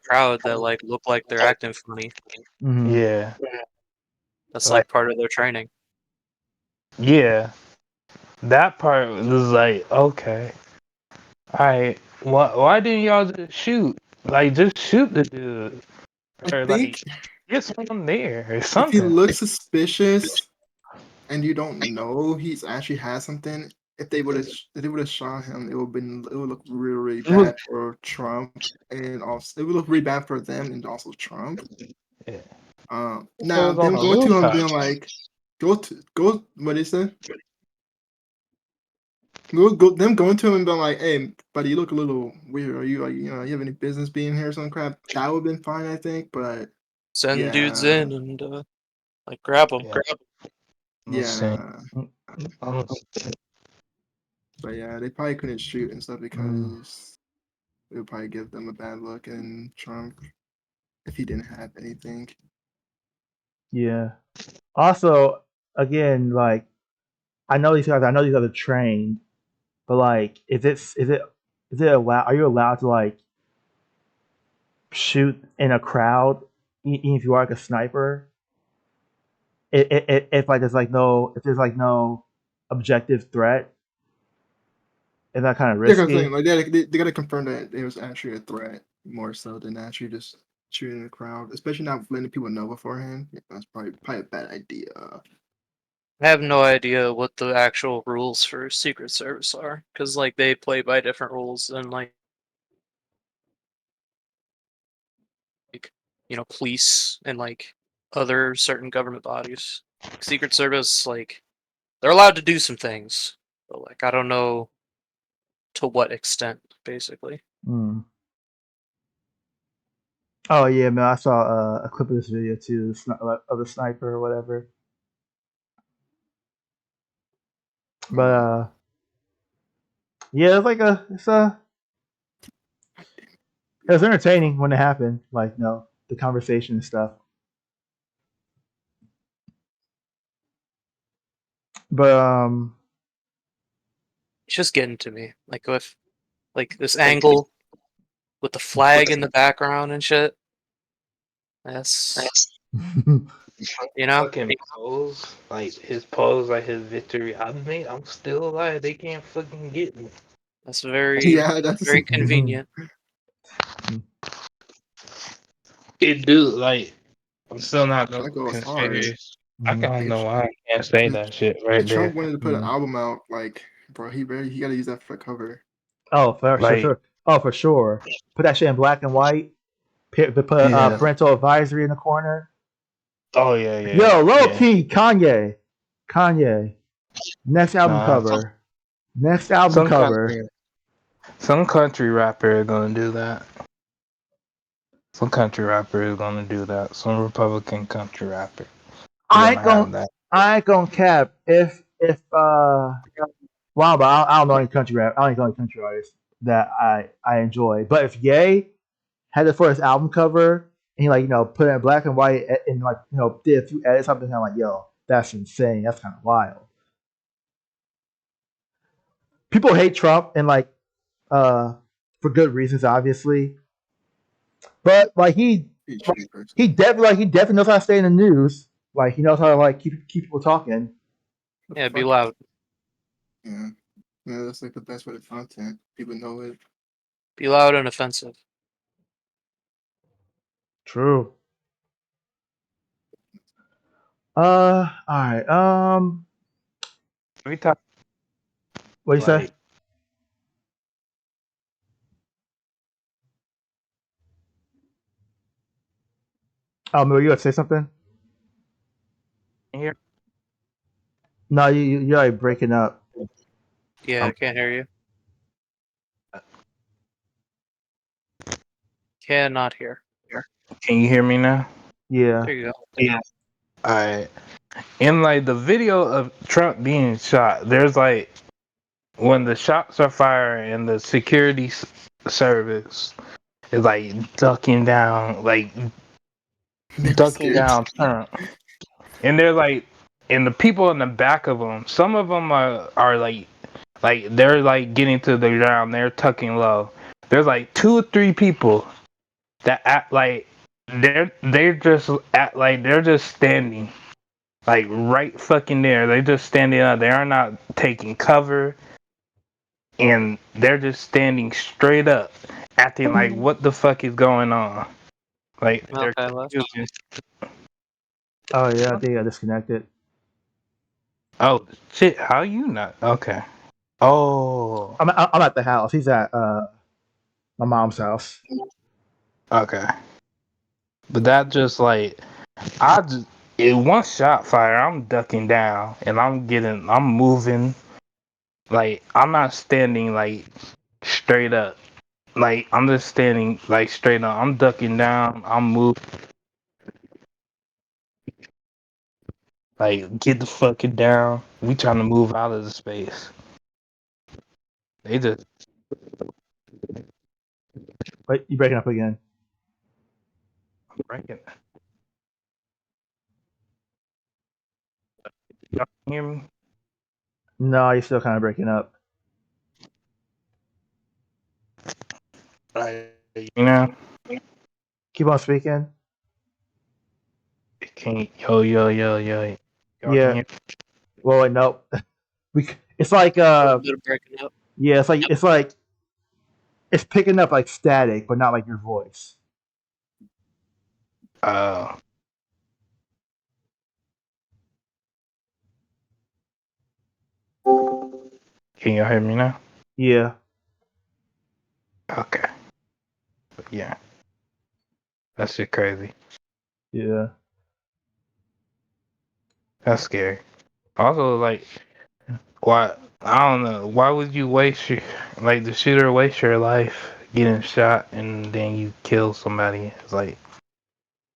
crowd that like look like they're acting funny. Mm-hmm. Yeah. That's Like like part of their training. yeah. That part was like, okay. Alright. Why didn't y'all just shoot? Like just shoot the dude. I Or think like get someone there or if he something. looks suspicious and you don't know he's actually has something, if they would have shot him, it would look really, really It was bad for Trump, and also it would look really bad for them and also Trump. yeah. It Now was on them a going to him rooftop. being like, go what is it? Go them going to him and being like, hey, buddy, you look a little weird. Are you like, you have any business being here or some crap? That would have been fine, I think. But Send dudes yeah, in and like grab them. Yeah. Listen, yeah, honestly, but yeah, they probably couldn't shoot and stuff Mm. because it would probably give them a bad look and Trump if he didn't have anything. Yeah. Also, again, like I know these guys. I know these guys are trained, but like, is it allowed? Are you allowed to like shoot in a crowd, even if you are like a sniper? If like there's like no objective threat, is that kind of Yeah, because risky? like they got to confirm that it was actually a threat more so than actually just shooting the crowd, especially not letting people know beforehand. Yeah, that's probably a bad idea. I have no idea what the actual rules for Secret Service are, because like they play by different rules, and like police and like other certain government bodies. Secret Service, like, they're allowed to do some things, but like I don't know to what extent, basically. Mm. Oh yeah, man! I saw a clip of this video too, of the sniper or whatever. But yeah, it was entertaining when it happened. Like, the conversation and stuff. But It's just getting to me. Like with like this angle with the flag in the background and shit. That's you know? Fucking pose, like his pose, like his victory. I'm still alive. They can't fucking get me. That's very Yeah, that's very convenient. It do like I'm still not no that goes hard. conspiracy. I don't know why I can't say that shit If right Trump there. wanted to put an Mhm. album out, like, bro, he gotta use that for cover. Oh, for Like, sure. Oh, for sure. Put that shit in black and white. Put yeah. parental advisory in the corner. Oh yeah, yeah, Yo, low yeah. key, Kanye. Next album Nah, cover. Next album cover. some country rapper is gonna do that. Some country rapper is gonna do that. Some Republican country rapper is I gonna ain't gonna have that. I ain't gonna cap if wow, but I don't know any country rap. I don't know any country artists that I enjoy. But if Ye had it for his album cover and he, like, put it in black and white and, like, did a few edits, something kind of like, yo, that's insane. That's kind of wild. People hate Trump and, like, for good reasons, obviously. But like he definitely knows how to stay in the news. Like, he knows how to, like, keep people talking. Yeah, be loud. Yeah. Yeah, that's like the best way to content. People know it. Be loud and offensive. True. All right. We talk What do you say? like Oh, Mil, you gonna say something? here. No, you're like breaking up. Yeah, I can't hear you. Cannot hear. Can you hear me now? Yeah. There you go. Yeah. Alright. In like the video of Trump being shot, there's like when the shots are firing and the security service is like ducking down, like They're ducking scared. down Trump, and they're like, and the people in the back of them, some of them are like they're like getting to the ground, they're tucking low. There's like 2 or 3 people that act like they're just at like they're just standing like right fucking there. They're just standing up. They are not taking cover, and they're just standing straight up, acting like what the fuck is going on? Like they're Okay, left. confused. Oh yeah, I think I disconnected. Oh shit! How you not? Okay. Oh. I'm at the house. He's at my mom's house. Okay. But that just like I just in one shot fire, I'm ducking down and I'm moving. Like I'm not standing like straight up. Like I'm just standing like straight up. I'm ducking down. I'm moving. Like get the fucking down. We trying to move out of the space. They just Wait, you breaking up again? breaking. Y'all can hear me? No, you're still kind of breaking up. You know? Keep on speaking. Can yo. Y'all can Yeah. hear? Well, wait, no. It's like A little bit of breaking up. yeah, it's picking up like static, but not like your voice. Uh can you hear me now? Yeah. Okay. Yeah. That shit crazy. Yeah. That's scary. Also, like, why? I don't know. Why would you waste your the shooter waste your life getting shot and then you kill somebody? It's like,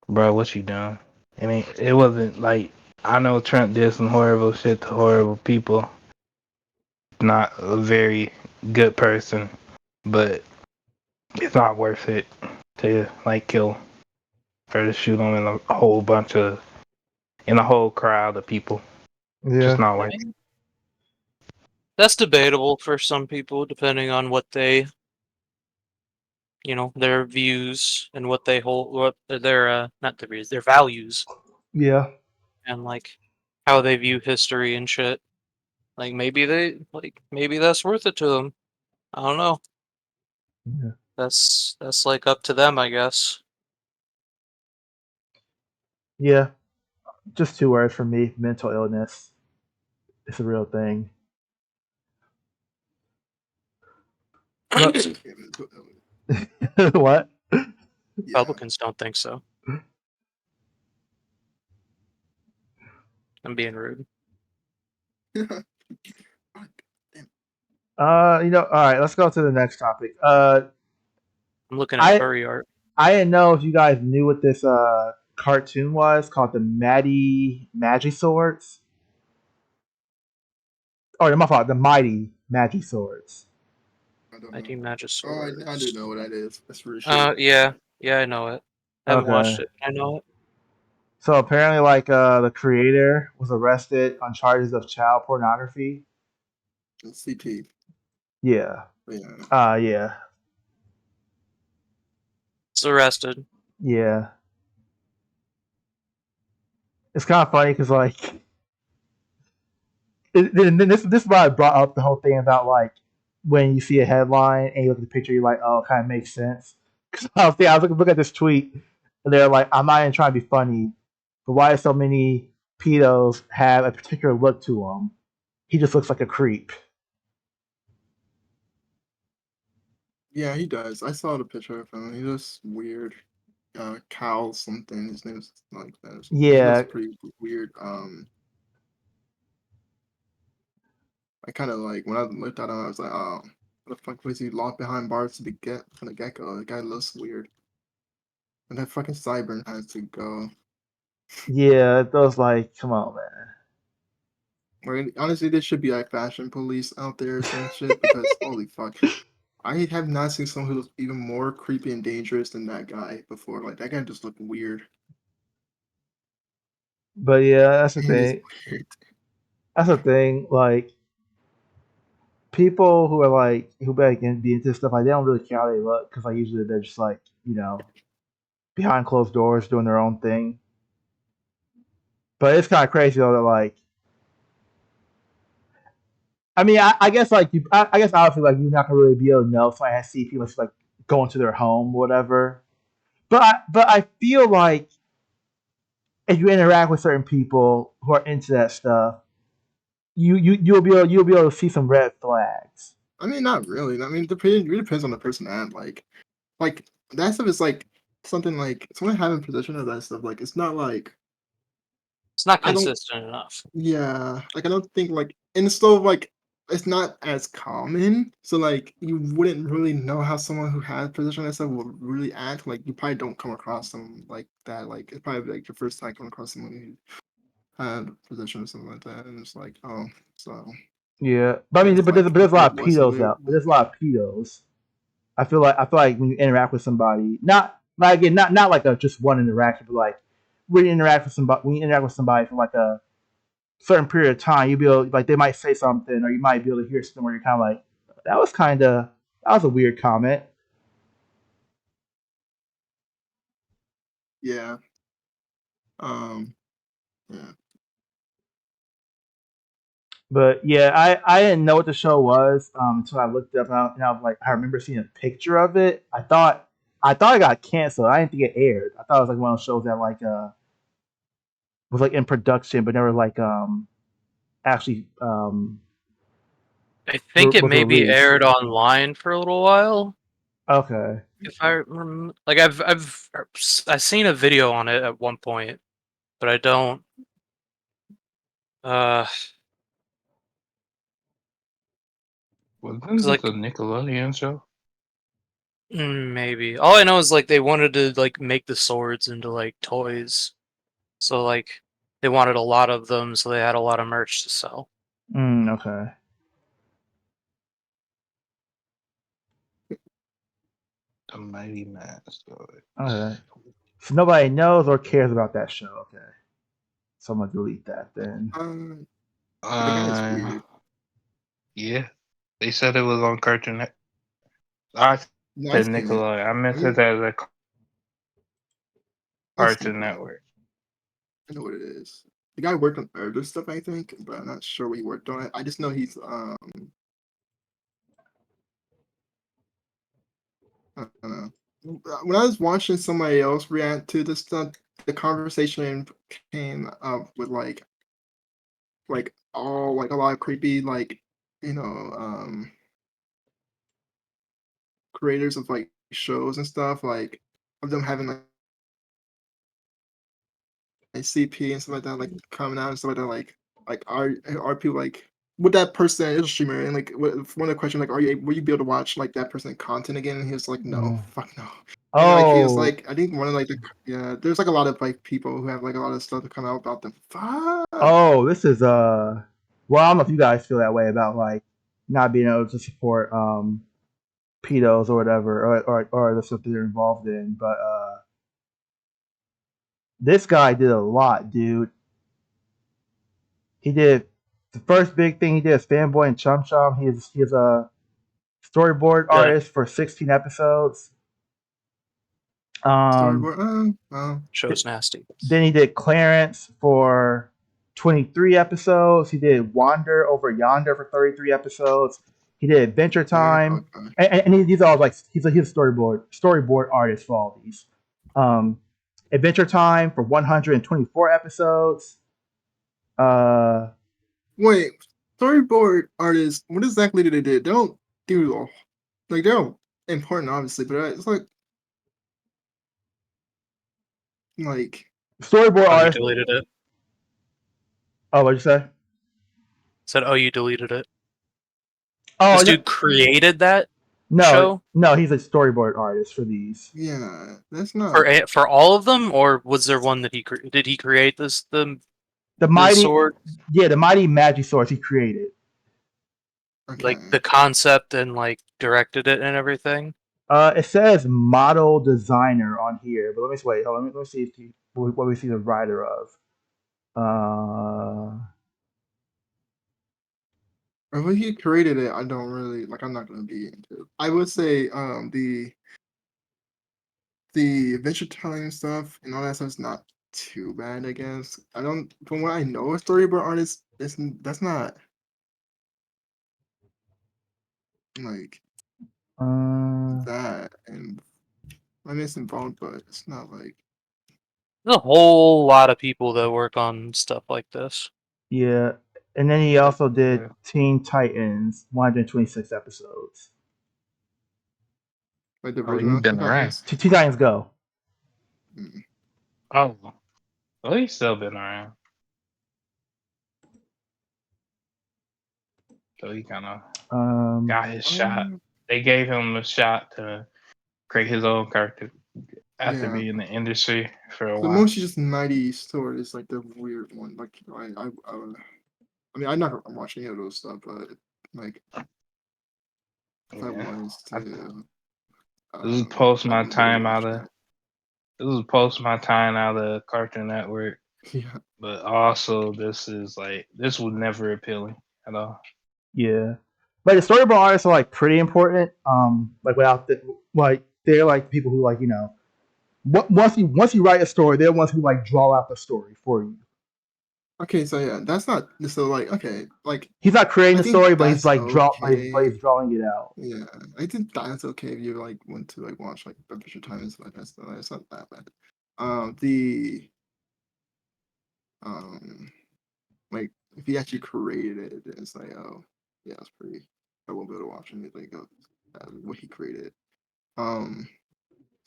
bro, what you doing? I mean, it wasn't like I know Trump did some horrible shit to horrible people. Not a very good person, but it's not worth it to kill or to shoot them in a whole bunch of in a whole crowd of people. Just Yeah. not worth it. That's debatable for some people, depending on what they, their views and what they hold, what their not their views, their values, Yeah. and how they view history and shit. Maybe that's worth it to them. I don't know. Yeah. That's up to them, I guess. Yeah. Just 2 words for me: mental illness. It's a real thing. But what? Yeah. Republicans don't think so. I'm being rude. All right, let's go to the next topic. I'm looking at I furry art. I didn't know if you guys knew what this cartoon was called the Maddie Magi Swords. Oh, my fault. The Mighty Magi Swords. I don't I do know. Magiswords. I do know what that is. That's for sure. Yeah, I know it. I haven't watched Okay. it. I know it. So apparently, the creator was arrested on charges of child pornography. CP. Yeah. Yeah. Yeah. It's arrested. Yeah. It's kind of funny because this is why I brought up the whole thing about when you see a headline and you look at the picture, you're like, oh, it kind of makes sense. Because I was looking at this tweet, and they're like, I'm not even trying to be funny, but why do so many pedos have a particular look to him? He just looks like a creep. Yeah, he does. I saw the picture of him. He looks weird. Cal something. His name's like that. Or something. He looks Yeah, pretty weird. I kind of when I looked at him, I was like, oh, what the fuck was he locked behind bars to the from the get go? The guy looks weird. And that fucking Cyburn has to go. yeah, those come on, man. Honestly, there should be fashion police out there or some shit because holy fuck. I have not seen someone who looks even more creepy and dangerous than that guy before. Like that guy just looked weird. But yeah, that's the He is thing. weird. That's the thing. People who are who be into stuff, they don't really care how they look because usually they're just behind closed doors doing their own thing. But it's kind of crazy though that I mean, I guess I guess I would feel like you're not gonna really be able to know if I see people just going to their home, or whatever. But I feel like if you interact with certain people who are into that stuff, you'll be able to see some red flags. I mean, not really. I mean, it really depends on the person and like that stuff is something someone having possession of that stuff. Like it's not It's not I don't. consistent enough. Yeah, I don't think and it's still it's not as common. So you wouldn't really know how someone who has possession of that stuff would really act. Like you probably don't come across them like that. Like it's probably your first time coming across someone who had possession or something like that, and it's oh, so Yeah, but I I mean, guess there's a lot of what's the pedos way? out. But there's a lot of pedos. I feel like when you interact with somebody, not again, not like a just one interaction, but when you interact with somebody for a certain period of time, you'll be able they might say something, or you might be able to hear something where you're kind of that was a weird comment. Yeah. Yeah. But yeah, I didn't know what the show was until I looked it up, and I was I remember seeing a picture of it. I thought it got canceled. I didn't think it aired. I thought it was one of those shows that was in production, but never actually I think it was maybe released. aired online for a little while. Okay. if I like I've seen a video on it at one point, but I don't. Uh, Wasn't 'cause, this like a Nickelodeon show? maybe all I know is like they wanted to like make the swords into like toys, so like they wanted a lot of them, so they had a lot of merch to sell. Okay. The Mighty Mask. Okay. So nobody knows or cares about that show. Okay. So I'm gonna delete that then. The guy is Uh, weird. yeah. They said it was on Cartoon Network. I No, I've said seen it. Nickelodeon. I meant I, it as a I've seen Cartoon it. Network. I know what it is. The guy worked on other stuff, I think, but I'm not sure what he worked on. I just know he's I don't know. When I was watching somebody else react to this stuff, the conversation came up with all like a lot of creepy you know creators of like shows and stuff like of them having like CP and stuff like that like coming out and stuff like that like are people like would that person is a streamer and like one of the questions like will you be able to watch like that person content again and he was like no Mm. fuck no. And like he was Oh, like, I think one of like yeah, there's like a lot of like people who have like a lot of stuff to come out about them. Fuck. this is well, I don't know if you guys feel that way about like not being able to support pedos or whatever or the stuff that they're involved in, but this guy did a lot, dude. He did the first big thing he did is Fanboy and Chum Chum. He's a storyboard Yeah, artist for 16 episodes. Um, Storyboard. show's nasty. then he did Clarence for 23 episodes. He did Wander Over Yonder for 33 episodes. He did Adventure Yeah. Time, Okay. and these are all like he's a storyboard artist for all these. Um, Adventure Time for 124 episodes. Wait, storyboard artists. What exactly did they do? They don't do all like they're important, obviously, but it's like Storyboard Oh, you artist. deleted it. Oh, what'd you say? Said, oh, you deleted it. Oh, This dude created that show no, he's a storyboard artist for these. yeah, that's not for all of them, or was there one that did he create The the mighty, sword, the mighty Magisaurus he created. like okay. the concept and like directed it and everything? It says model designer on here, but let me wait. Let me see what we see the writer of. Uh, Or when he created it, I don't really like. I'm not gonna be into it. I would say the Adventure Time stuff and all that stuff's not too bad, I guess. I don't from what I know a storyboard artist, that's not like uh, that and I mean it's involved, but it's not like There's a whole lot of people that work on stuff like this. yeah, and then he also did Yeah. Teen Titans, 126 episodes. the Oh, original you've been Teen around. Titans. Teen Titans Go. Mm. Oh, well, he's still been around. So he kind of got his shot. Um, They gave him a shot to create his own character after yeah. being in the industry for a The while. most just Mighty Sword is like the weird one. Like I mean I'm not gonna watch any of those stuff, but like if I Yeah. wanted to This is post I my would literally time watch out of that. this is post my time out of Cartoon Network, Yeah. but also this was never appealing at all. Yeah, but the storyboard artists are like pretty important. Like without the like they're like people who like once you write a story, they're the ones who like draw out the story for you. Okay, so yeah, that's not so like okay, like He's not creating I the think story, but he's that's like but okay. he's drawing it out. Yeah, I think that's okay if you like want to like watch like Adventure Time and stuff like that. So it's not that bad. The um like if he actually created it, it's like oh yeah, it's pretty. I won't be able to watch anything of what he created. Um,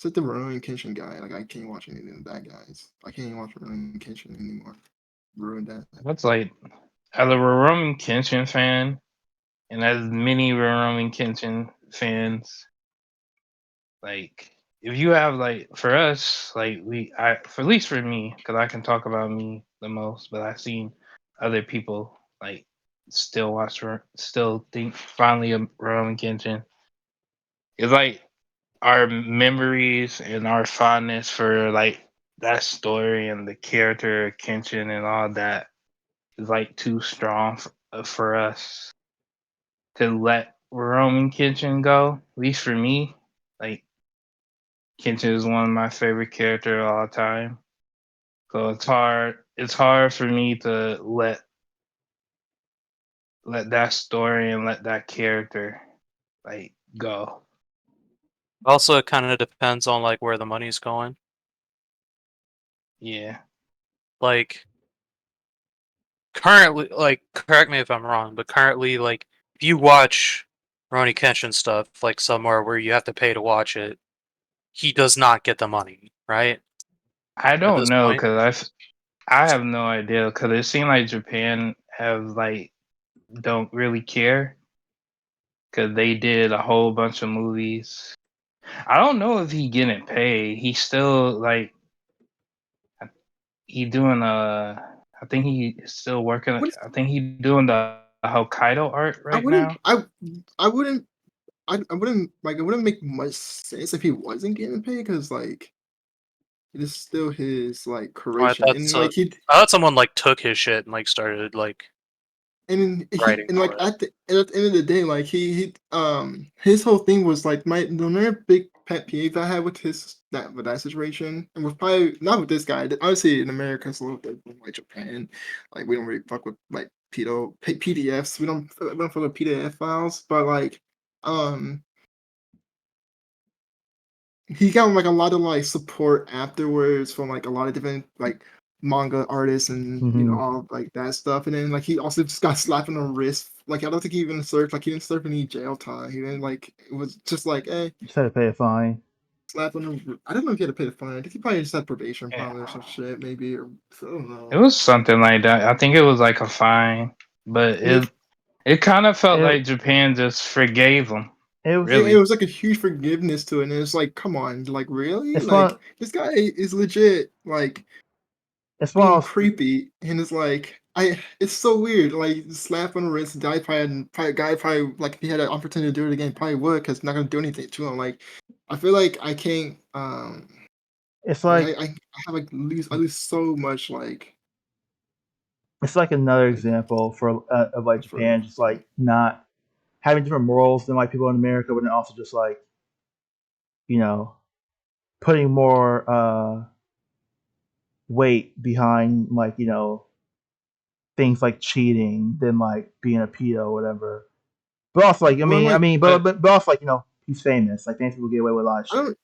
It's like the Rurouni Kenshin guy. Like I can't watch anything of that guys. I can't even watch Rurouni Kenshin anymore. Ruined that. That's like, as a Rurouni Kenshin fan, and as many Rurouni Kenshin fans, like if you have like for us, like for at least for me, because I can talk about me the most, but I've seen other people like still think finally of Rurouni Kenshin. It's like our memories and our fondness for like that story and the character of Kenshin and all that is like too strong for us to let Roman Kenshin go. At least for me, like Kenshin is one of my favorite characters of all time. So it's hard. It's hard for me to let that story and let that character like go. Also, it kind of depends on like where the money's going. Yeah. Like currently, like correct me if I'm wrong, but currently, like if you watch Roni Kenshin stuff, like somewhere where you have to pay to watch it, he does not get the money, right? I At don't this know point, because I have no idea because it seemed like Japan have like don't really care because they did a whole bunch of movies. I don't know if he getting paid. He's still like he doing I think he is still working. What is, I think he doing the Hokkaido art I right wouldn't now. I wouldn't I wouldn't like it wouldn't make much sense if he wasn't getting paid because like it is still his like I creation thought and so. like he I thought someone like took his shit and like started like and writing like for it. at the end of the day like he his whole thing was like the another big pet peeve I had with that situation and with probably not with this guy obviously in America it's a little different from like Japan like we don't really fuck with like PDFs we don't fuck with PDF files but like um he got like a lot of like support afterwards from like a lot of different like manga artists and Hmm. all like that stuff. And then like he also just got slapped on the wrist. Like I don't think he even served like he didn't serve any jail time. He didn't like it was just like Just had to pay a fine. slap on the. I don't know if he had to pay the fine. I think he probably just had probation Yeah, probably or some shit maybe or I don't it know. was something like that. I think it was like a fine, but And it kind of felt It like Japan just forgave him. it was it Really, was like a huge forgiveness to it, and it's like, come on, like really, it's one like this guy is legit, like it's one being of those, creepy, and it's like it's so weird. Like slap on the wrist, guy probably like if he had an opportunity to do it again, probably would because it's not gonna do anything to him. Like I feel like I can't it's like like I have like I lose so much it's like another like example for of like for Japan just like not having different morals than like people in America, but then also just like you know putting more weight behind like things like cheating than like being a pedo or whatever. But also like well like but also like he's famous. Like famous people get away with a lot of I don't shit.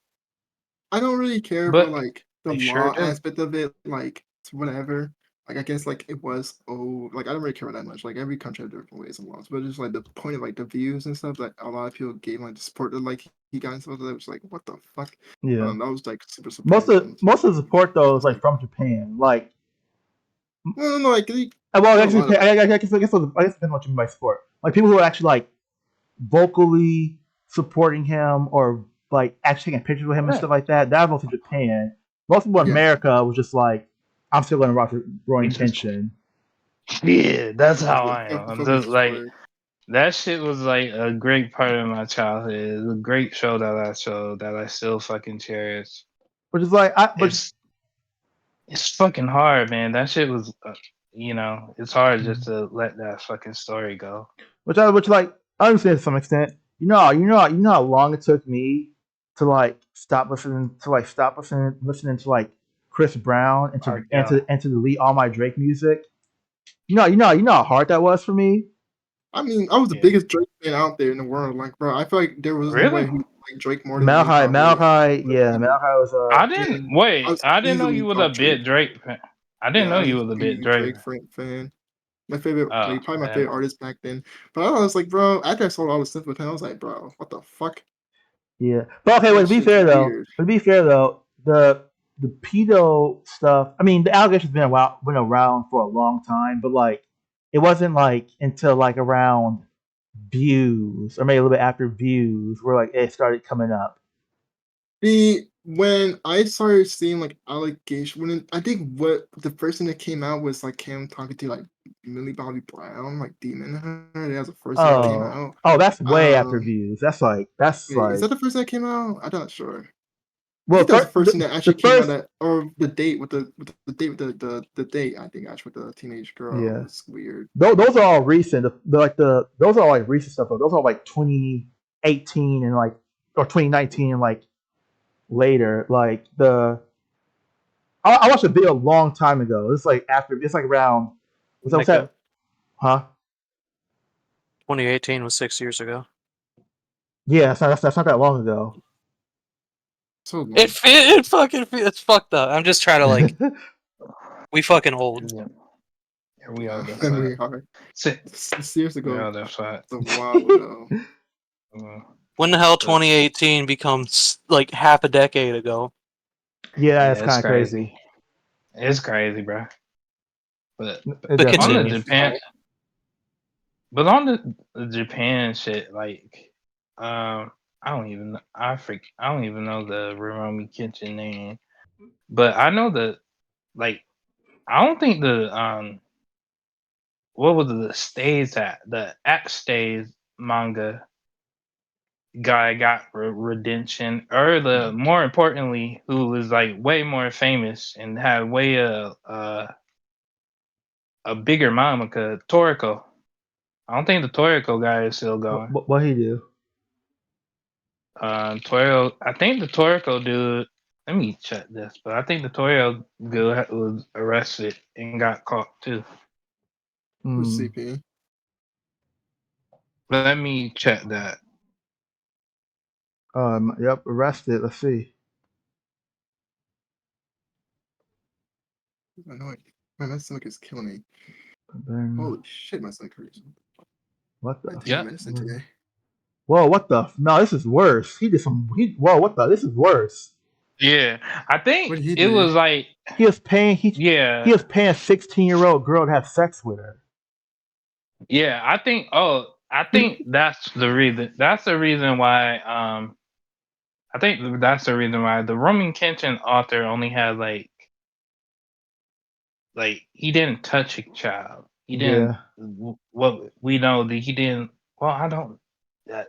I don't really care for but like the They sure law do. aspect of it. Like it's whatever. Like I guess like it was like I don't really care that much. Like every country has different ways and laws, but just like the point of like the views and stuff that a lot of people gave like the support that like he got and stuff like that was like what the fuck. Yeah. That was like super surprising. Most of the support It's though is just like like from Japan. Like no like he well, got a actually, lot of I guess it depends on what you mean by support. Like people who are actually like vocally supporting him or like actually taking pictures with him and yeah, stuff like that. That was mostly Japan. Most people in yeah. America was just like, I'm still going to watch we Roaring just Kenshin. yeah, that's It was how like I am. I'm focus just is like for that shit was like a great part of my childhood. It was a great show that I still fucking cherish. Which is like, It's it's fucking hard, man. That shit was, it's hard just to let that fucking story go. which like I understand to some extent. You know how long it took me to like listening to like Chris Brown R. Kelly. and to delete all my Drake music. You know how hard that was for me. I mean, I was the Yeah. biggest Drake fan out there in the world. Like, bro, I feel like there was no way Really? who like Drake more than me, probably. Malachi was I didn't And I wait. was I didn't know easily you was a top bit Drake. Drake fan. I didn't Yeah, know I you was was a bit a Drake. Drake fan. My favorite, Oh like probably my man. favorite artist back then. But I was like, bro, after I saw all the stuff with him, I was like, bro, what the fuck? Yeah, but okay. Well, That shit's weird. to be fair though, the pedo stuff. I mean, the allegations been around for a long time, but like, it wasn't like until like around Views or maybe a little bit after Views where like it started coming up. When I started seeing like allegation, I think what the first thing that came out was like him talking to like Millie Bobby Brown, like demon her. That was the first thing that came out. That's way after Um, Views. That's wait, is like that the first thing that came out? I'm not sure. I well, think that was the first thing that the actually came out. first That or the date with the date with the date. I think actually with the teenage girl yeah. was weird. Those are all recent. Those are all like recent stuff. Those are like 2018 and like or 2019 and like later. Like I watched a video a long time ago. It's like after it's like around what's that? Huh? 2018 was 6 years ago. Yeah, that's not that long ago. So long. It's fucked up. I'm just trying to like we fucking old. Yeah, we are. That's Memory right. hard. 6 years We ago. are. That's right. A while ago. When the hell 2018 becomes like half a decade ago? Yeah, it's it's kind of crazy. It's crazy, bro. But It But on the continue. Japan, but on the Japan shit, like, I don't even I don't even know the Rurouni Kenshin name, but I know the like I don't think the what was the stays at the Act Stays manga guy got redemption, or the more importantly, who was like way more famous and had way a bigger manga, Toriko. I don't think the Toriko guy is still going. What he do? Toriko. I think the Toriko dude. Let me check this, but I think the Toriko dude was arrested and got caught too. Who's Mm. CP? But let me check that. Yep, arrested. Let's see. I know it. Man, my stomach is killing me. Then, Holy shit, my stomach hurts. what I the? take medicine today. Whoa, what the? No, this is worse. He did some. Whoa, what the? This is worse. Yeah, I think What did he it do? was like He was paying. He was paying a 16-year-old girl to have sex with her. Yeah, I think. Oh, I think that's the reason. That's the reason why. I think that's the reason why the Roman Kenshin author only had like he didn't touch a child. He didn't. Yeah. What we know that he didn't. Well, I don't.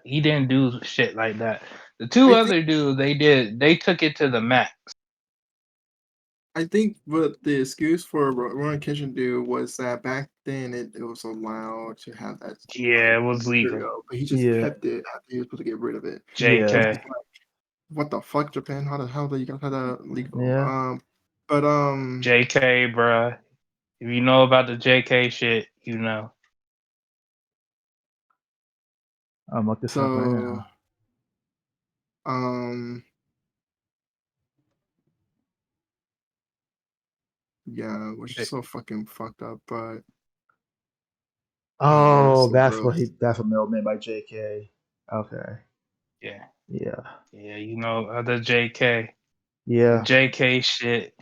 He didn't do shit like that. The two I think other dudes, they did. They took it to the max. I think what the excuse for Rowan Kitchen do was that back then it was allowed to have that Yeah, it was legal. material, but he just Yeah. kept it after he was supposed to get rid of it. Yeah. JK. What the fuck, Japan? How the hell do you got that legal? Yeah. But JK, bruh. If you know about the JK shit, you know. I'm look this up right now. Yeah, which is so fucking fucked up, but Oh, so that's gross. that's a middleman by JK. Okay. Yeah. Yeah. Yeah, you know the JK. Yeah. The JK shit.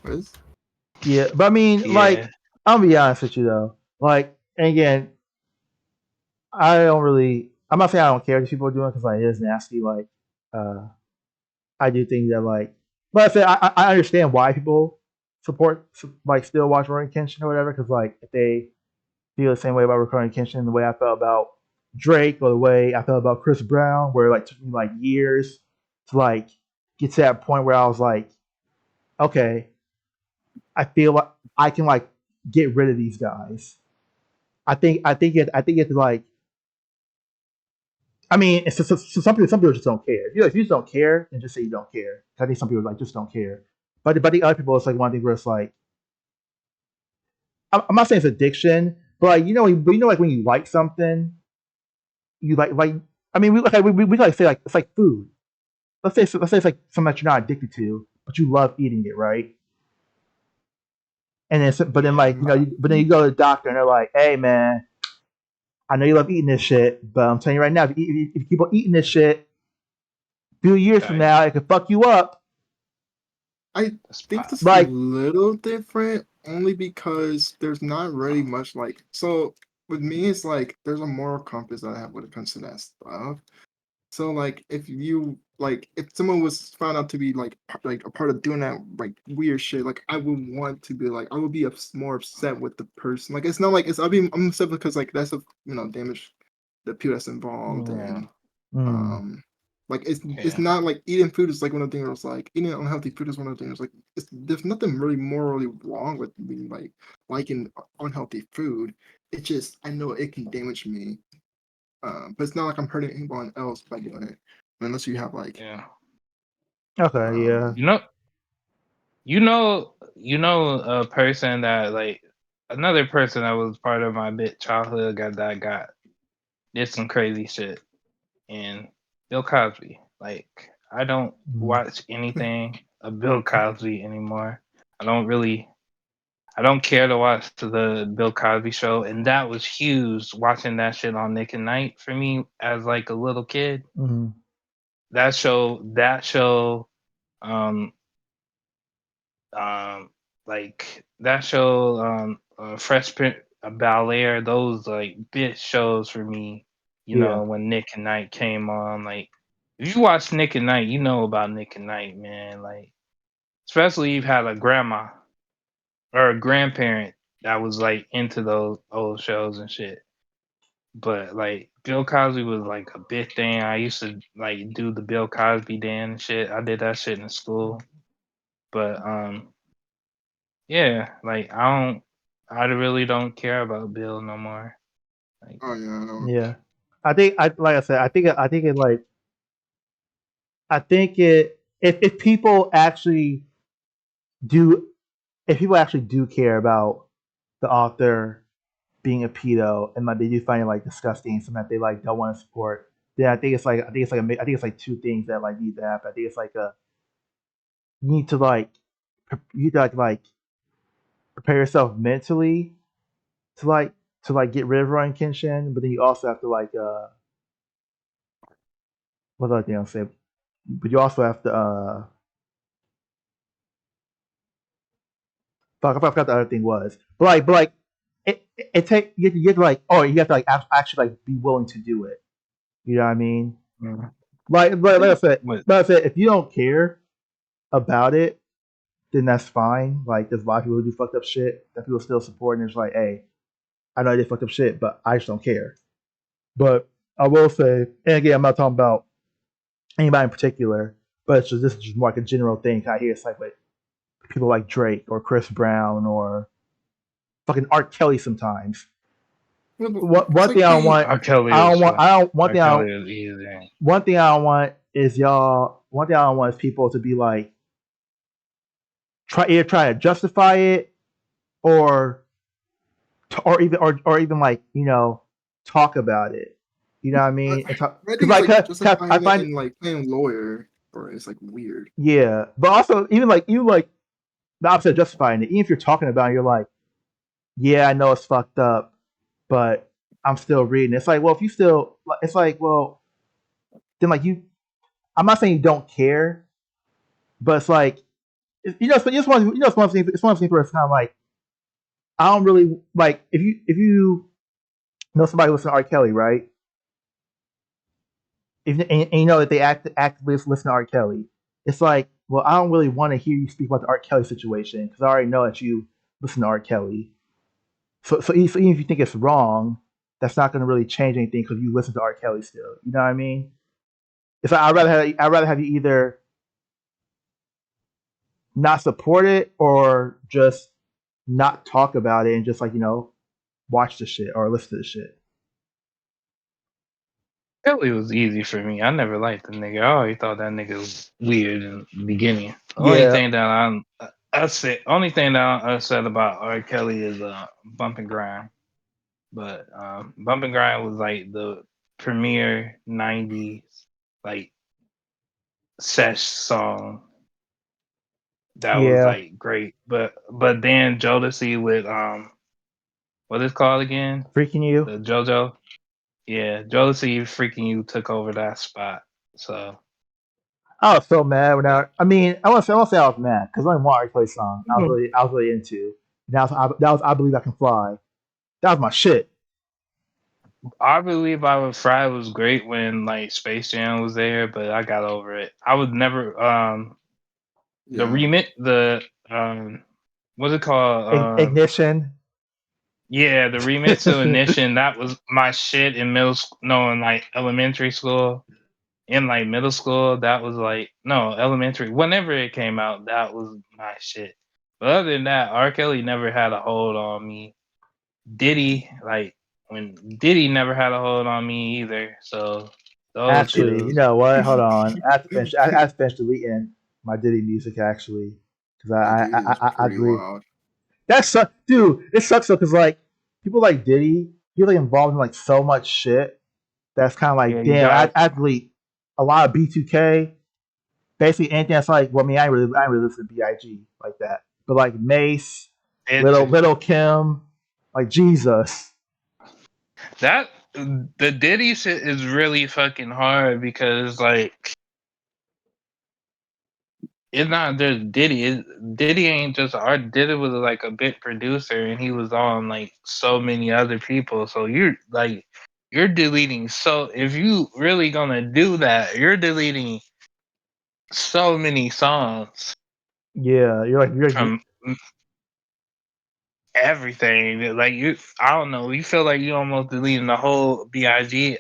What is? Yeah. But I mean, like, Yeah. I'll be honest with you though. Like, and again, I don't really. I'm not saying I don't care what these people are doing because like it is nasty. Like, I do think that like, but I said I understand why people like still watch Ronin Kenshin or whatever because like if they feel the same way about Ronin Kenshin the way I felt about Drake or the way I felt about Chris Brown, where it like took me like years to like get to that point where I was like, okay, I feel like I can like get rid of these guys. I think it's like. I mean, so some people just don't care. If you just don't care, then just say you don't care. I think some people like just don't care. But the other people, it's like one thing where it's like, I'm not saying it's addiction, but like like when you like something, you like. I mean, we like say like it's like food. Let's say it's like something that you're not addicted to, but you love eating it, right? And then, but then like but then you go to the doctor and they're like, hey man, I know you love eating this shit, but I'm telling you right now, if you keep on eating this shit, a few years from now, it could fuck you up. I That's think this is a Like, little different only because there's not really much like so with me it's like there's a moral compass that I have when it comes to that stuff. So like if someone was found out to be like a part of doing that like weird shit, like I would want to be like I would be more upset with the person. Like it's not like I'm upset because like that's a damage the people that's involved yeah. and mm, um like it's Yeah. not like eating food is like one of the things where it's like eating unhealthy food is one of the things like there's nothing really morally wrong with being like liking unhealthy food. It's just I know it can damage me, but it's not like I'm hurting anyone else by doing it, unless you have like Yeah. okay, yeah, You know, a person that like another person that was part of my bit childhood got did some crazy shit. And Bill Cosby. Like I don't mm, watch anything of Bill Cosby anymore. I don't really I don't care to watch the Bill Cosby show, and that was huge watching that shit on Nick and Night for me as like a little kid. mm, That show, um, like that show, Fresh Prince of Bel Air, those like bit shows for me. yeah, When Nick and Night came on, like if you watch Nick and Night, you know about Nick and Night, man. Like especially you've had a grandma or a grandparent that was like into those old shows and shit. But like Bill Cosby was like a big thing. I used to like do the Bill Cosby dance and shit. I did that shit in school. But yeah, like I really don't care about Bill no more. Like oh yeah, I know. yeah. Like I said, I think it if people actually do if people actually do care about the author being a pedo and like they do find it like disgusting, something that they like don't want to support, then I think it's like two things that like need to happen. I think it's like you need to like you need to like prepare yourself mentally to like get rid of Ryan Kenshin, but then you also have to like what other thing I'll say? But you also have to fuck I forgot the other thing was. But like it take you have to like you have to like actually like be willing to do it. You know what I mean? mm, I Like I think said, what if you don't care about it, then that's fine. Like there's a lot of people who do fucked up shit that people still support, and it's like, hey, I know I did fucked up shit, but I just don't care. But I will say, and again, I'm not talking about anybody in particular, but this is just more like a general thing. I hear it's like with people like Drake or Chris Brown or fucking Art Kelly sometimes. Yeah, but What it's one thing like I don't they want, R. Kelly I was don't want, fun. I don't one R. thing I don't, Kelly was easy. one thing I don't want is y'all. One thing I don't want is people to be like either try to justify it or or even like talk about it. You know what I I, mean? I Because think it's like like I justifying it find and like playing lawyer or it's like weird. yeah, but also even like the opposite of justifying it. Even if you're talking about it, you're like, yeah, I know it's fucked up, but I'm still reading. It's like, well, if you still, it's like, well, then like you, I'm not saying you don't care, but it's like, but it's one thing. It's one thing where it's kind of like I don't really like if you know somebody listens to R. Kelly, right? And you know that they actively listen to R. Kelly, it's like, well, I don't really want to hear you speak about the R. Kelly situation because I already know that you listen to R. Kelly. So even if you think it's wrong, that's not going to really change anything because you listen to R. Kelly still. You know what I mean? It's like I'd rather have you either not support it or just not talk about it and just like watch the shit or listen to the shit. Kelly was easy for me. I never liked the nigga. I always thought that nigga was weird in the beginning. The only Yeah, thing that I said, only thing that I said about R. Kelly is bump and grind. But bump and grind was like the premier '90s like sesh song that was yeah, like great. But then Jodeci with what is it called again? freaking you. The JoJo. Yeah, Josie freaking you took over that spot. So I was so mad when I mean, I won't say I was mad because only one R. Kelly song I was really into. That was I Believe I Can Fly. That was my shit. I believe I would fry was great when like Space Jam was there, but I got over it. I would never the Yeah. remix the what's it called? Ignition. Yeah, the remix of Ignition, that was my shit in middle school, no, in like elementary school. In like middle school, that was like no, elementary. Whenever it came out, that was my shit. But other than that, R. Kelly never had a hold on me. Diddy, like when Diddy never had a hold on me either. So those Actually, you two, know what? Hold on. I have to finish deleting my Diddy music actually because Yeah, Diddy was I pretty agree. wild. That sucks, dude. It sucks though because like people like Diddy, he's like involved in like so much shit that's kind of yeah, like you damn. got I delete a lot of B2K. Basically anything that's like well, I mean, I ain't really listen to Big like that, but like Mace, it. Little Kim, like Jesus. That the Diddy shit is really fucking hard because like it's not just Diddy. Diddy ain't just art. Diddy was like a big producer, and he was on like so many other people. So you're deleting. So if you really gonna do that, you're deleting so many songs Yeah, from everything. Like I don't know. You feel like you almost deleting the whole Big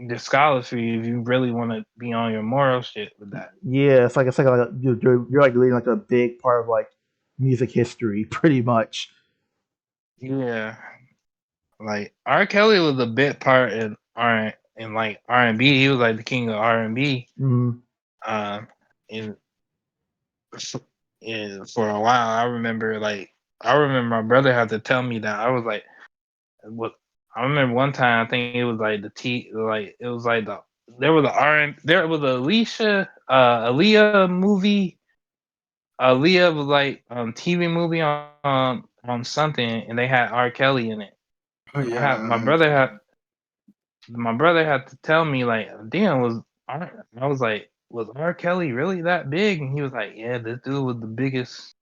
discography if you really want to be on your moral shit with that. yeah. It's like you're like deleting like a big part of like music history, pretty much. Yeah. Like R. Kelly was a bit part in R&B. He was like the king of R&B. Mm, Um, in, for a while, I remember my brother had to tell me that. I was like, what? I remember one time I think it was like it was like there was there was a Aaliyah movie. Aaliyah was like TV movie on something, and they had R. Kelly in it. Oh And yeah, my brother had to tell me like, damn, I was like, was R. Kelly really that big? And he was like, yeah, this dude was the biggest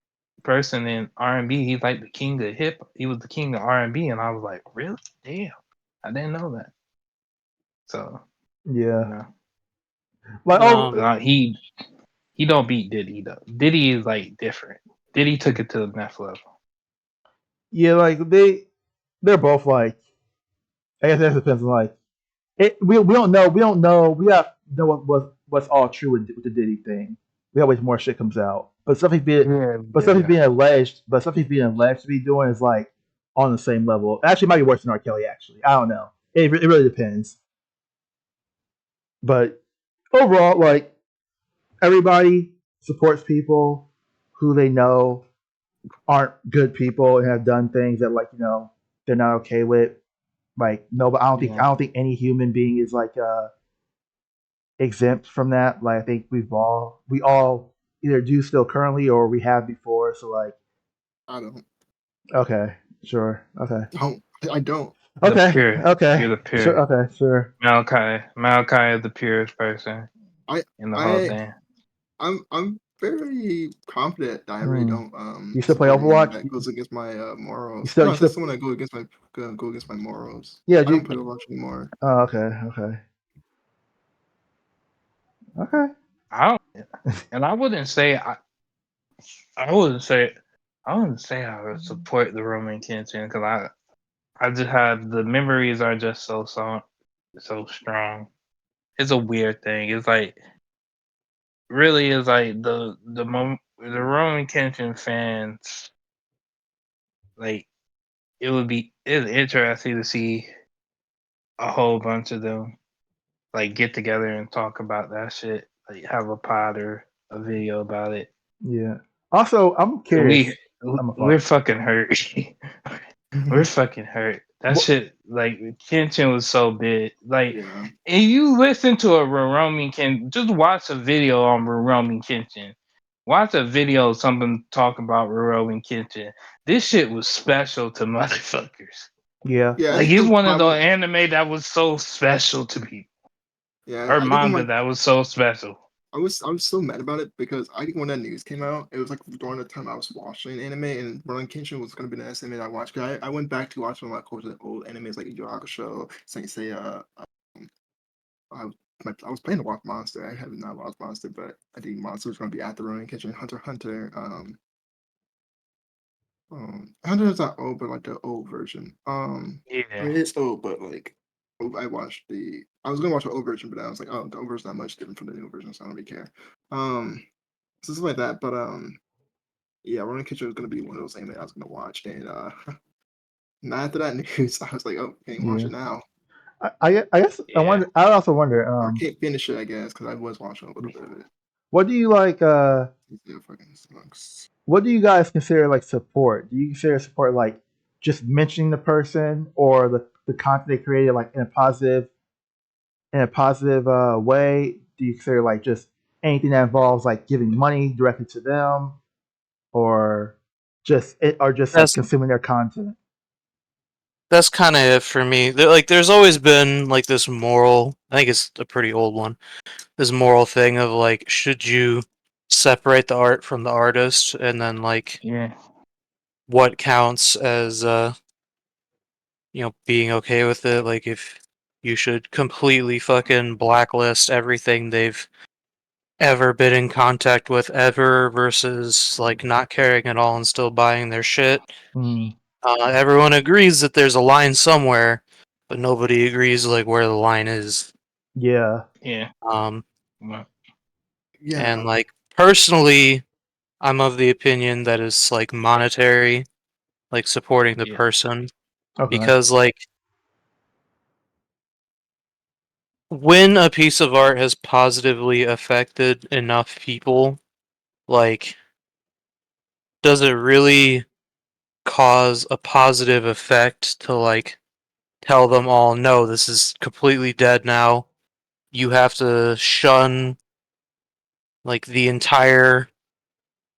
person in R&B. He's like the king of He was the king of R&B, and I was like, really? Damn, I didn't know that. So you yeah. know, Like oh he don't beat Diddy though. Diddy is like different. Diddy took it to the next level. yeah, like they're both like I guess that depends on like it. We don't know. We have know what's all true with the Diddy thing. We always more shit comes out, Yeah, being yeah. alleged, but stuff he's being alleged to be doing is like on the same level. Actually, it might be worse than R. Kelly. Actually, I don't know. It really depends. But overall, like everybody supports people who they know aren't good people and have done things that like they're not okay with. Like no, but Yeah. I don't think any human being is like exempt from that. Like I think we all either do still currently or we have before. So like I don't, okay, sure, don't, I don't. The pure. You're the sure, pure. okay, sure. Malachi is the purest person I, in the whole I, thing. I'm very confident that I really Hmm. don't You still play support anything Overwatch? that goes against my You morals. still No, you it's not still someone that go against my morals. yeah I don't you play Overwatch anymore. oh okay okay. I don't, and I wouldn't say I wouldn't say I would support the Roman Kenshin because I just have the memories are just so strong. It's a weird thing. It's like really is like the Roman Kenshin fans like it's interesting to see a whole bunch of them like get together and talk about that shit. Like have a pod or a video about it. Yeah. Also, I'm We curious. I'm a we're fault. fucking hurt. We're fucking hurt. That What? shit like Kenshin was so big. Like Yeah, and you listen to a Rurouni Kenshin, just watch a video on Rurouni Kenshin. Watch a video of someone talk about Rurouni Kenshin. This shit was special to motherfuckers. Yeah. Yeah, I Like think he's the one of those problem. anime that was so special to people, Yeah, or I think I'm manga like that was so special. I was so mad about it because I think when that news came out, it was like during the time I was watching anime and Rurouni Kenshin was gonna be the next anime I watched. 'Cause I went back to watching like old animes like Yu Yu Hakusho, Saint Seiya. I I was playing to watch Monster. I have not watched Monster, but I think Monster was gonna be after Rurouni Kenshin, Hunter x Hunter. Hunter is not old, but like the old version. I Yeah, mean it's old, but like I watched the. I was gonna watch the old version, but I was like, oh, the old version's not much different from the new version, so I don't really care. Um, so stuff like that. But yeah, Running Kitchen was gonna be one of those anime I was gonna watch, and not after that news, I was like, oh, can't watch Yeah. it now, I guess I yeah. wonder. I also wonder. or I can't finish it, I guess, because I was watching a little bit of it. What do you like? Yeah, fucking sucks. What do you guys consider like support? Do you consider support like just mentioning the person or the content they created like in a positive way? Do you consider like just anything that involves like giving money directly to them or just like That's consuming their content? that's kind of it for me. Like, there's always been like this moral. I think it's a pretty old one. This moral thing of like, should you separate the art from the artist, and then like Yeah, what counts as being okay with it? Like, if you should completely fucking blacklist everything they've ever been in contact with ever versus like not caring at all and still buying their shit. Mm, Everyone agrees that there's a line somewhere, but nobody agrees like where the line is. yeah, yeah. Um, Well, and Yeah, like personally, I'm of the opinion that it's like monetary, like supporting the yeah, person, okay. because like when a piece of art has positively affected enough people, like does it really cause a positive effect to like tell them all, no, this is completely dead now. You have to shun like the entire,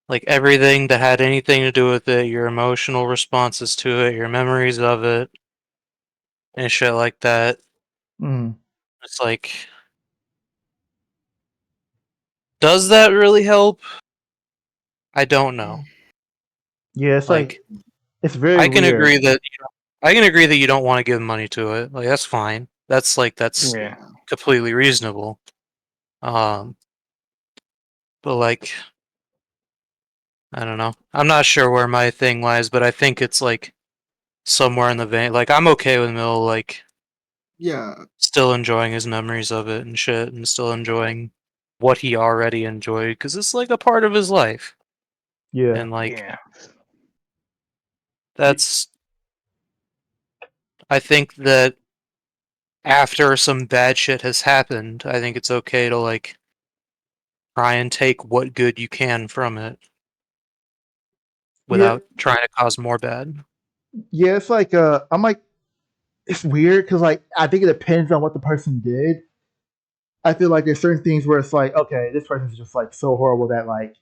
like everything that had anything to do with it, your emotional responses to it, your memories of it, and shit like that. Mm, It's like, does that really help? I don't know. yeah, it's like Like, it's very I can agree weird. that I can agree that you don't want to give money to it. Like, that's fine. That's yeah, yeah, completely reasonable. Um, but like, I don't know. I'm not sure where my thing lies, but I think it's like somewhere in the vein. Like, I'm okay with Mill like yeah, still enjoying his memories of it and shit, and still enjoying what he already enjoyed because it's like a part of his life. Yeah, And like, yeah. that's I think that after some bad shit has happened, I think it's okay to like try and take what good you can from it yeah, without trying to cause more bad. yeah. It's like I'm like it's weird because like I think it depends on what the person did. I feel like there's certain things where it's like, okay, this person's just like so horrible that like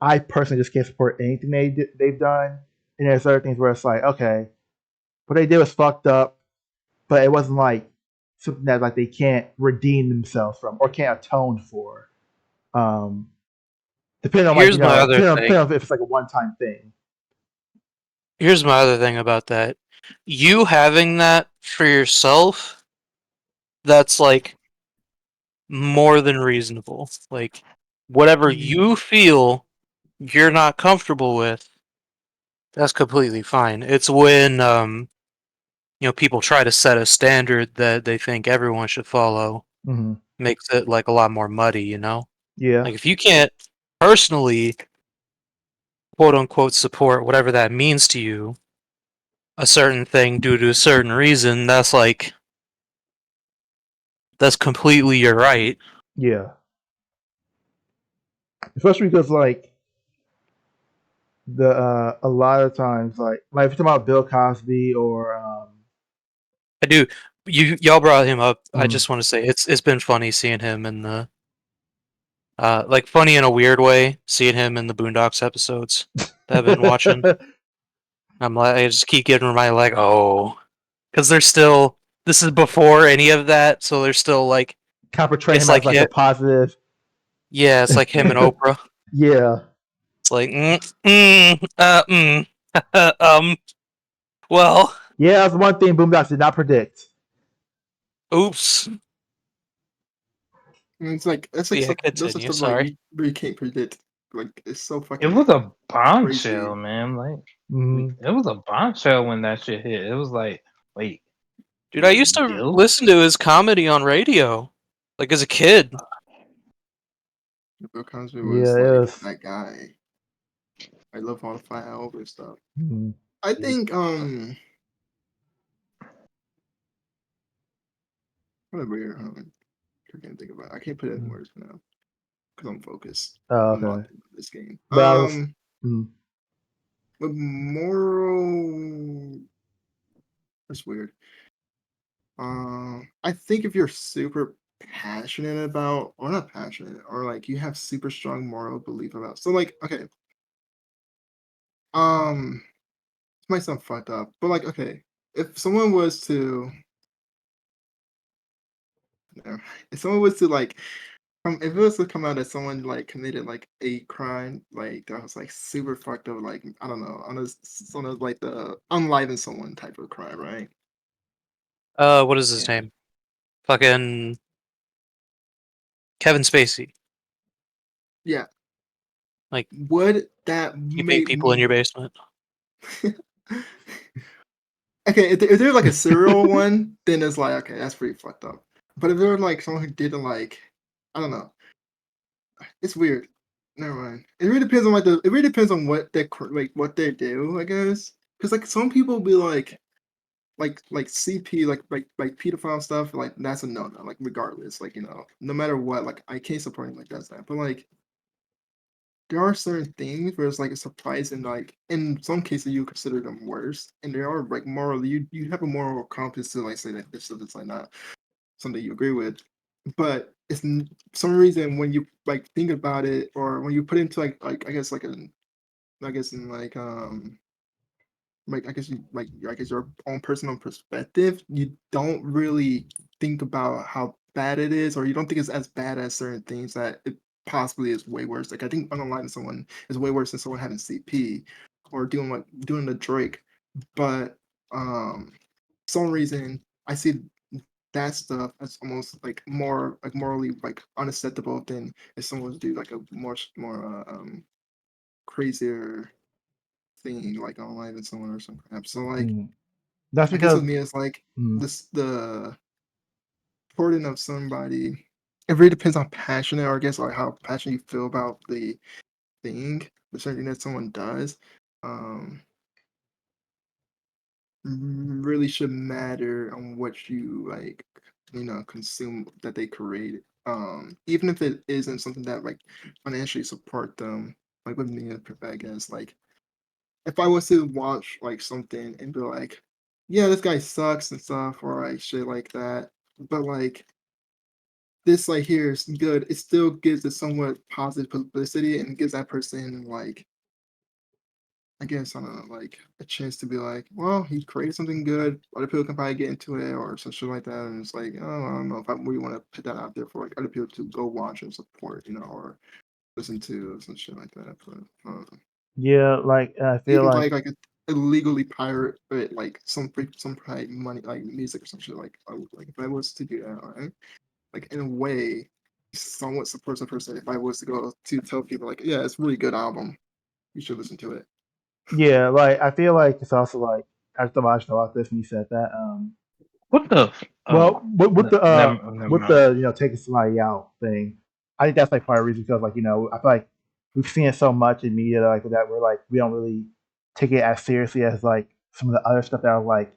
I personally just can't support anything they've done. And there's other things where it's like, okay, what they did was fucked up, but it wasn't like something that like they can't redeem themselves from or can't atone for. Um, depending on like Here's my other depending thing. on if it's like a one time thing. Here's my other thing about that. You having that for yourself, that's like more than reasonable. Like, whatever mm, you feel you're not comfortable with, that's completely fine. It's when people try to set a standard that they think everyone should follow, Hmm. makes it like a lot more muddy. Yeah, Like, if you can't personally quote unquote support whatever that means to you, a certain thing due to a certain reason, that's completely your right. yeah. Especially because like the a lot of times like if you're talking about Bill Cosby or I do. Y'all brought him up. I mm. just want to say it's been funny seeing him in the like funny in a weird way seeing him in the Boondocks episodes that I've been watching. I'm like, I just keep getting reminded like, oh. because they're still. This is before any of that, so they're still like. Kind of portray It's him as like like the positive. Yeah, it's like him and Oprah. Yeah. It's like well, Yeah, that's one thing Boondocks did not predict. oops. And it's like that's like Yeah, those are continue. stuff like Sorry. you can't predict. Like it's so It fucking was a crazy. bombshell, man. Like Mhm. it was a bombshell when that shit hit. It was like, wait, Dude, I used to Bill? listen to his comedy on radio, like as a kid. Bill Cosby Yeah, was it like was. that guy. I love all the flyover stuff. Mhm. I think what a weird I can't think about it. I can't put it in words now because I'm focused. Oh, I'm okay. locked into this game. But I was. Mhm. With moral, that's weird. I think if you're super passionate about, or not passionate, or like you have super strong moral belief about, so like, okay, this might sound fucked up, but like, okay, if someone was to, no, if someone was to like, if it was to come out that someone like committed like a crime, like that was like super fucked up, like I don't know, on a sort of like the unliving someone type of crime, right? What is his Yeah, name? Fucking Kevin Spacey. yeah. Like Would that keeping make people in your basement. okay, if there's like a serial one, then it's like okay, that's pretty fucked up. But if there's like someone who didn't like, I don't know, it's weird. Never mind. It really depends on like it really depends on what they like what they do, I guess. Because like some people be like CP like pedophile stuff like that's a no no like regardless like no matter what like I can't support him like that's that. But like there are certain things where it's like a surprise and like in some cases you consider them worse and there are like morally you have a moral compass to like say that this is like not something you agree with but some reason when you like think about it or when you put into like I guess like a I guess in like I guess you like I guess your own personal perspective, you don't really think about how bad it is, or you don't think it's as bad as certain things that it possibly is way worse. Like I think unaliving someone is way worse than someone having CP or doing the Drake. But some reason I see that stuff as almost like more like morally like unacceptable than if someone was to do like a more crazier thing like online than someone or some crap. So like Mhm. That's I guess with because. me, it's like Mhm. the supporting of somebody. It really depends on passionate, or I guess like how passionate you feel about the thing, the certain thing that someone does. Um, really should matter on what you like, consume that they created. Even if it isn't something that like financially support them. Like with me, I guess like if I was to watch like something and be like, yeah, this guy sucks and stuff, or like shit like that, but like this like here is good, it still gives it somewhat positive publicity and gives that person like I guess I don't know, like a chance to be like, well, he created something good, other people can probably get into it or some shit like that. And it's like, oh, I don't know if I really want to put that out there for like other people to go watch and support, or listen to some shit like that. But Yeah, like I feel even like. like illegally pirate like some private money like music or some shit like if I was to do that, right? Like in a way, somewhat supports a person. If I was to go to tell people like, yeah, it's a really good album, you should listen to it. Yeah, like I feel like it's also like after watching about this when you said that. What the? Well, Never with mind. the taking somebody out thing, I think that's like part of the reason because like I feel like we've seen it so much in media like that we're like we don't really take it as seriously as like some of the other stuff that are like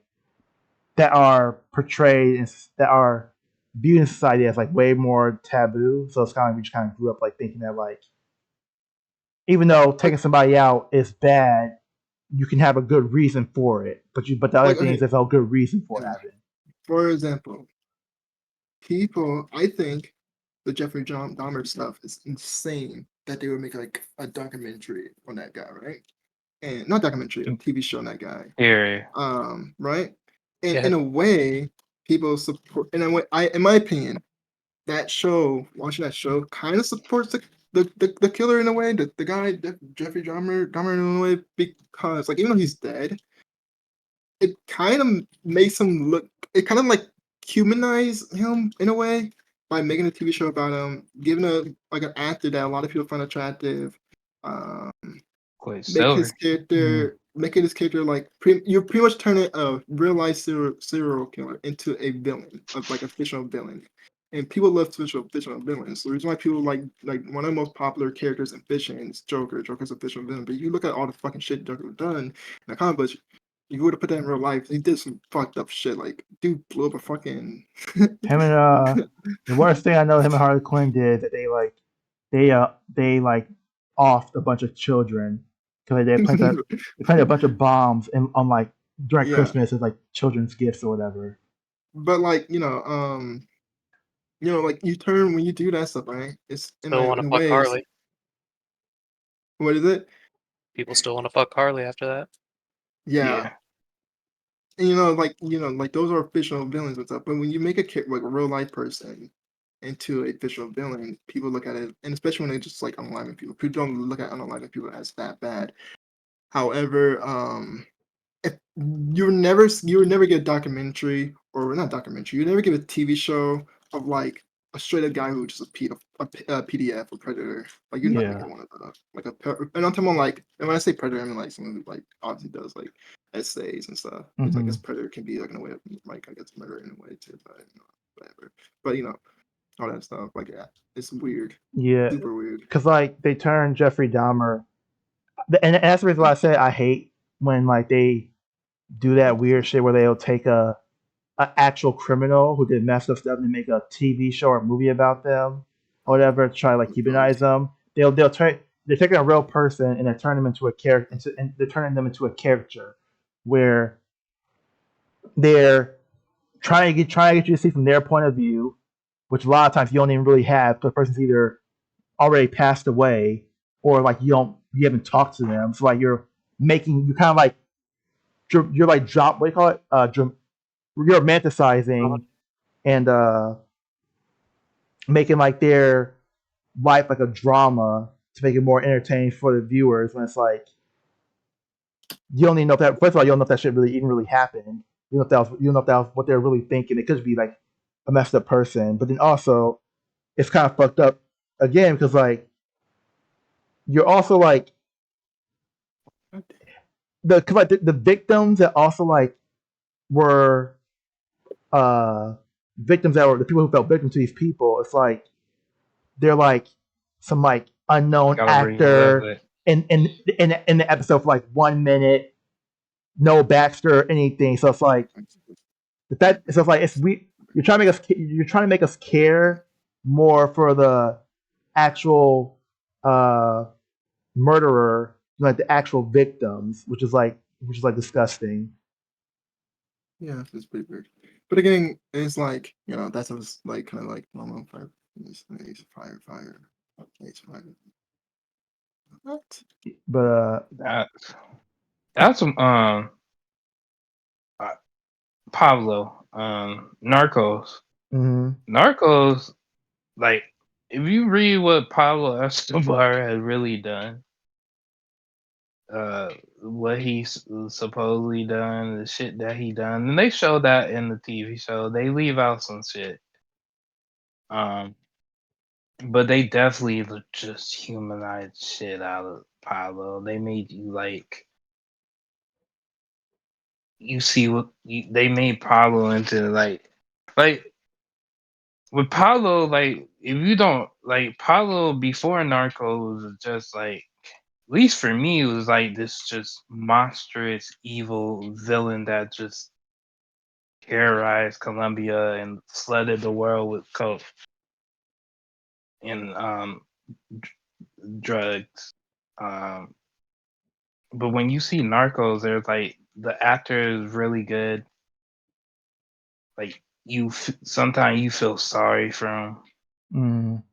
that are portrayed and that are viewed in society as like way more taboo. So it's kind of we just kind of grew up like thinking that like even though taking Like somebody out is bad, you can have a good reason for it. But the other like things okay, there's no good reason for it yeah. happening. For example, people I think the Jeffrey John Dahmer stuff is insane that they would make like a documentary on that guy, right? And not documentary, a TV show on that guy. Theory. Right? in a way, people support. In a way, in my opinion, that show, watching that show, kind of supports the killer in a way, the guy Jeffrey Dahmer in a way, because like even though he's dead, it kind of makes him look. It kind of like humanize him in a way by making a TV show about him, giving a like an actor that a lot of people find attractive. Um, Quite make his stellar. character, making his character like you're pretty much turning a real life serial killer into a villain, of like a fictional villain. And people love fictional villains. So the reason why people like one of the most popular characters in fiction is Joker. Joker's a fictional villain. But you look at all the fucking shit Joker done in the comic books, you would have put that in real life. He did some fucked up shit. Like dude blew up a fucking Him and the worst thing I know him and Harley Quinn did that they like offed a bunch of children because they planted a bunch of bombs and on like during yeah. Christmas as like children's gifts or whatever. But like, like you turn when you do that stuff, right? It's Still want in to a fuck way it's Harley. what is it? People still want to fuck Harley after that. Yeah. And like those are fictional villains and stuff. But when you make like a real life person into a fictional villain, people look at it, and especially when they just like unalive people. People don't look at unalive people as that bad. However, if you would never get a documentary, or not documentary, you never get a TV show of like a straight up guy who just a PDF or predator. Like you're not gonna Yeah. get one of those. And I'm talking about like, and when I say predator, I mean like someone who like obviously does like essays and stuff. Because I Mhm. guess predator can be like in a way of like I guess murder in a way too, but whatever. But all that stuff like yeah, it's weird, Yeah, super weird. because like they turned Jeffrey Dahmer, and that's the reason why I say I hate when like they do that weird shit where they'll take a actual criminal who did messed up stuff and make a TV show or movie about them or whatever to try to like humanize them. They're taking a real person and they're turning them into a character and they're turning them into a caricature where they're trying to get you to see from their point of view, which a lot of times you don't even really have because the person's either already passed away or like you haven't talked to them. So like you're kind of like you're like drop what do you call it? You're romanticizing and making like their life like a drama to make it more entertaining for the viewers when it's like you don't even know if that first of all you don't know if that shit really happened. You don't know if that was what they're really thinking. It could be like a messed up person. But then also it's kind of fucked up again because like you're also like the victims that also like were victims that were the people who felt victim to these people. It's like they're like some like unknown Gotta relive actor it. in the episode for like 1 minute, no Baxter or anything. So it's like it's we you're trying to make us care more for the actual murderer than like the actual victims, which is like disgusting. Yeah, it's pretty weird. But again, it's like that's what's like kind of like normal fire. It's fire. Okay, it's fire. What? But That's Pablo, Narcos. mhm. Narcos, like, if you read what Pablo Escobar has really done, what he's supposedly done, the shit that he done, and they show that in the TV show. They leave out some shit. But they definitely just humanized shit out of Pablo. They made you like you see they made Pablo into like with Pablo, like if you don't like Pablo before Narcos was just like at least for me it was like this just monstrous evil villain that just terrorized Colombia and flooded the world with coke and drugs. Um but when you see Narcos there's like the actor is really good. Like sometimes you feel sorry for him. Mm.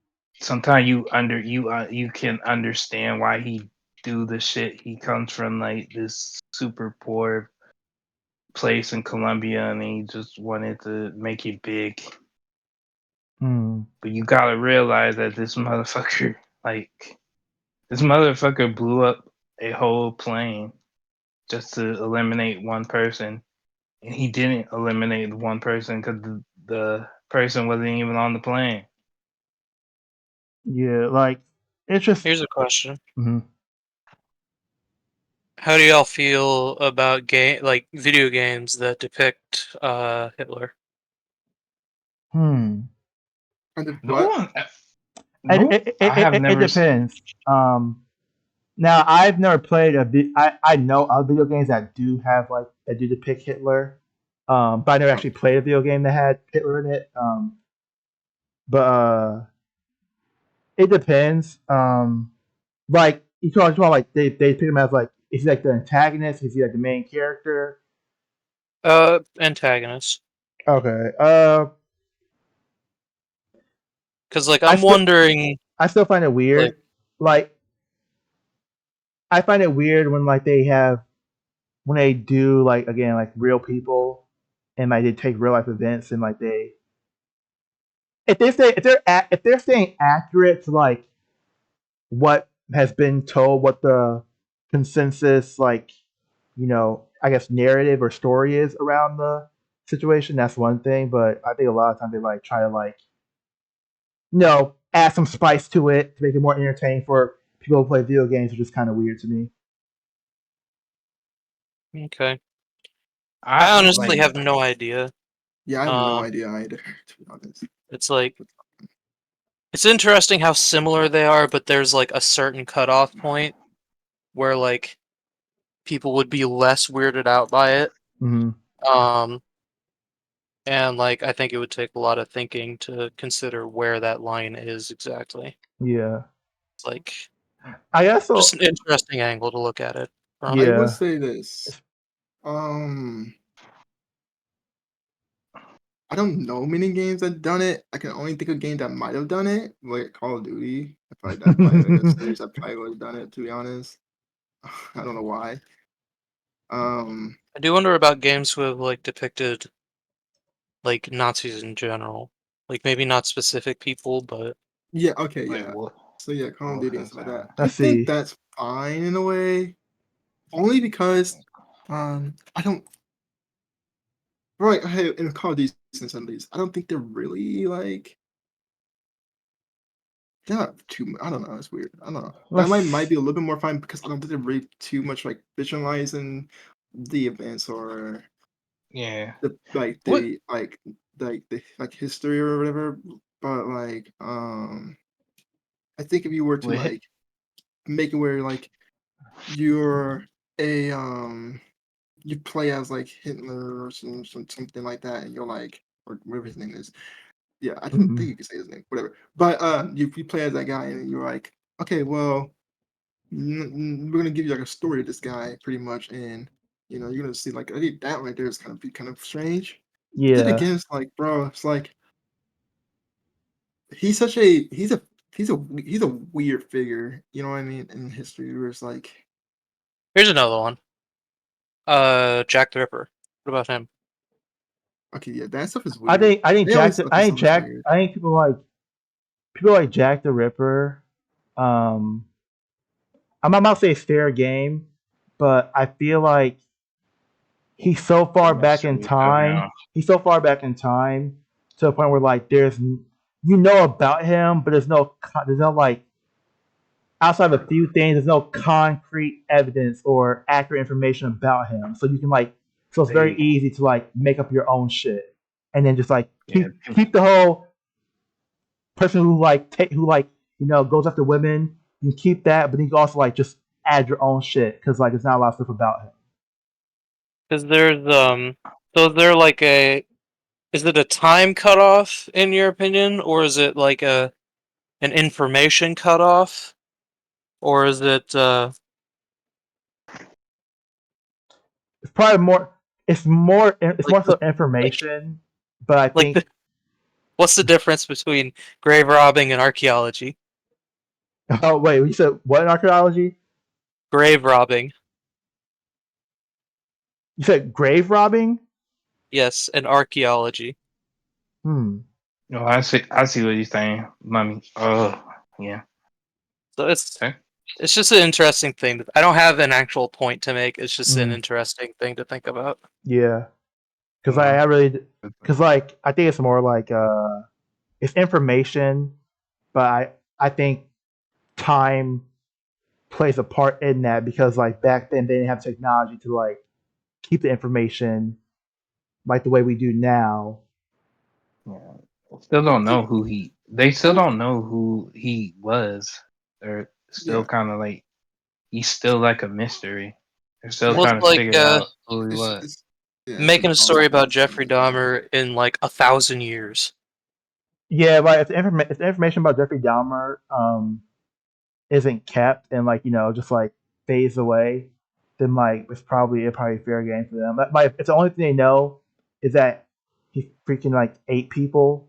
Sometimes you can understand why he do the shit. He comes from like this super poor place in Colombia, and he just wanted to make it big. But you gotta realize that this motherfucker, blew up a whole plane just to eliminate one person, and he didn't eliminate the one person because the person wasn't even on the plane. Yeah, like it's just. Here's a question. Mhm. How do y'all feel about video games that depict Hitler? And then No what? one, It, no, it, I have it, it never. depends. Now I've never played I know other video games that do have like that do depict Hitler. But I never Oh, actually played a video game that had Hitler in it. But it depends. Like you talk about like they pick him as like is he like the antagonist? Is he like the main character? Antagonist. Okay. Because like I I'm still wondering, I still find it like, weird. Like I find it weird when like when they do like again like real people and like they take real life events and like they if they're staying accurate to like what has been told, what the consensus like I guess narrative or story is around the situation, that's one thing. But I think a lot of times they like try to like add some spice to it to make it more entertaining for people who play video games, which is kind of weird to me. okay, I I honestly like. have no idea. yeah, I have no Um, idea either, to be honest. it's like it's interesting how similar they are, but there's like a certain cutoff point where like people would be less weirded out by it. Hmm. Um, and like I think it would take a lot of thinking to consider where that line is exactly. Yeah, It's like I guess so. just an interesting angle to look at it from. I would Yeah, say this. Um, I don't know many games that done it. I can only think of games that might have done it, like Call of Duty. I feel like that probably like a series that probably would have done it. To be honest, I don't know why. I do wonder about games who have like depicted like Nazis in general. Like maybe not specific people, but Yeah, okay, Like yeah. what? So yeah, Call of What Duty for and stuff like that. example? I let's think see. that's fine in a way, only because I don't right. Hey, in Call of Duty at least, I don't think they're really like they're not too. I don't know. It's weird. I don't know. That might Let's. be a little bit more fine because I don't think they're really too much like visualizing the events or Yeah. the What? the like history or whatever. But like I think if you were to What? like make it where like you're a you play as like Hitler or something like that, and you're like or whatever his name is. Yeah, I don't think Mhm. you can say his name, whatever. But you play as that guy, and you're like, okay, well, we're gonna give you like a story of this guy, pretty much, and you're gonna see like I think that right there is kind of strange. Then Yeah, again, it's like, bro, it's like he's such a he's a weird figure, you know what I mean, in history, where it's like, here's another one. Jack the Ripper. What about him? okay, yeah, that stuff is weird. They always stuff is always weird. I think people like Jack the Ripper. Um, I'm not about to say it's fair game, but I feel like he's so The far back in mystery of time. him. He's so far back in time to the point where like about him, but there's no like outside of a few things, there's no concrete evidence or accurate information about him. So you can like, so it's very They. easy to like make up your own shit, and then just like Yeah. keep the whole person who like who like goes after women. You can keep that, but then you can also like just add your own shit because like there's not a lot of stuff about him. Because there's so is there like is it a time cutoff in your opinion, or is it like an information cutoff, or is it It's probably more. It's like more so like information, but I like think. what's the difference between grave robbing and archaeology? Oh wait, you said what in archaeology? Grave robbing. You said grave robbing? Yes, and archaeology. No, I see what you're saying, mummy. Oh, yeah. So Okay. it's just an interesting thing. I don't have an actual point to make. It's just an Mm. interesting thing to think about. Yeah, because Yeah. I really, because like I think it's more like it's information, but I think time plays a part in that because like back then they didn't have technology to like keep the information like the way we do now. Yeah. Still I don't know think who he. They still I don't know who he was. They're still yeah. kind of like he's still like a mystery. They're still Yeah, Well, it's trying to like figure out who he it's was. it's yeah, it's making an a story about always Jeffrey Dahmer in like 1,000 years. Yeah, like if the information about Jeffrey Dahmer isn't kept and like just like fades away, then like it's probably fair game for them. But like if the only thing they know is that he freaking like ate people,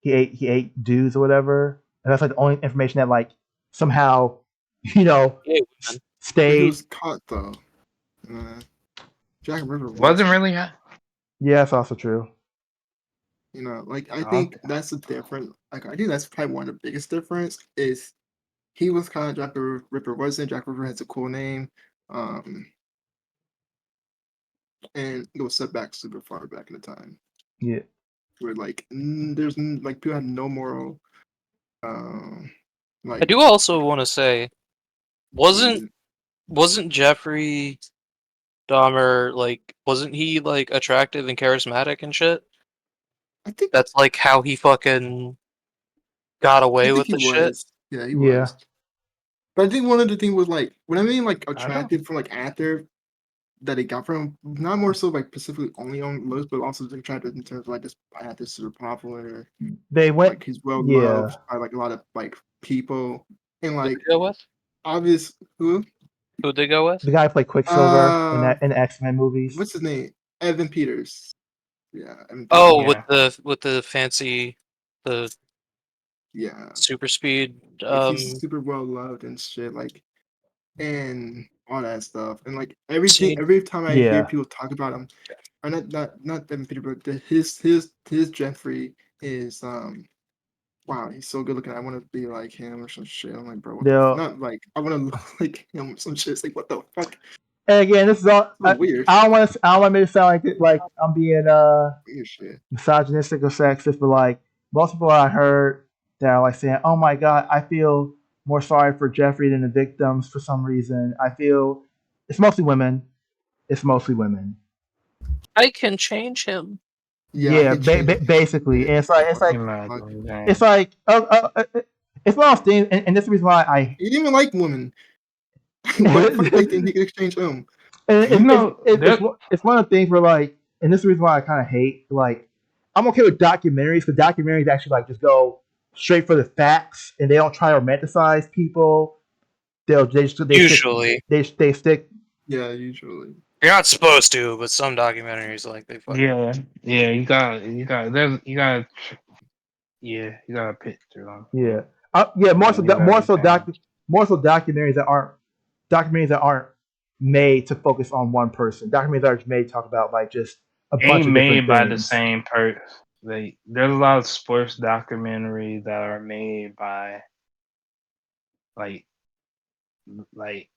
he ate dudes or whatever, and that's like the only information that like somehow you know Hey, women. But he stayed. was caught though. Uh, Jack River was. Wasn't really. Yeah, that's also true. Like I think Okay. that's the difference. Like I think that's probably one of the biggest difference is he was kind of Jack the Ripper wasn't. Jack River has a cool name, um, and it was set back super far back in the time Yeah, where like like people had no moral, um, I like do also want to say, wasn't religion. wasn't Jeffrey Dahmer like wasn't he like attractive and charismatic and shit? I think That's like how he fucking got I away think with he the shit. was. Yeah, he yeah. was. But I think one of the things was like when I mean like I don't. attractive from like actor that he got from not more so like specifically only on looks, but also attractive in terms of like this actor super popular, They went. like he's well Yeah, loved by like a lot of like people and Who'd like they go with? obvious who Who'd they go with? the guy who played Quicksilver uh in the X-Men movies. what's his name, Evan Peters. Yeah, Evan Oh, Peters. with Yeah. the fancy, the Yeah, super speed. like he's super well loved and shit, like and all that stuff and like everything. Scene. Every time I hear Yeah, people talk about him, or not Evan Peters, but his Jeffrey is wow, he's so good looking. I want to be like him or some shit. I'm like, bro, what the they'll. not like I want to look like him or some shit. It's like, what the fuck? And again, this is all. So weird. I don't want to. I don't want me to sound like I'm being Weird shit. misogynistic or sexist, but like most people I heard that are like saying, "Oh my god, I feel more sorry for Jeffrey than the victims for some reason." I feel it's mostly women. It's mostly women. I can change him. Yeah, I Yeah, can change basically, and it. it's like You're not Fuck. doing that. it's like it's one of those things, and this is the reason why I He didn't even like women. Why the fuck they think he could exchange him? and You know that. it's one of the things where like, and this is the reason why I kind of hate like I'm okay with documentaries because documentaries actually like just go straight for the facts and they don't try to romanticize people. Usually, They stick. Yeah, usually. you're not supposed to, but some documentaries like they fucking. Yeah. Yeah. You got. Yeah. You got to pick through them. Yeah, yeah. You gotta give everything. More so documentaries that aren't made to focus on one person. Documentaries that are made to talk about like just a bunch Ain't of different made by the things. same person. There's a lot of sports documentaries that are made by like like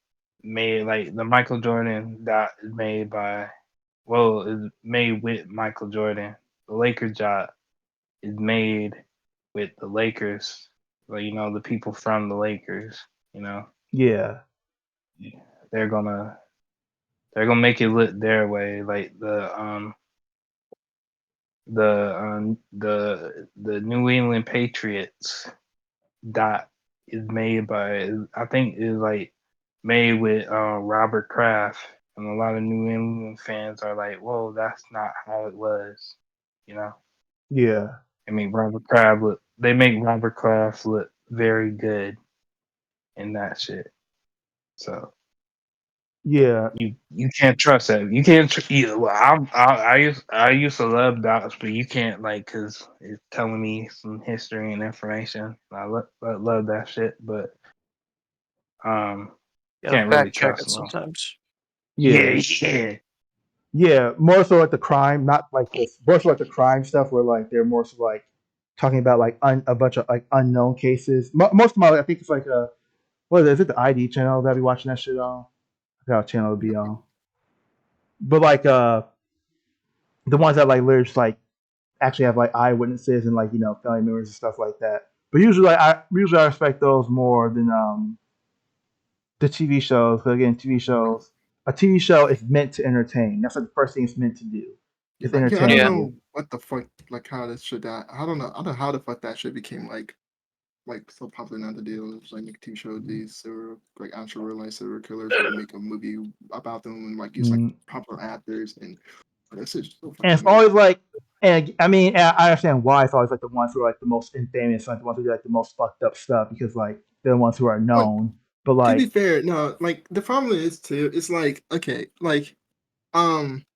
made like the Michael Jordan dot is made by is made with Michael Jordan. The Lakers job is made with the Lakers. Like the people from the Lakers. You know Yeah, they're gonna make it look their way. Like the New England Patriots dot is made by I think is like made with Robert Kraft, and a lot of New England fans are like, "Whoa, that's not how it was," you know. yeah, They make Robert Kraft look very good in that shit. So yeah. you can't trust that. You can't. Well, I used to love docs, but you can't like because it's telling me some history and information. Love that shit, but um Gotta can't really fact check trust it them. Yeah, Yeah, yeah. Yeah, more so like the crime, not like this. More so like the crime stuff, where like they're more so like talking about like a bunch of like unknown cases. Most of my, I think it's like what is it? The ID channel that I be watching that shit on. I forgot what channel it would be on. But like the ones that like literally just like actually have like eyewitnesses and like family members and stuff like that. But usually I respect those more than the TV shows. Because again, a TV show is meant to entertain. That's like the first thing it's meant to do. Yeah, It's I don't Yeah. entertain you. know what the fuck, like how this shit that I don't know how the fuck that shit became like so popular now to do. It's like make TV show these serial like actual real life serial killers or make a movie about them and like use like Mm. popular actors and this is so And fucking it's weird. always like, and I mean, and I understand why it's always like the ones who are like the most infamous, like the ones who do like the most fucked up stuff, because like they're the ones who are Like known. But to be like, fair, no, like the problem is too, it's like okay, like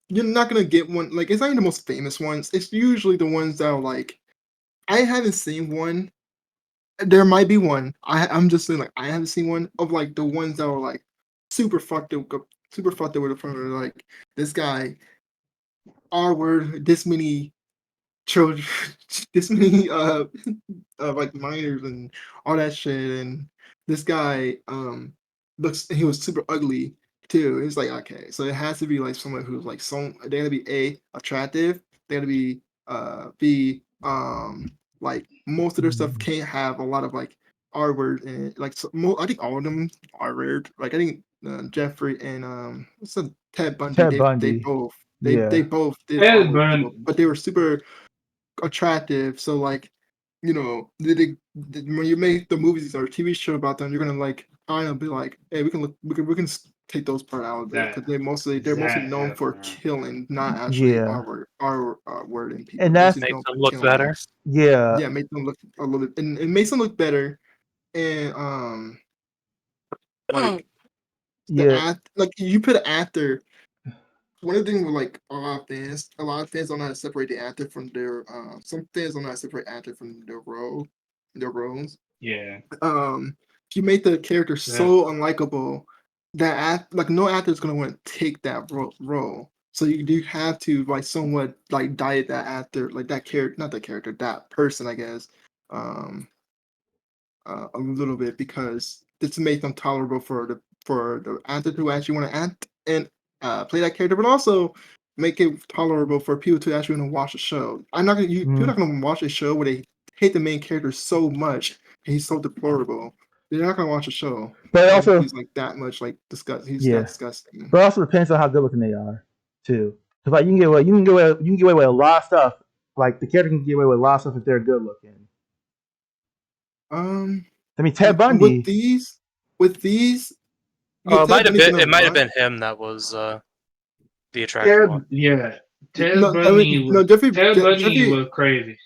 you're not gonna get one like it's not even the most famous ones. It's usually the ones that are like I haven't seen one. There might be one. I'm just saying like I haven't seen one of like the ones that were like super fucked up with the front of like this guy R word this many children this many like minors and all that shit and this guy looks he was super ugly too. It's like okay, so it has to be like someone who's like they gotta be A attractive, they gotta be B like most of their stuff can't have a lot of like R word in it. Like I think all of them are weird. Like I think Jeffrey and what's the Ted Bundy, Ted Bundy, they yeah, both did R Ted word people, Bundy. but they were super attractive. So like, when you make the movies or TV show about them, you're gonna like kind of be like, hey, we can take those part out of it That because they're mostly Zac known for Efron. killing, not actually yeah, our word in people. and They're mostly that's Makes known them for look killing. better. yeah, Yeah, make them look a little bit, and it makes them look better. And like yeah, like you put an actor one of the things with like a lot of fans don't know how to separate the actor from their some fans don't know how to separate actor from their roles. Yeah. If you make the character That, so unlikable that like no actor is gonna want to take that role. So you do have to like somewhat like diet that actor, like that character, not that character, that person, I guess. Um, a little bit because this makes them tolerable for the actor to actually want to act and play that character, but also make it tolerable for people to actually want to watch the show. People mm. are not gonna watch a show where they hate the main character so much and he's so deplorable. They're not gonna watch a show But it if also he's like that much like disgust. He's that yeah, disgusting. but it also depends on how good looking they are too. Because like you can get away with a lot of stuff. Like the character can get away with a lot of stuff if they're good looking. Um, I mean, Ted with Bundy, these, Oh, yeah, Ted Bundy's done a it might have lot. been him that was the attractive one. yeah. No, I mean, no, Ted Bundy Jeffrey looked crazy.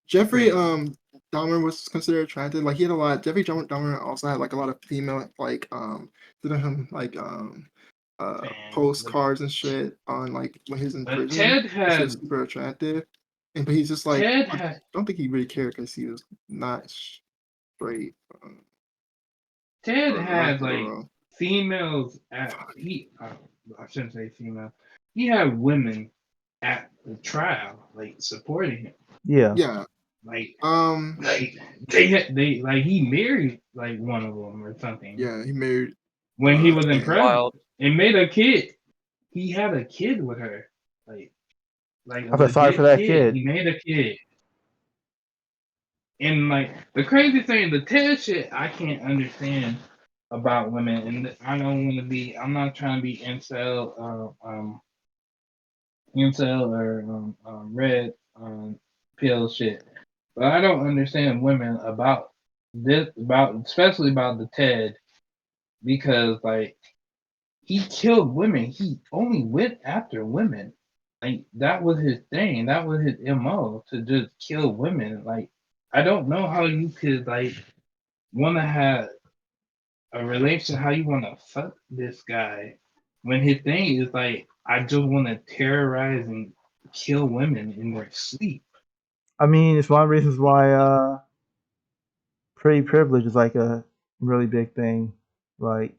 Jeffrey Crazy. Dahmer was considered attractive. Like he had a lot. Dahmer also had like a lot of female like did him like Fan. postcards and shit on like when he was in But prison. And she was super attractive. And but he's just like Ted I had don't think he really cared because he was not straight Ted or not had like hetero. females at Fuck. I shouldn't say female. He had women at the trial, like supporting him. yeah, Yeah. Like Um. like they like he married like one of them or something Yeah. He married. when he was in Tan. prison Wild. and made a kid. He had a kid with her, like a I feel sorry for legit that kid. kid. He made a kid. And like the crazy thing, the Ted shit, I can't understand about women, and I don't want to be. I'm not trying to be incel or red pill shit, but I don't understand women about this, about especially about the Ted, because like he killed women. He only went after women. Like that was his thing. That was his MO to just kill women. Like I don't know how you could like want to have a relationship, how you want to fuck this guy when his thing is like, I just want to terrorize and kill women in their sleep. I mean, it's one of the reasons why pretty privilege is like a really big thing. Like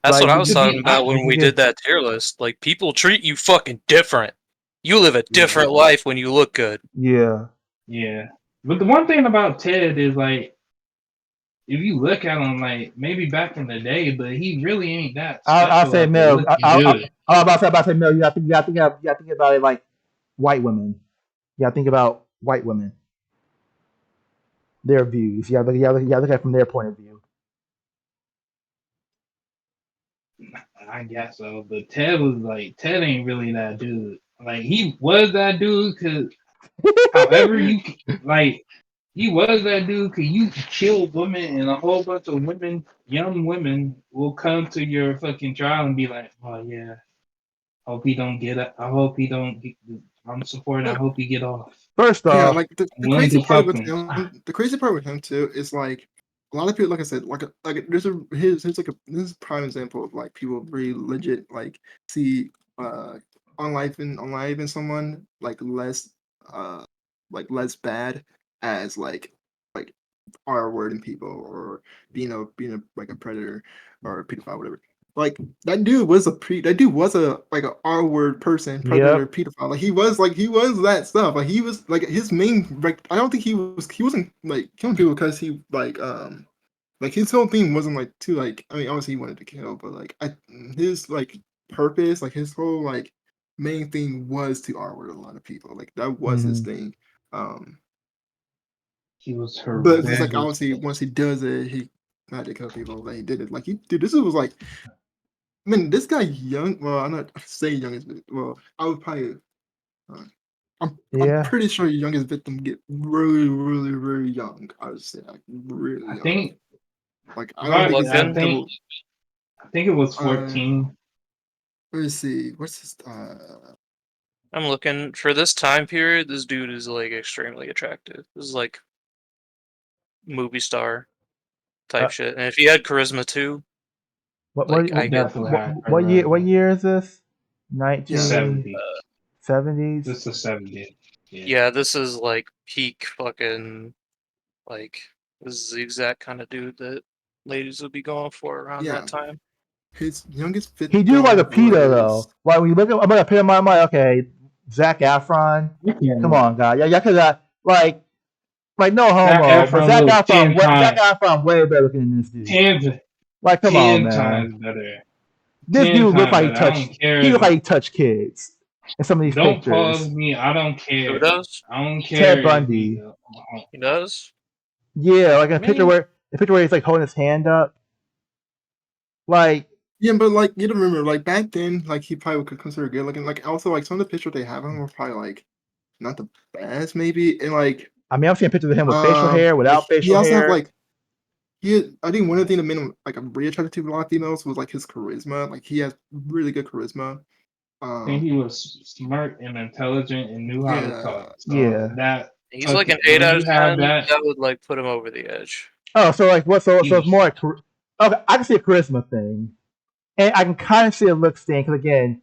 That's Like what I you was can talking get, about you when can we did get, that tier list. Like, people treat you fucking different. You live a Yeah. different life when you look good. yeah. Yeah. But the one thing about Ted is like, if you look at him, like maybe back in the day, but he really ain't that I'll special say of a Mel. looking dude. I'm about to say Mel. You got to think about it like white women. You got to think about white women, their views. You got to look at it from their point of view. I guess so, but Ted was like, Ted ain't really that dude. Like he was that dude because however you like, he was that dude because you kill women and a whole bunch of women, young women, will come to your fucking trial and be like, oh yeah, hope he don't get it. I hope he don't. Get, I'm supporting. I hope he get off. First Yeah, off, like the I'm willing crazy to part fuck with him. him, the crazy part with him too is like a lot of people, like I said, there's a here's like a this is a prime example of like people really legit like see on life in someone uh less bad as like R wording people or being a like a predator or a pedophile, whatever. Like that dude was a like a R word person, predator, yep. pedophile. Like he was that stuff. Like he was like his main like I don't think he wasn't like killing people because he like his whole thing wasn't like too like I mean obviously he wanted to kill, but like his like purpose, like his whole like main thing was to R word a lot of people. Like that was his Hmm. thing. Um He was but it's just like horrendous. obviously once he does it, he had to kill people. Like he did it. Like he dude, this was like I mean this guy young. Well, I'm not saying youngest. Well, I would probably. Uh, I'm Yeah. pretty sure your youngest victim get really really really young. I would say like really I young. think. Like I don't I'm think he's I even looking. think. double. I think it was Uh, 14. let's see. What's his? I'm looking. For this time period, this dude is, like, extremely attractive. This is, like, movie star Uh, type shit. And if he had charisma too, like, He I get definitely had what charisma. year is this? Yeah. 70. 1970s. This is 70. Yeah. Yeah, this is, like, peak fucking, like, this is the exact kind of dude that ladies would be going for around that Yeah. time. His youngest He do like a victim PETA was. though. Like when you look at, I'm gonna put him on my okay, Zach Efron. Come on, guy. Yeah, cause like no That homo, but Efron looked 10 Zach times, Efron way better looking than this dude. 10, Like, come on, 10 man. times better. This 10 dude looked times like better. I don't he looked care. like he touched kids in some of these Don't pause pictures. me. I don't Who care. does? I don't Ted care if he. Bundy. He does? Yeah, like I mean, a picture where he's like holding his hand up. Like, Yeah, but like you don't remember, like back then, like he probably would consider good looking. Like also, like some of the pictures they have of him were probably like not the best, maybe. And I mean, I've seen pictures of him with facial hair, like without he facial also have hair. like I think one of the things that made him like a really attractive to a lot of females was like his charisma. Like he has really good charisma. I think he was smart and intelligent and knew how to Yeah, talk. So Yeah. that he's took like an 8 when out you of have 10. that, That would, like, put him over the edge. Oh, so like what? So he it's was more like okay. I can see a charisma thing, and I can kind of see a looks thing because again,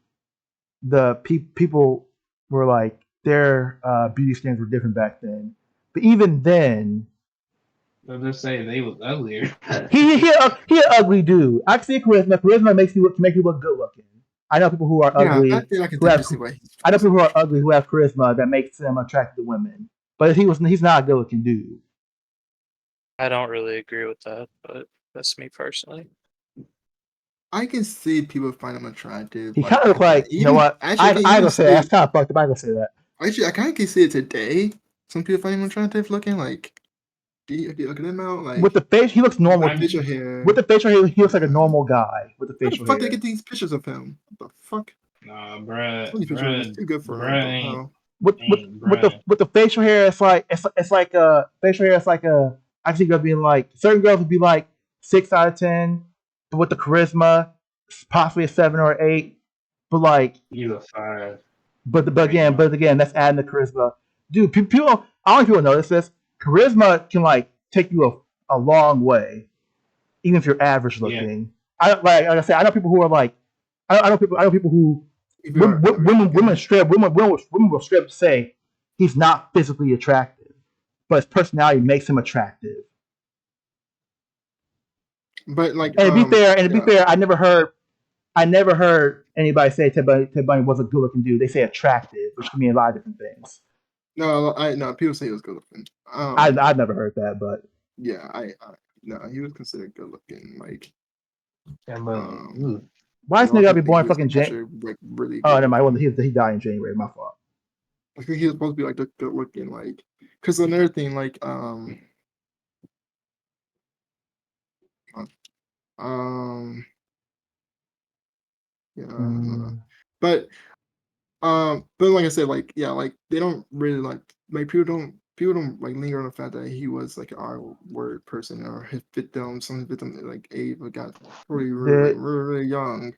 the people were like their beauty standards were different back then. But even then, let's just say they was uglier. he an ugly dude. I can see charisma. Charisma makes you look good looking. I know people who are yeah, that ugly thing I can who have. definitely see why he's I know people who are ugly attractive. who have charisma that makes them attractive to women. But he's not a good looking dude. I don't really agree with that, but that's me personally. I can see people find him attractive He like kind of looked back then. like, you know what? Actually, I can I even gonna say that. That's see. kind of fucked up. I gonna say that. Actually, I kind of can see it today. Some people find him attractive looking. Like, do you look at him out? With Like, the face, he looks normal. I facial With hair. the facial hair, he looks like a Yeah. normal guy with the Where the facial fuck they hair. get these pictures of him? What the fuck? Nah, Some of these pictures are just too good for him. But ain't how? bruh. With the facial hair, it's like a facial hair. It's like a I see girls being like certain girls would be like 6 out of 10, but with the charisma, possibly a 7 or 8. But like, He's a 5 but again, that's adding the charisma. Dude, people, I don't know if people notice this. Charisma can like take you a long way, even if you're average Yeah, looking. Like I said, I know people who are like, I know people who If you are average looking. women will straight up say he's not physically attractive, but his personality makes him attractive. But like, And to be yeah, fair, I never heard anybody say Ted Bundy was a good looking dude. They say attractive, which can mean a lot of different things. no, people say he was good looking. I've never heard that, but Yeah, no, he was considered good looking. Like, Yeah, but why a is lot nigga of gotta people be think born he was fucking Jan? actually like really Oh, good never mind. looking. He died in January. My fault. I think he was supposed to be like the good looking, like, because another thing, like, um, yeah, Mm, but but like I said, like, yeah, like they don't really like people don't like linger on the fact that he was like an R word person or his victim, some victim like Ava got did really young.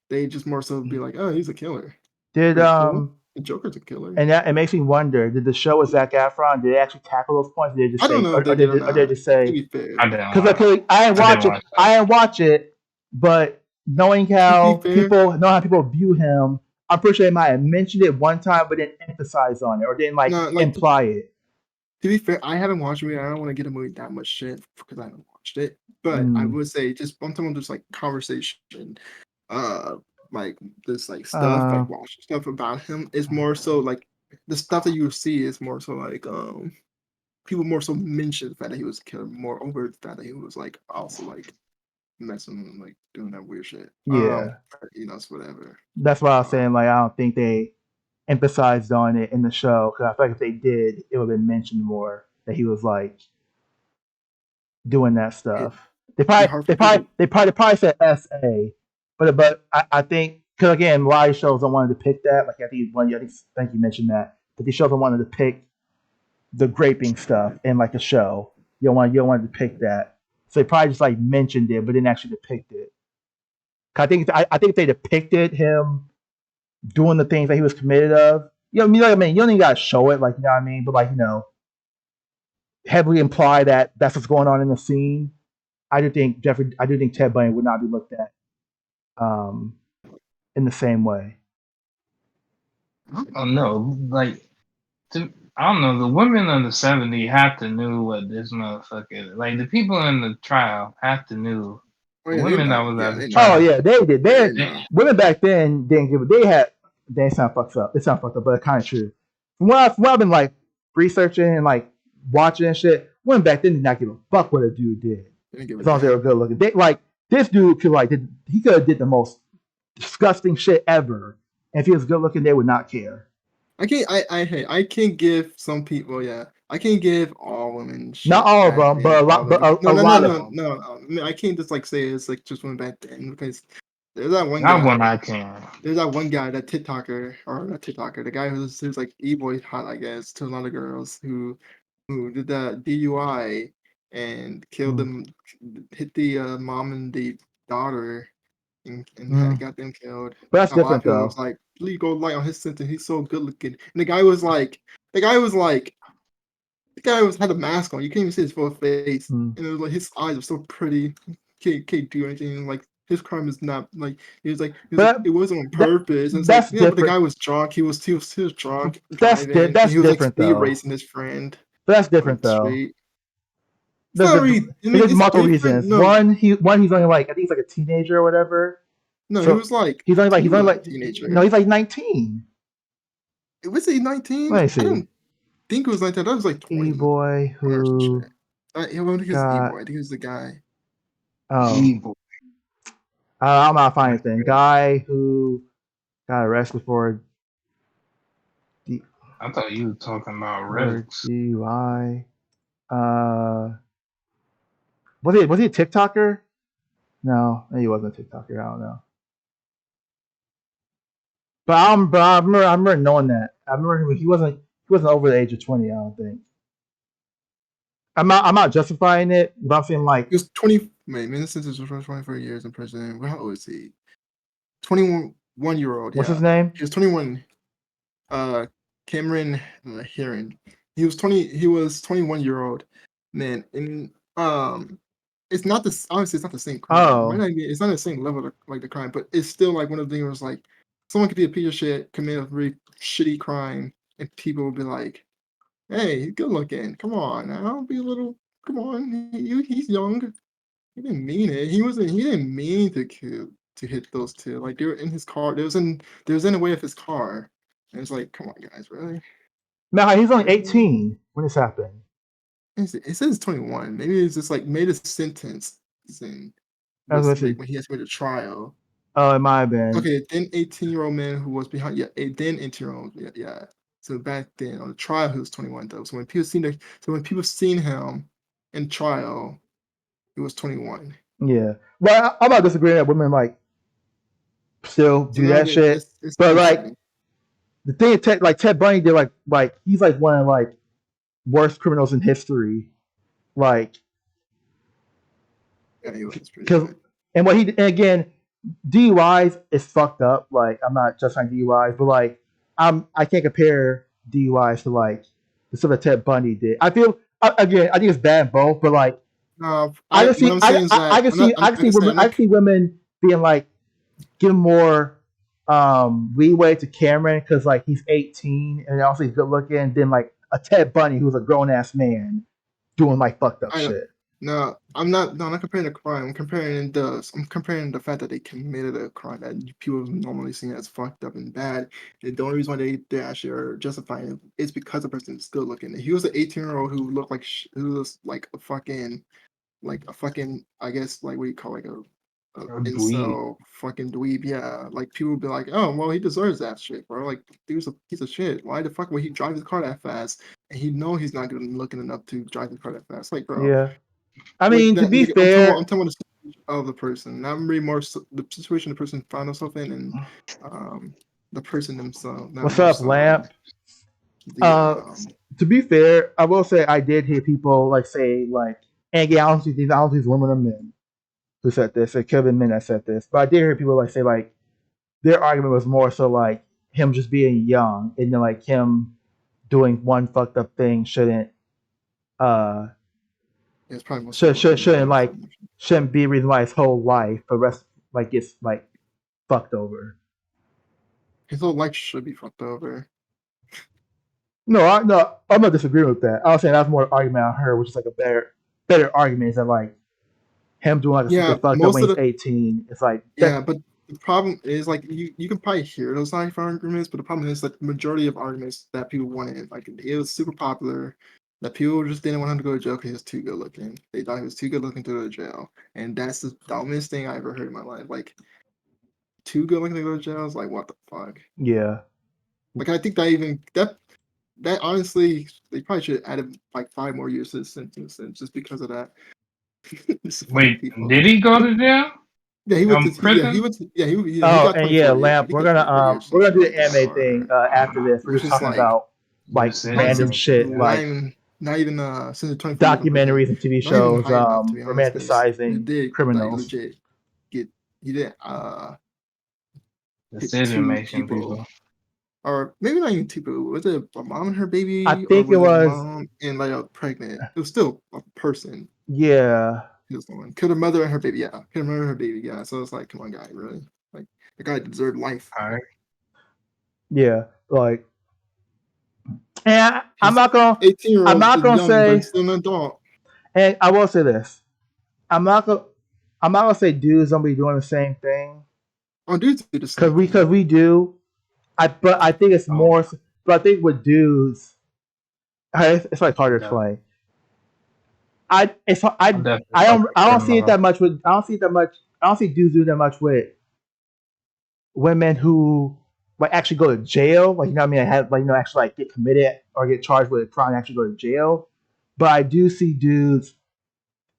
They just more so be like, oh, he's a killer. did Pretty cool. The Joker's a killer. and that it makes me wonder: did the show with Zac Efron? Did they actually tackle those points? Or did they just I don't say, know if they did or or did they not. just To say? be fair, I didn't Because watch. I didn't I watch didn't it. watch that. I didn't watch it, but knowing to be how fair, people view him, I'm pretty sure they might have mentioned it one time, but didn't emphasize on it or didn't like no, like imply it. to be fair, I haven't watched it. I don't want to get a movie that much shit because I haven't watched it. But I Mm. would say just I'm talking about just like conversation, uh, like this like stuff, Uh, like watching stuff about him is more so like the stuff that you see is more so like people more so mention the fact that he was a killer, more over the fact that he was like also like messing like doing that weird shit. yeah, It's whatever. that's what I was Um, saying. Like, I don't think they emphasized on it in the show because I feel like if they did, it would have been mentioned more that he was like doing that it stuff. be hard for people. They probably said SA, but I think because again, a lot of shows don't want to depict that. Like I think I think you mentioned that these shows don't want to depict the graping stuff in like a show. You don't want to depict that. So they probably just like mentioned it, but didn't actually depict it. 'Cause I think if they depicted him doing the things that he was committed of. You know what I mean? You don't even gotta show it, like you know what I mean, but like heavily imply that that's what's going on in the scene. I do think Ted Bundy would not be looked at um, in the same way. I don't know. Like, I don't know. The women of the '70s have to knew what this motherfucker. Like the people in the trial have to knew. Oh The yeah, they women that know. was Yeah, at the they Oh know. trial. yeah, they did. Yeah, they They know. women back then didn't give. They sound fucked up. It sounds fucked up, but it's kind of true. From what I've been like researching and like watching and shit, women back then did not give a fuck what a dude did They didn't give a as long as they were damn. good looking. They like this dude he could have did the most disgusting shit ever. And if he was good looking, they would not care. I can't give some people, yeah. I can't give all women Not shit all of back them, then. but All the a lot of them. I can't just like say it's like just women back then because there's that one Not guy. one I can. There's that one guy, that TikToker or not TikToker, the guy who's like e-boy hot, I guess, to a lot of girls who did that DUI and killed Mm. them, hit the mom and the daughter and had Mm. got them killed. But that's A lot of different people was though. like, please go light on his sentence. He's so good looking. And the guy was had a mask on. You can't even see his full face. Mm. And it was like his eyes are so pretty. Can't do anything. Like his crime is not like he was like But it wasn't on that purpose. And it's like, that's yeah, but the different. guy was drunk. He was drunk driving, and That's he was like different speed though. racing his friend But that's on different the though. street. It's not really. I mean, There's it's multiple different. reasons. No, One he's only like I think he's like a teenager or whatever. no, he So was like he he's was only a like no teenager. he's like 19. Was he 19? Let me I see. don't think it was 19. That was like E 20 boy or some who shit. I don't think he was got E-boy. I think he was the guy. oh Evil. I'm not finding anything. Guy who got arrested D, I thought you were talking about for Rex. DUI. Uh, was he a TikToker? No, he wasn't a TikToker. I don't know. But I remember knowing that. I remember he wasn't over the age of 20. I don't think. I'm not justifying it, but I'm saying like He was 20. Wait, innocence is 24 years in prison. How old is he? 21-year-old. what's his Yeah, name? he was 21. Cameron Heron. He was 20. He was 21-year-old man, and it's not this. Obviously, it's not the same crime. It might Oh, not be. It's not the same level of, like the crime, but it's still like one of the things where it's like someone could be a piece of shit, commit a really shitty crime, and people will be like, "Hey, he's good looking. Come on, now be a little. Come on, he's young." He didn't mean it. He wasn't. He didn't mean to hit those two. Like they were in his car. They was in the way of his car. And it's like, come on, guys, really? Now he's only Really? 18 when this happened. It says 21. Maybe it's just like made a sentence thing. That's what I Like see. when he has to go to trial. Oh, it might have been. Okay, then 18-year-old man who was behind. Yeah, then 18-year-old. Yeah. So back then on the trial, he was 21 though. So when people seen him in trial, he was 21. Yeah. Well, I'm not disagreeing that women like still So do now that shit. it's But like crazy. the thing, Ted Bundy did like he's like one of like worst criminals in history. Like Yeah, he was pretty because bad. and what he and again DUIs is fucked up. Like I'm not just on DUIs, but like I can't compare DUIs to like the stuff that Ted Bundy did. I feel again I think it's bad in both, but like No, I can what see I'm saying is that I can see women being like give more leeway to Cameron because like he's 18 and also he's good looking than like a Ted Bundy who's a grown ass man doing like fucked up shit. No, I'm not. No, I'm not comparing the crime. I'm comparing the fact that they committed a crime that people normally see as fucked up and bad. And the only reason why they actually are justifying it is because the person is good looking. He was an 18-year-old who looked like who was like a fucking I guess like what do you call like a dweeb. incel fucking dweeb. Yeah, like people would be like, oh well, he deserves that shit, bro. Like he was a piece of shit. Why the fuck would he drive his car that fast? And he know he's not good looking enough to drive his car that fast. Like, bro. Yeah, I Like mean to that, be I'm fair, talking about the situation of the person, not really more the situation the person found himself in, and the person themselves, not what's more up, so Lamp? the To be fair, I will say I did hear people like say like, and again, I don't think these women or men who said this. It could have been men that said this, but I did hear people like say like their argument was more so like him just being young and then like him doing one fucked up thing it's probably more shouldn't like shouldn't be a reason why his whole life the rest like gets like fucked over. his whole life should be fucked over. No, I'm not disagreeing with that. I was saying that's more an argument I heard, which is like a better argument is that like him doing like Yeah, something fucked up most when of he's the 18. It's like yeah, but the problem is like you can probably hear those knife arguments, but the problem is that the majority of arguments that people wanted, like it was super popular, that people just didn't want him to go to jail because he was too good looking. They thought he was too good looking to go to jail, and that's the dumbest thing I ever heard in my life. Like too good looking to go to jail is like what the fuck. yeah. Like I think that honestly they probably should have added like 5 more years to the sentence just because of that. Just fucking Wait, people. did he go to jail? Yeah, he went to. Yeah, he Prison? went to. Yeah, he Oh, got and 24 years. Lamp, He got 24 years, some we're gonna shit do like the that. anime thing after this. We're Which just is talking like about like not random even shit like not even since 24 years in prison. documentaries and TV Not even shows high enough to be honest, because you romanticizing did like criminals. legit get he did hit decision 2 making people. people. Or maybe not even 2 people. Was it a mom and her I baby, or think it was it a was mom and like a pregnant? It was still a person. yeah. Killed her mother and her baby. Yeah, killed her mother and her baby. Yeah. So it's like, come on, guy, really? Like the guy deserved life. All right. Yeah, like, and He's 18 year I'm old not is gonna young, but say, he's still an adult. and I will say this, I'm not gonna, I'm not gonna say dudes don't be doing the same thing Oh, dudes do the same because thing. we do. But I think it's more. But I think with dudes, it's like harder to explain. I don't see it that much with. I don't see it that much. I don't see dudes do that much with women who like actually go to jail. Like you know what I mean? I have like you know actually like get committed or get charged with a crime and actually go to jail. But I do see dudes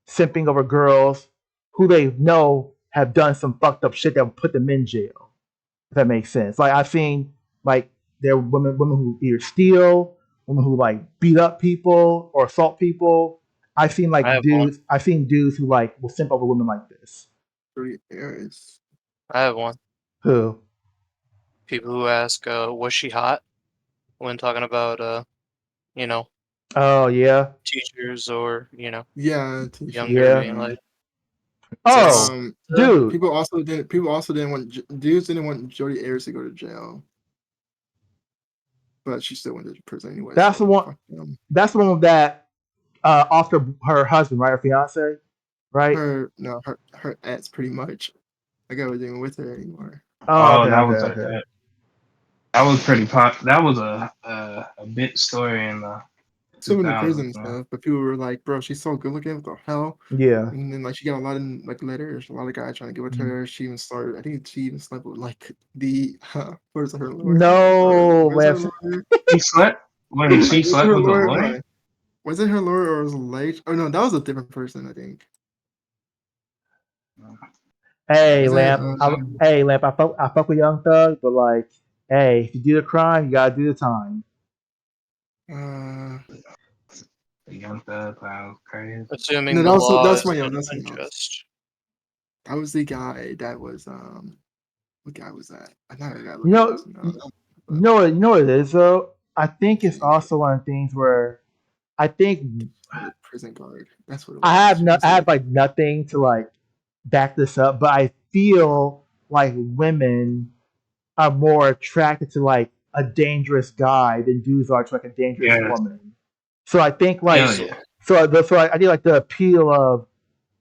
simping over girls who they know have done some fucked up shit that will put them in jail. If that makes sense. Like I've seen like there are women who either steal, women who like beat up people or assault people. I've seen like dudes. I've seen dudes who like will simp over women like this. 3 years. I have one. Who? People who ask, was she hot? When talking about, you know, Oh yeah. teachers or, you know, Yeah, younger being like, oh, dude. People also didn't want dudes didn't want Jodi Ayers to go to jail, but she still went to prison anyway. That's so the one. That's the one that after her husband, right, her fiance. right? Her ex pretty much. Like I wasn't even with her anymore. Oh, Oh, okay, that okay, was like okay. that was pretty pop. That was a big story in the Still in the 2000s, prison and man. stuff, but people were like, "Bro, she's so good looking. What the hell?" Yeah. And then like she got a lot of like letters, a lot of guys trying to get with Mhm. her. She even started. I think she even slept with like the where's her lawyer? No, Where's her man. lawyer? She slept. Wait, Like, she was it slept her with a lawyer? lawyer? Was it her lawyer or was it late? Oh no, that was a different person. I think. Hey, Was it? Lamp. Hey, Lamp. I fuck with Young Thug, but like, hey, if you do the crime, you gotta do the time. The Young Thug, that was crazy. Assuming No, the law that's is my own. That's my own. unjust. That was the guy that was what guy was that? I know I gotta You look it up. know, No, you know what it is though. I think it's prison also one of the things where I think prison guard. That's what it I was. have She no, was I like, have like nothing to like back this up, but I feel like women are more attracted to like a dangerous guy than dudes are to like a dangerous Yes. woman. So I think like Hell yeah. so I think like the appeal of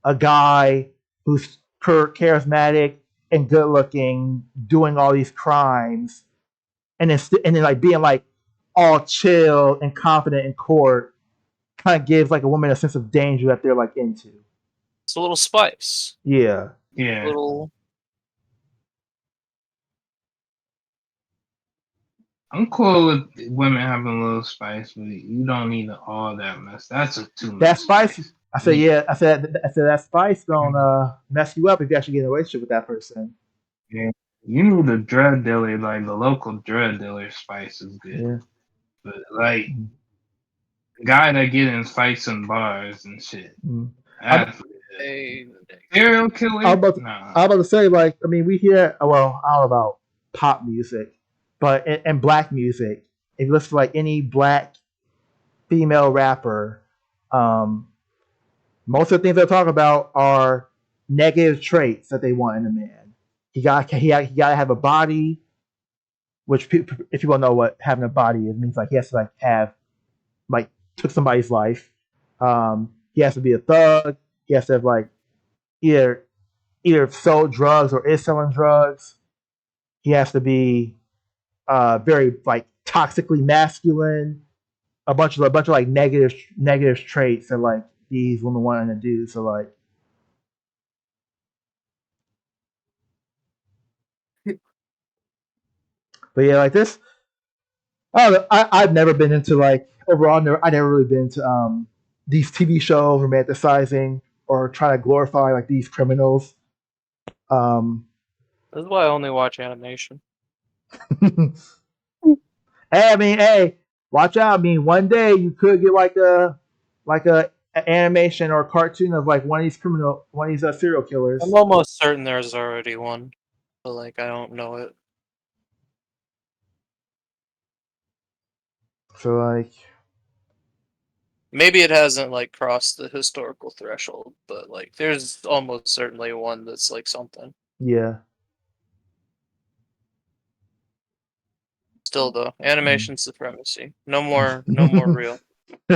a guy who's charismatic and good looking, doing all these crimes, and then like being like all chill and confident in court, kind of gives like a woman a sense of danger that they're like into. It's a little spice. Yeah. Yeah. Little. I'm cool with women having a little spice, but you don't need all that mess. That's too That much spice. spice. I said, yeah. I said that spice gonna mess you up if you actually get in a relationship with that person. Yeah. You need a drug dealer, like the local drug dealer spice is good. Yeah. But like guy that get in fights in bars and shit. Mm. That's serial killer? Nah. I'm about to say, like, I mean, we hear, well, I don't know about pop music, but and black music. If you listen to like any black female rapper, um, most of the things they talk about are negative traits that they want in a man. He got to have a body, which if people know what having a body is, it means like he has to like have like took somebody's life. He has to be a thug. He has to have like either sold drugs or is selling drugs. He has to be very like toxically masculine. A bunch of like negative traits that like these women want to do. So like, but yeah, like this. I don't know, I've never been into like overall. I never really been into these TV shows romanticizing or trying to glorify like these criminals. Um, That's why I only watch animation. Hey, I mean, hey, watch out. I mean, one day you could get like a animation or a cartoon of like one of these serial killers. I'm almost certain there's already one, but like I don't know it. So like, Maybe it hasn't like crossed the historical threshold, but like there's almost certainly one that's like something. yeah, Still though, animation supremacy. No more real.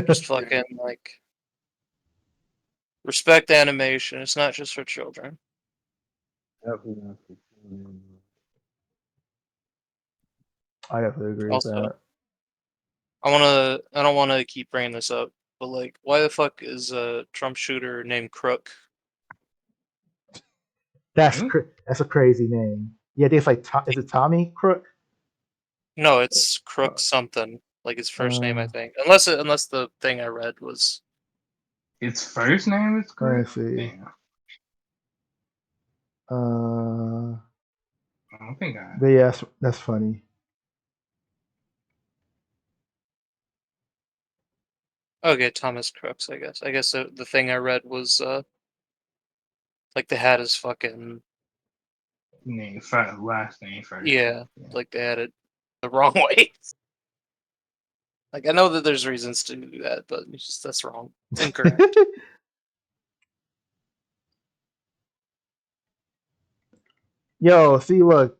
Just fucking like respect animation. It's not just for children. I definitely agree with Also, that. I don't wanna keep bringing this up, but like why the fuck is a Trump shooter named Crook? That's a crazy name. Yeah, I think it's like is it Tommy Crook? No, it's Crook something. Like his first name, I Uh, think. Unless the thing I read was Its first name is let me correct? see. Damn. I don't think I. But yeah, that's funny. okay, Thomas Crooks, I guess. I guess the thing I read was like they had his fucking Name first, last name first. yeah, like they had it the wrong way. Like I know that there's reasons to do that, but it's just that's wrong. It's incorrect. Yo, see, look,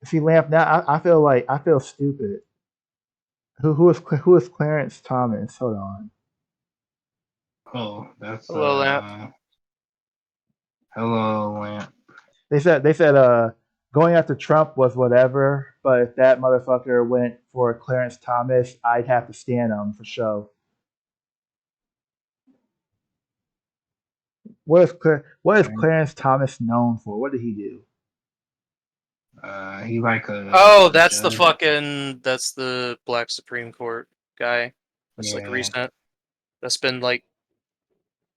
see, Lamp. Now I feel stupid. Who is Clarence Thomas? Hold on. Oh, that's Hello, Lamp. Hello, Lamp. They said going after Trump was whatever, but if that motherfucker went for Clarence Thomas, I'd have to stand him for sure. What is Clarence Thomas known for? What did he do? He like a Oh, that's the judge. that's the Black Supreme Court guy. That's like Yeah. recent. That's been like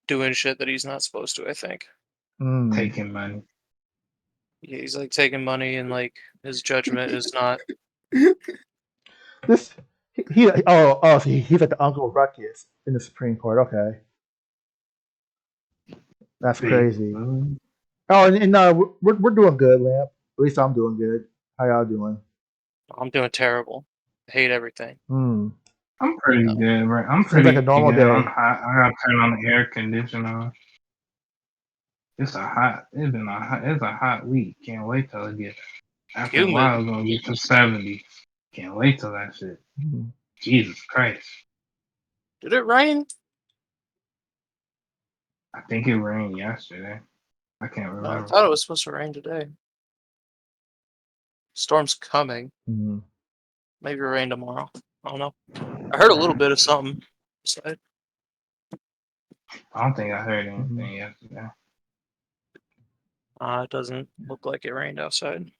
doing shit that he's not supposed to, I think. Taking money. Yeah, he's like taking money and like his judgment is not. This so he's like the Uncle Ruckus in the Supreme Court. Okay, that's crazy. Mm. Oh, and we're doing good, Lamp. At least I'm doing good. How y'all doing? I'm doing terrible. I hate everything. I'm pretty good, right? I'm Seems pretty like a normal good. day. I'm hot. I gotta turn on the air conditioner. It's a hot week. Can't wait till it gets. After a while, it's gonna get to 70. Can't wait till that shit. Jesus Christ. Did it rain? I think it rained yesterday. I can't No, remember. I thought it was supposed to rain today. Storm's coming. Maybe rain tomorrow. I don't know. I heard a little bit of something. I don't think I heard anything yesterday. It doesn't look like it rained outside.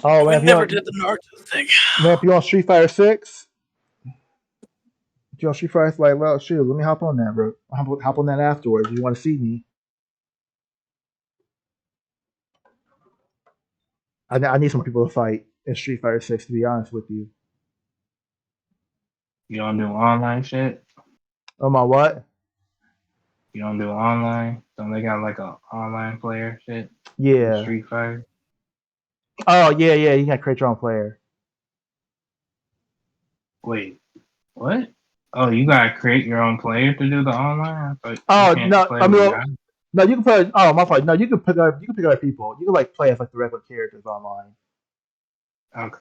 Oh, We Lamp, never did the Naruto thing. Lamp, you on Street Fighter 6? You on Street Fighter? Like, well, shoot, let me hop on that, bro. Hop on that afterwards. You want to see me? I need some people to fight in Street Fighter 6, to be honest with you. You don't do online shit? Oh, my what? You don't do online? Don't they got like a online player shit? Yeah. Street Fighter? Oh, yeah, you gotta create your own player. Wait, what? Oh, you gotta create your own player to do the online? Oh, you no, play I with mean, guys? no, you can play. Oh, my fault. No, you can pick other people. You can like play as like the regular characters online. Okay.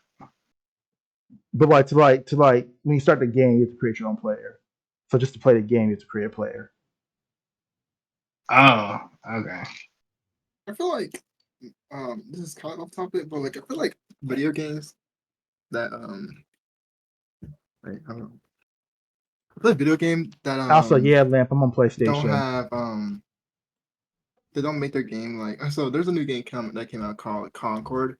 But like to when you start the game, you have to create your own player. So just to play the game, you have to create a player. Oh, okay. I feel like this is kind of off topic, but like I feel like video games that wait, I don't know. I play a video game that Also, yeah, Lamp, I'm on don't PlayStation. have they don't make their game like so there's a new game that came out called Concord.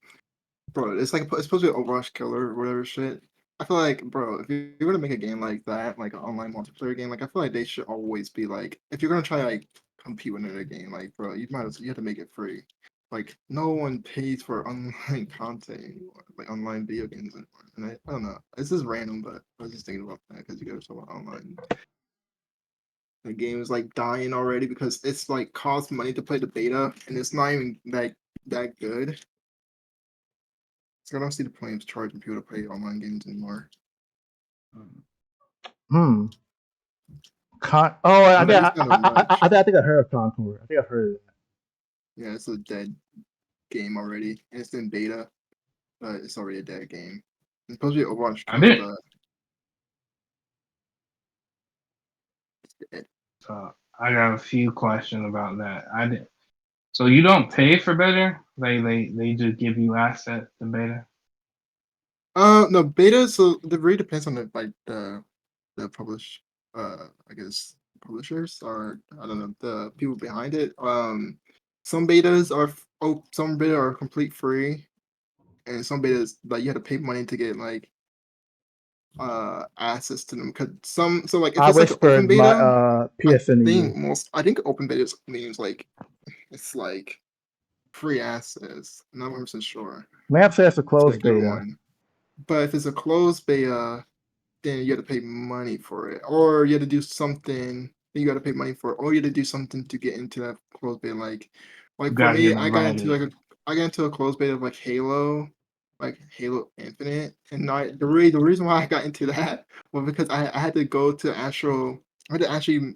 Bro, it's like it's supposed to be an Overwatch killer or whatever shit. I feel like, bro, if you're gonna make a game like that, like an online multiplayer game, like I feel like they should always be like, if you're gonna try like compete with another game, like bro, you have to make it free. Like no one pays for online content anymore, like online video games anymore. And I don't know, this is random, but I was just thinking about that because you guys talk about online. The game is like dying already because it's like costs money to play the beta, and it's not even that good. So I don't see the point of charging people to play online games anymore. I think I heard of Concord. I think I've heard of that. Yeah, it's a dead game already. And it's in beta, but it's already a dead game. It's supposed to be Overwatch 2, but it's dead. So I got a few questions about that. So you don't pay for beta? They just give you access to beta? No, beta. So it really depends on the publish. I guess publishers or I don't know the people behind it. Some betas are some beta are complete free, and some betas like you have to pay money to get like access to them. Cause so like if I it's like an open whispered my beta, PSN to you. I think open beta means like it's like free access. I'm not 100% sure. Lamp says a closed Good beta. one. But if it's a closed beta, then you have to pay money for it, or you have to do something. Then you got to pay money for it, or you have to do something to get into that closed beta. Like You for gotta me, get invited. I got into a closed beta of like Halo Infinite, and the reason why I got into that was because I had to go to actual. I had to actually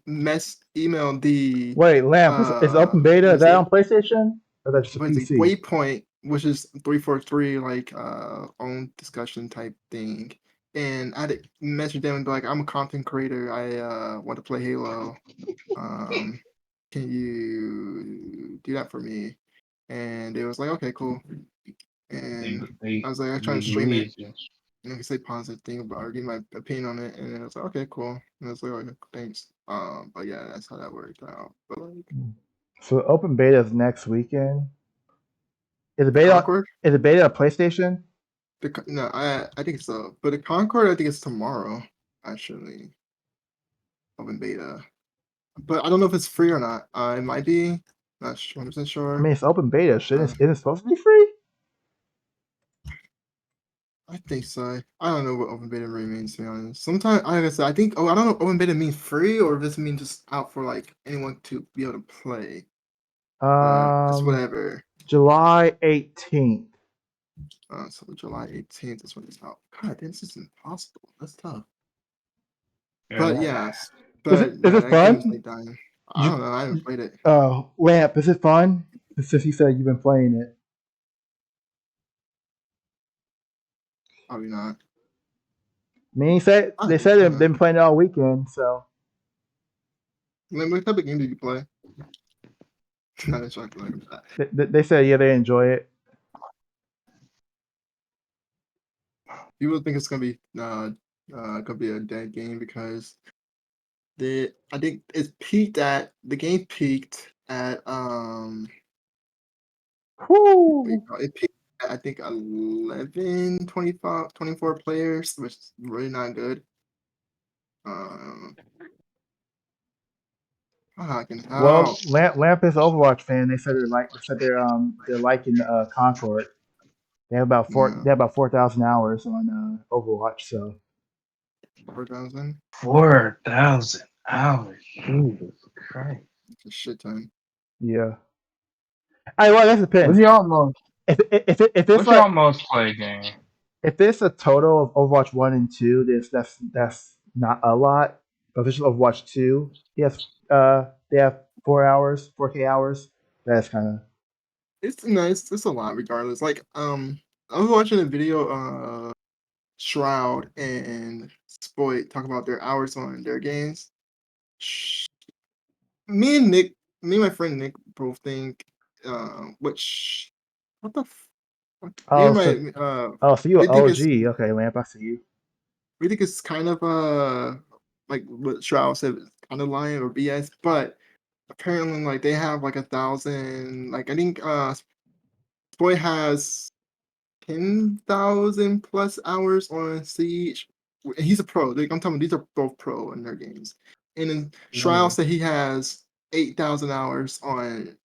email the Wait, Lamp, is open beta? Is that on PlayStation or that's just a what is it? PC? Waypoint, which is 343 like own discussion type thing. and I had to message them and be like, I'm a content creator. I want to play Halo. Can you do that for me? And it was like, okay, cool. And I was like, I try to stream it. And I can say positive thing about or give my opinion on it. And then I was like, okay, cool. And I was like, okay, thanks. But yeah, that's how that worked out. But like So open beta is next weekend. Is the the beta Concord, is the beta a PlayStation? no, I think so. But the Concord, I think it's tomorrow. Actually, open beta. But I don't know if it's free or not. It might be. Not 100% I sure. mean, it's open beta. Uh, Isn't it supposed to be free? I think so. I don't know what open beta really means, to be honest. Sometimes, like I said, I think, I don't know if open beta means free or if this means just out for like anyone to be able to play. But it's whatever. July 18th. So July 18th is when it's out. God, this is impossible. That's tough. But yes, Is but it yeah, that game is fun? like dying. I don't know. I haven't played it. Lamp, is it fun? Since you said you've been playing it. Probably not. Me said they said they've been playing it all weekend, so What type of game did you play? Not a chocolate. they said yeah they enjoy it. People think it's gonna be a dead game because I think the game peaked at Whoo! it peaked at, I think 11, 25, 24 players, which is really not good. I can Well, help. Lamp is an Overwatch fan. They said they're liking Concord. Yeah, they have about 4,000 hours on Overwatch. So 4,000. 4,000 hours. Jesus Christ. It's a shit ton. yeah. I well that depends. What's your most If it's what's like your most played game? if it's a total of Overwatch 1 and 2, that's not a lot. But if it's just Overwatch 2, yes, they have 4 hours, 4K hours. That's kind of It's nice. It's a lot, regardless. Like, I was watching a video. Shroud and Spoit talk about their hours on their games. Sh- Me and Nick, me and my friend Nick both think, which, what the, what? Me oh and so my, so you we an think it's, OG. Okay, Lamp, I see you. we think it's kind of, like what Shroud said, kind of lying or BS, but apparently, like, they have like 1,000, like, I think, Spoit has 10,000 plus hours on Siege. He's a pro. Like, I'm talking, these are both pro in their games. And then Shroud said he has 8,000 hours on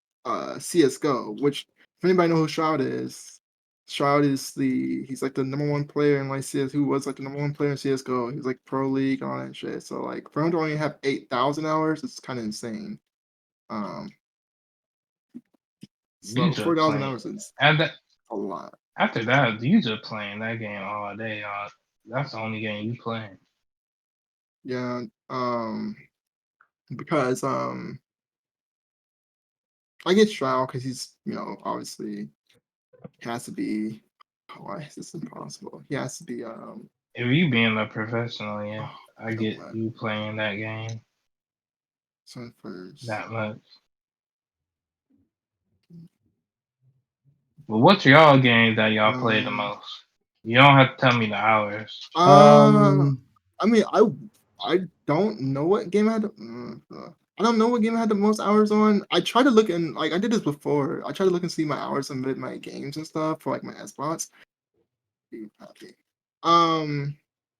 CS:GO. Which, if anybody know who Shroud is, he's like the #1 player in like CS. Who was like the #1 player in CS:GO? He's like pro league and all that shit. So like for him to only have 8,000 hours, it's kind of insane. Um, so You just 4,000 playing. hours is And that, a lot. after that, you just playing that game all day. That's the only game you playing. Yeah. Because I get Shroud because he's obviously has to be. Why is this impossible? He has to be If you being a professional, yeah, oh, I don't get let you playing that game so first. that much. But what's y'all game that y'all play the Um, most? You don't have to tell me the hours. uh, I mean, I don't know what game I had. I don't know what game I had the most hours on. I tried to look and like I did this before. I tried to look and see my hours on my games and stuff for like my spots. Um,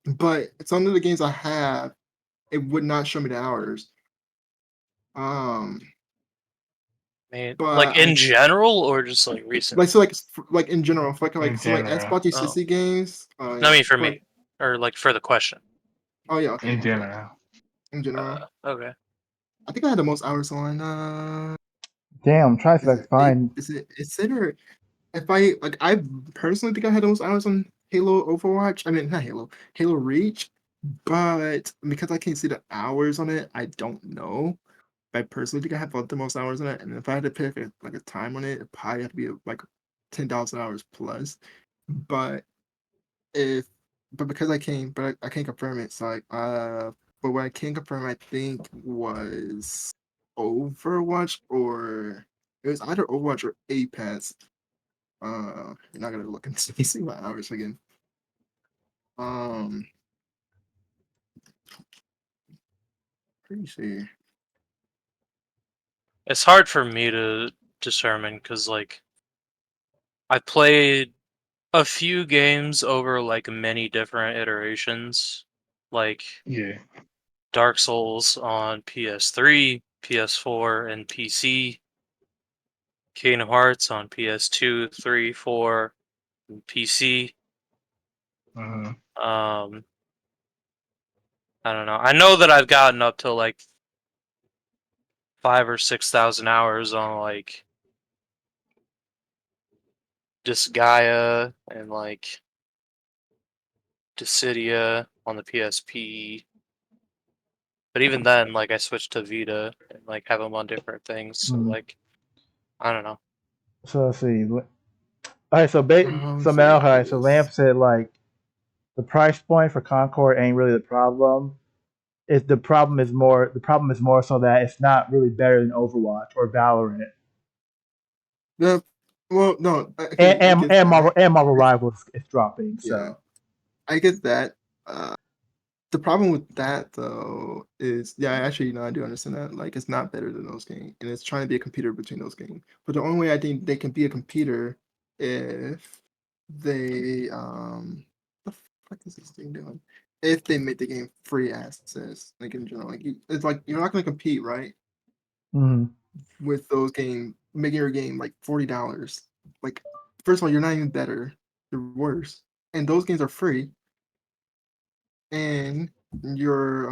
but some of the games I have, it would not show me the hours. Um, Man, like but in general or just like recent? like so like in general, for like In some like general. Xbox Oh, 360 games. no, I Yeah, mean for for like me, or like for the question. oh yeah, okay, In okay. general. In general, Okay. I think I had the most hours on. Damn, I'm trying to see if I can find. Is it or if I personally think I had the most hours on Halo Overwatch. I mean not Halo Reach, but because I can't see the hours on it, I don't know. I personally think I have the most hours on it, and if I had to pick like a time on it, it'd probably have to be like 10,000 hours plus. But if but because I can't confirm it. So but what I can confirm, I think was Overwatch, or it was either Overwatch or Apex. You're not gonna look and see my hours again. Um, pretty sure. It's hard for me to determine because like I played a few games over like many different iterations, like Yeah. Dark Souls on PS3, PS4, and PC. Kingdom Hearts on PS2, 3, 4, and PC. Uh-huh. Um, I don't know. I know that I've gotten up to like 5 or 6 thousand hours on like Disgaea and like Dissidia on the PSP. But even then, like I switched to Vita and like have them on different things. So Hmm. like I don't know. So let's see. All right, so Let's so see. Malachi, so Lamp said like the price point for Concord ain't really the problem. It's the problem is more so that it's not really better than Overwatch or Valorant. Yeah. Well, no. Okay, I get that. And Marvel Rivals is dropping. Yeah, So I get that. The problem with that though is, yeah, actually, I do understand that. Like, it's not better than those games, and it's trying to be a computer between those games. But the only way I think they can be a computer if they the fuck is this thing doing? If they make the game free access, like in general, it's like you're not going to compete, right, mhm. with those games, making your game like $40. Like, first of all, you're not even better, you're worse, and those games are free, and you're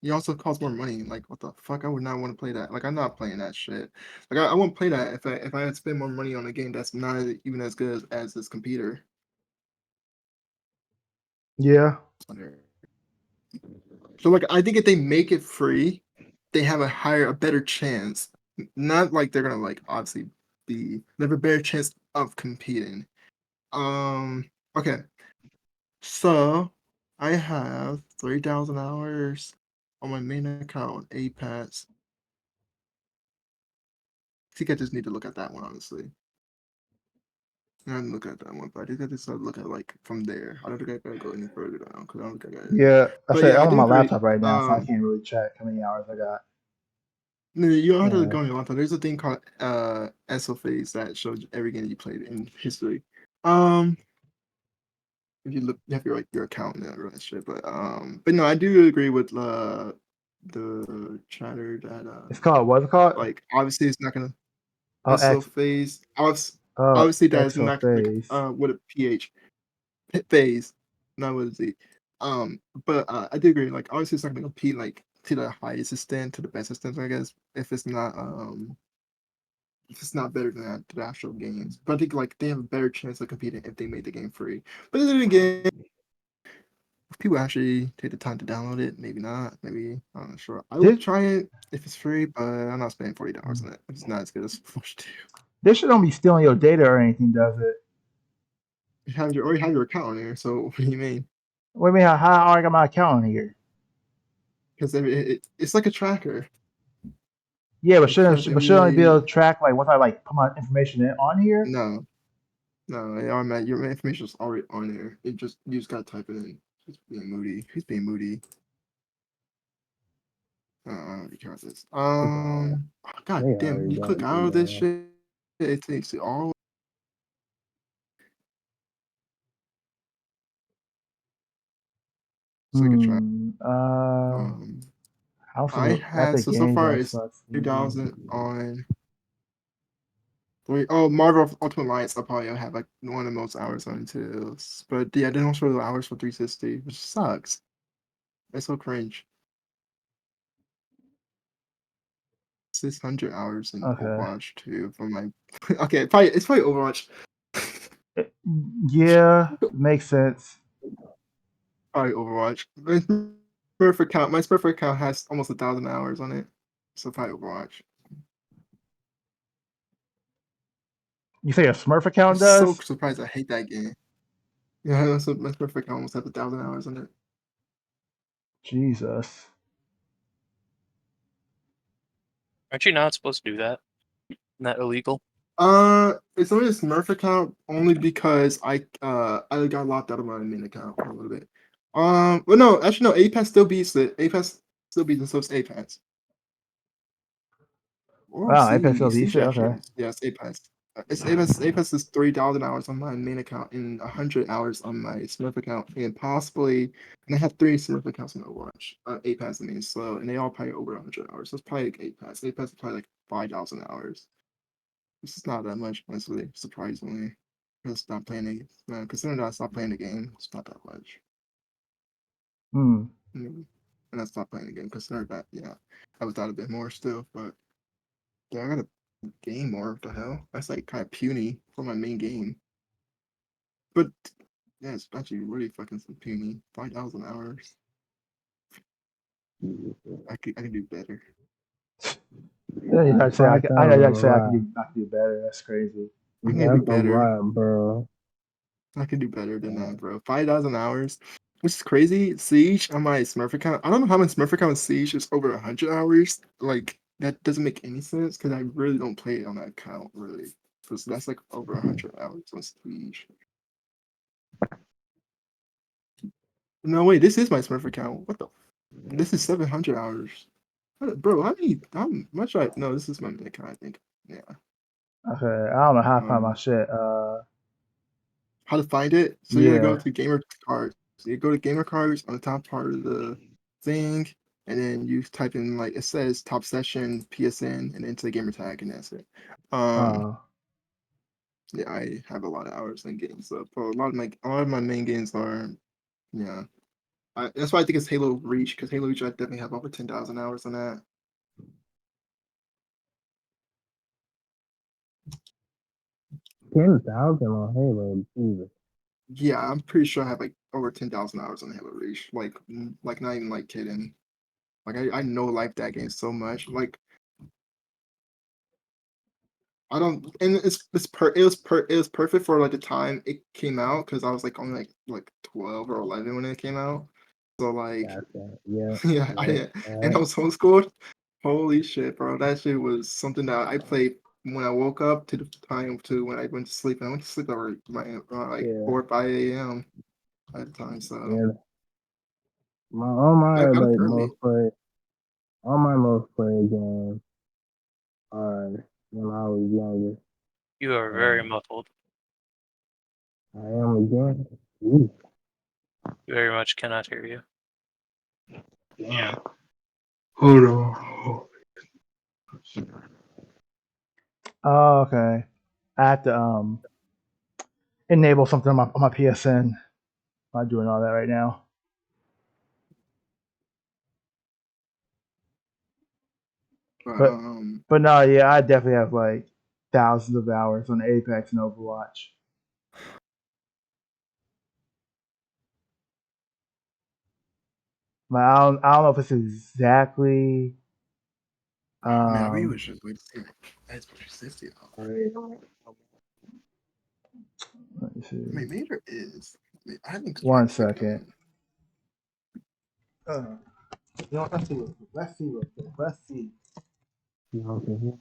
you also cost more money. Like, what the fuck? I would not want to play that. Like, I'm not playing that shit. Like, I won't play that if I had to spend more money on a game that's not even as good as this computer. Yeah. So, like, I think if they make it free, they have a better chance. Not like they're gonna like obviously they have a better chance of competing. Okay. So I have 3,000 hours on my main account on Apex. I think I just need to look at that one, honestly. I didn't look at that one, but I think I just look at like from there. I don't think I gotta go any further down because I don't think I got it. Yeah. I But said yeah, I I'm on do my agree. laptop right now, so I can't really check how many hours I got. No, you don't have to Yeah. go on your laptop. There's a thing called SOFAs that shows every game you played in history. Um, if you look, you have your account and all that shit. But no, I do agree with the chatter that It's called what's it called? like obviously it's not gonna Oh X SOFAs. oh Obviously that is Exo not like phase. with a PH. Phase, not with a Z. But I do agree. Like, obviously, it's not going to compete like to the highest extent, to the best extent, I guess. If it's not better than that, the actual games. But I think like they have a better chance of competing if they made the game free. But then again, if people actually take the time to download it, maybe not. Maybe I'm not sure. I would This try it if it's free, but I'm not spending $40 on it. It's not as good as Forge 2. this should don't be stealing your data or anything, does it? You already have your account on there, so what do you mean? What do you mean how I got my account on here? Because it's like a tracker. Yeah, It shows but shouldn't only be able every to track like once I like put my information in on here? no. No, your information is already on there. You just gotta type it in. He's being moody. He's being moody. I don't really care about this. God They damn! already You got click me, out of this man. shit, it takes you all. So I could try. Um, House I of had Epic so Games far it's Xbox. 3,000 on three. Oh, Marvel Ultimate Alliance. I probably have like one of the most hours on too. But yeah, they don't show the hours for 360, which sucks. It's so cringe. 600 hours in Okay. Overwatch too from my okay, probably it's probably Overwatch. It- yeah, makes sense. Probably Overwatch. My Smurf account has almost 1,000 hours on it. So probably Overwatch. You say a Smurf account I'm so does? surprised I hate that game. Yeah, that's my Smurf account almost has 1,000 hours on it. Jesus. Aren't you not supposed to do that? Isn't that illegal? It's only a Smurf account only because I got locked out of my main account for a little bit. Well no, actually no, Apex still beats it. Apex still beats it, so it's Apex. Or Wow, Apex Siege, LD Siege shit. Okay. actually. Yeah, it's Apex. It's Apex. Apex is 3,000 hours on my main account and 100 hours on my Smurf account, and possibly, and I have 3 Smurf accounts on Overwatch. Apex I mean, so and they all probably over 100 hours. So it's probably like Apex. Apex is probably like 5,000 hours. This is not that much, honestly, surprisingly. Because stop playing the considering that I stopped playing the game, it's not that much. Hmm. And I stopped playing the game. Considering that, yeah, I was out a bit more still, but yeah, I gotta game more. What the hell? That's like kind of puny for my main game. But yeah, it's actually really fucking puny. 5,000 hours. I could do better. Yeah, you gotta say I, I know you gotta say I can do better. That's crazy. I can do That's a better. lot, bro. I can do better than that, bro. 5,000 hours, which is crazy. Siege on my Smurf account. I don't know how my Smurf account with Siege is over 100 hours. Like that doesn't make any sense because I really don't play it on that account really. So that's like over 100 hours on Siege. No wait, this is my Smurf account. What the? This is 700 hours. Bro, how much I no, this is my main account, I think. Yeah. Okay, I don't know how I find my Um, shit. how to find it? So you're gonna go Yeah. to gamer cards. So you go to gamer cards on the top part of the thing, and then you type in like it says top session PSN and into the gamer tag, and that's it. Um, Uh. yeah, I have a lot of hours in games. So a lot of my main games are yeah. That's why I think it's Halo Reach because Halo Reach I definitely have over 10,000 hours on that. 10,000 on Halo, Jesus. Yeah, I'm pretty sure I have like over 10,000 hours on Halo Reach. Like not even like kidding. Like I know like that game so much. Like I don't, and it was perfect for like the time it came out because I was like only like 12 or 11 when it came out. So like Gotcha. Yeah, yeah, yeah. and I was homeschooled. Holy shit, bro! That shit was something that I played when I woke up to the time to when I went to sleep. And I went to sleep around like Yeah, 4 or 5 a.m. at the time. So yeah. All I my got up like early. all my most played games are when I was younger. You are very Uh, muffled. I am again. Ooh, Very much cannot hear you. damn. Hold on. Oh, okay. I have to enable something on my PSN. I'm not doing all that right now. But But but no, yeah, I definitely have like thousands of hours on Apex and Overwatch. But I don't know if it's exactly man, I really um wish it was that's what 60 hours. let me I mean, see. maybe there is. I mean, I haven't tried One to click second. on. You know, let's see. Let's see. Let's see. You know, can hear?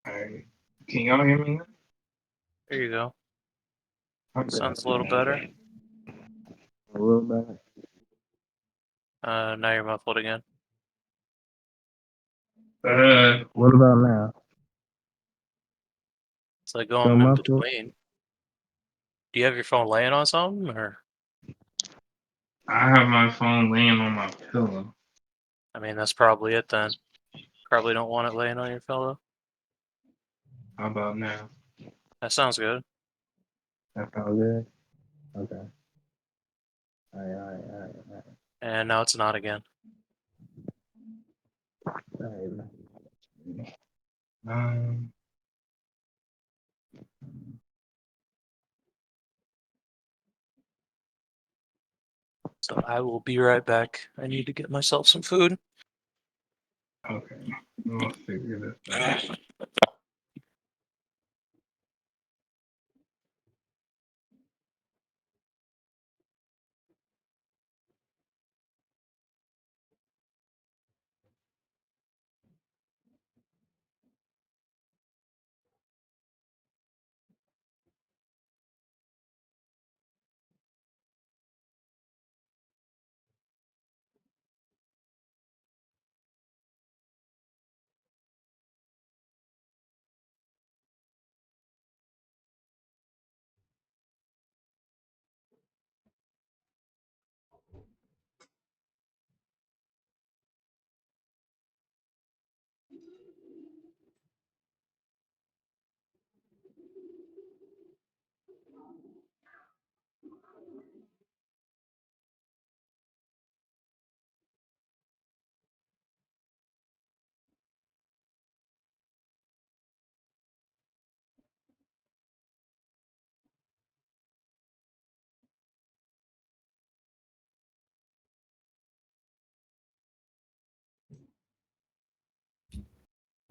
Alright. Can y'all hear me? There you go. Okay. Sounds a little better. A little better. Now you're muffled again. What about now? It's like Still going in muffled? between. Do you have your phone laying on something, or? I have my phone laying on my pillow. I mean, that's probably it then. Probably don't want it laying on your pillow. How about now? That sounds good. That sounds good? Okay. Alright. And now it's not again. Um, So I will be right back. I need to get myself some food. okay. I'll figure this out.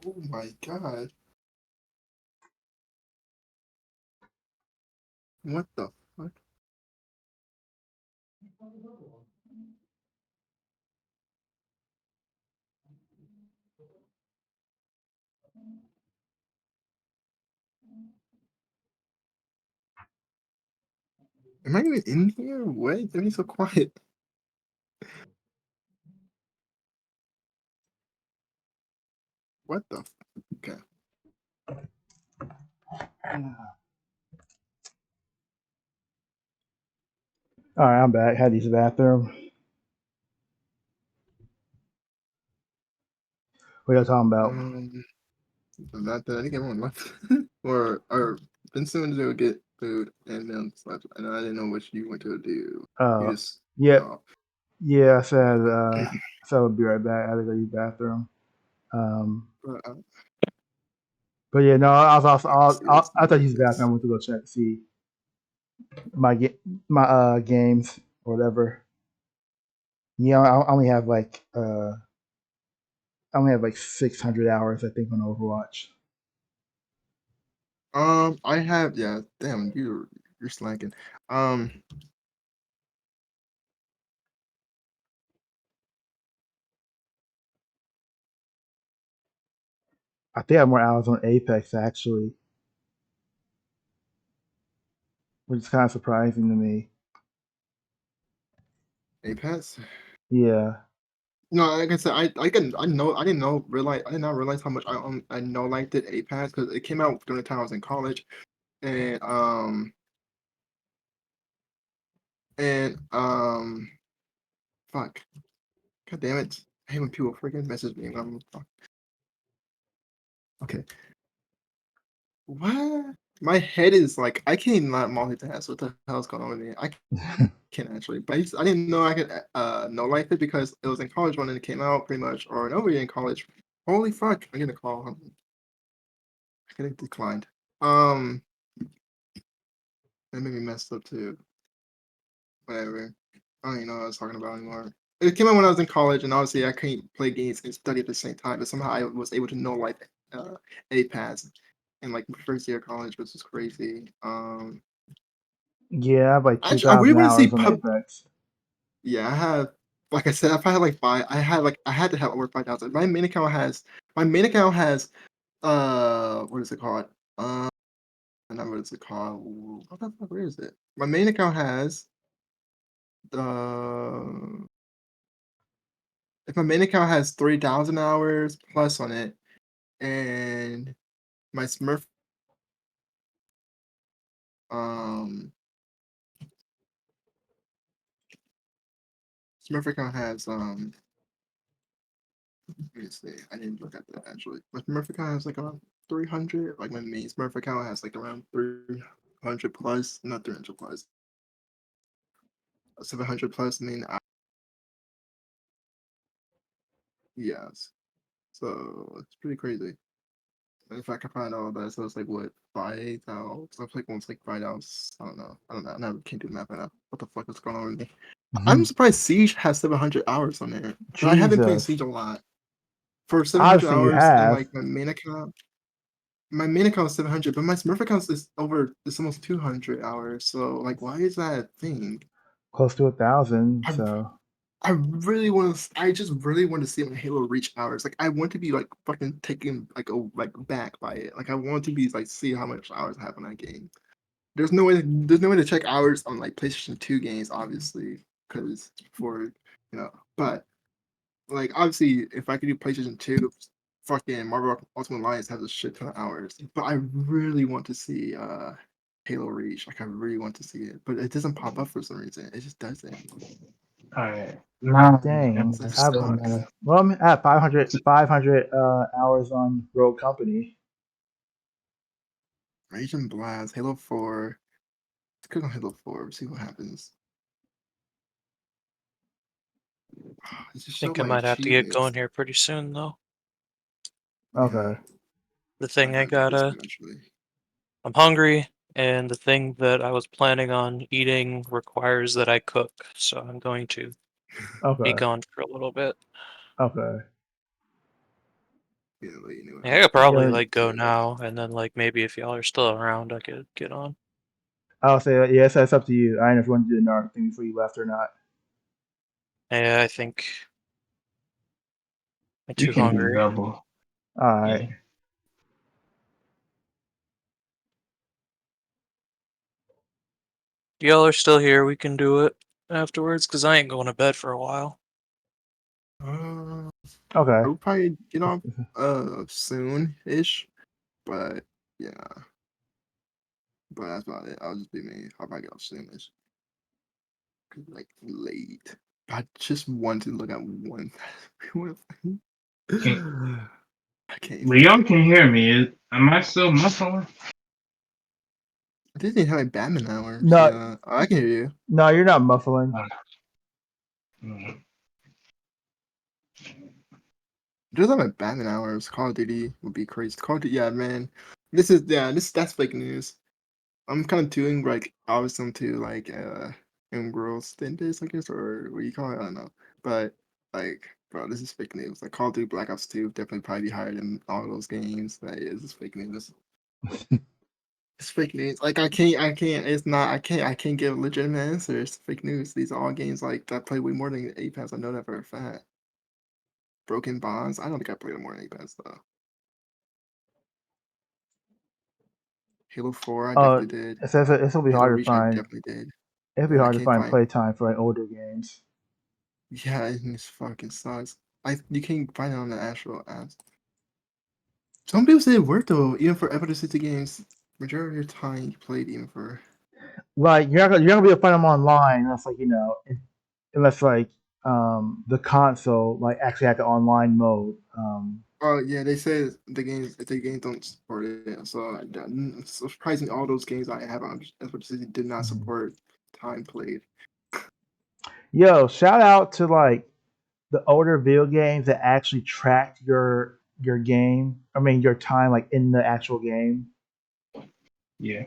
Oh my god. What the fuck? Am I even in here? What? They're being so quiet. What the? Okay. All right, I'm back. Had to use the bathroom. What y'all talking about? That I think everyone left, or Vincent went to go get food, and then slept. And I didn't know what you went to do. You just Yeah, oh, yeah. I said I'll be right back. I had to go use the bathroom. but, But yeah, no, see this I thought I used the Americans. bathroom. I went to go check to see my games or whatever. Yeah, I only have like 600 hours I think on Overwatch. I have yeah. Damn, you're slacking. Um, I think I have more hours on Apex actually, which is kind of surprising to me. Apex. Yeah, No, like I said, I did not realize how much I know liked it Apex because it came out during the time I was in college, and fuck, god damn it, I hate when people freaking message me. Okay, what? My head is like I can't not multitask. What the hell's going on with me? I can't actually, but I didn't know I could know like it because it was in college when it came out pretty much, or nobody in college. Holy fuck! I'm getting a call. I could have declined. Um. That made me messed up too. Whatever. I don't even know what I was talking about anymore. It came out when I was in college, and obviously I couldn't play games and study at the same time. But somehow I was able to know like APAS in like my first year of college, which is crazy. yeah, I have like Actually, I really 2,000 want to see hours on pub. Apex. Yeah, I have. Like I said, if I had like five, I had to have over 5,000. My main account has what is it called? I don't know what is it called? What the fuck? Where is it? My main account has the if my main account has 3,000 hours plus on it, and my um Smurf account has let me see, I didn't look at that actually. My Smurf account has like around 300. Like my main Smurf account has like around 300 plus, not 300 plus, 700 plus. I mean, yes, So it's pretty crazy. If I can find all that, so it's like what 5,000? So it's like once like 5,000. I don't know. I never can't do the math right now. What the fuck is going on with me? I'm surprised Siege has 700 hours on there. But I have been playing Jesus. Siege a lot. For 700 Obviously, you hours and have. like my main account is 700, but my Smurf account is it's almost 200 hours. So like, why is that a thing? Close to 1,000. I So I really want to. I just really want to see my Halo Reach hours. Like, I want to be like fucking taken like back by it. Like, I want to be like see how much hours I have on that game. There's no way. There's no way to check hours on like PlayStation 2 games, obviously, because before But like, obviously, if I could do PlayStation 2, fucking Marvel Ultimate Alliance has a shit ton of hours. But I really want to see Halo Reach. Like, I really want to see it, but it doesn't pop up for some reason. It just doesn't. Alright. Now dang. That I have a sucks. well, I'm at 500 hours on Rogue Company. Rage and Blast, Halo 4. Let's click on Halo 4, see what happens. It just I showed think I my might have to get achievements. going here pretty soon, though. Okay. The thing I gotta do this gotta. eventually. I'm hungry, and the thing that I was planning on eating requires that I cook, so I'm going to be Okay. gone for a little bit. Okay. Yeah, let you know what Yeah, I could probably Yeah. like go now, and then like maybe if y'all are still around, I could get on. I'll say yes. That's up to you. I don't know if you want to do another thing before you left or not. Yeah, I think I'm we too can do hungry. double. All right. Yeah. If y'all are still here, we can do it afterwards, because I ain't going to bed for a while. Okay. I'll probably get off soon-ish, but yeah. But that's about it. I'll just be me. I'll probably get off soon-ish. Like late. I just want to look at one. Can, I can't even. Leon can hear me. Am I still muffling? I didn't have like Batman hours. No, Yeah, I can hear you. no, you're not muffling. Mm. Just like Batman hours. Call of Duty would be crazy. Call of Duty, yeah, man. That's fake news. I'm kind of doing like obviously into like engrossed in this, I guess, or what do you call it? I don't know. But like, bro, this is fake news. Like Call of Duty Black Ops 2 definitely probably be higher than all those games. That is fake news. It's fake news. Like I can't give legitimate answers. It's fake news. These are all games like I play way more than Apex. I know that for a fact. Broken Bonds. I don't think I played more than Apex though. Halo 4, I Oh, definitely did. it says it's gonna be Halo hard to Reach, I find. definitely did. It'll be But I hard to can't find find. playtime for like older games. Yeah, it just fucking sucks. You can't find it on the actual apps. Some people say it worked though, even for Episode 60 games. Majority of your time you played even for. Like you're not gonna be able to find them online unless like unless like the console like actually had the online mode. Oh yeah, they say the games don't support it. So surprisingly, all those games I have on Episode 60 did not support time played. Yo, shout out to like the older video games that actually tracked your game. I mean your time like in the actual game. Yeah.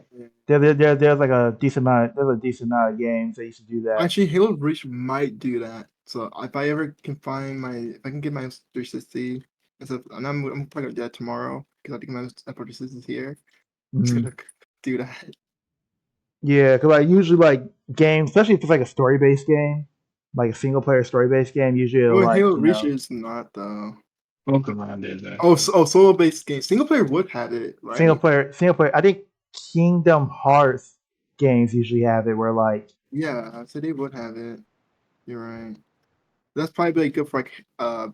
There's like a decent amount. There's a decent amount of games that used to do that. Actually, Halo Reach might do that. So if I ever can find if I can get my 360, and I'm probably gonna do that tomorrow because I think my Episode 360 is here. I'm just Mhm. gonna do that. Yeah, because like usually like games, especially if it's like a story based game, like a single player story based game, usually it'll Well, like Halo Reach is not though. Pokemon did that. Solo based game. Single player would have it, right? single player. I think Kingdom Hearts games usually have it where like Yeah, so they would have it. You're right. That's probably good for like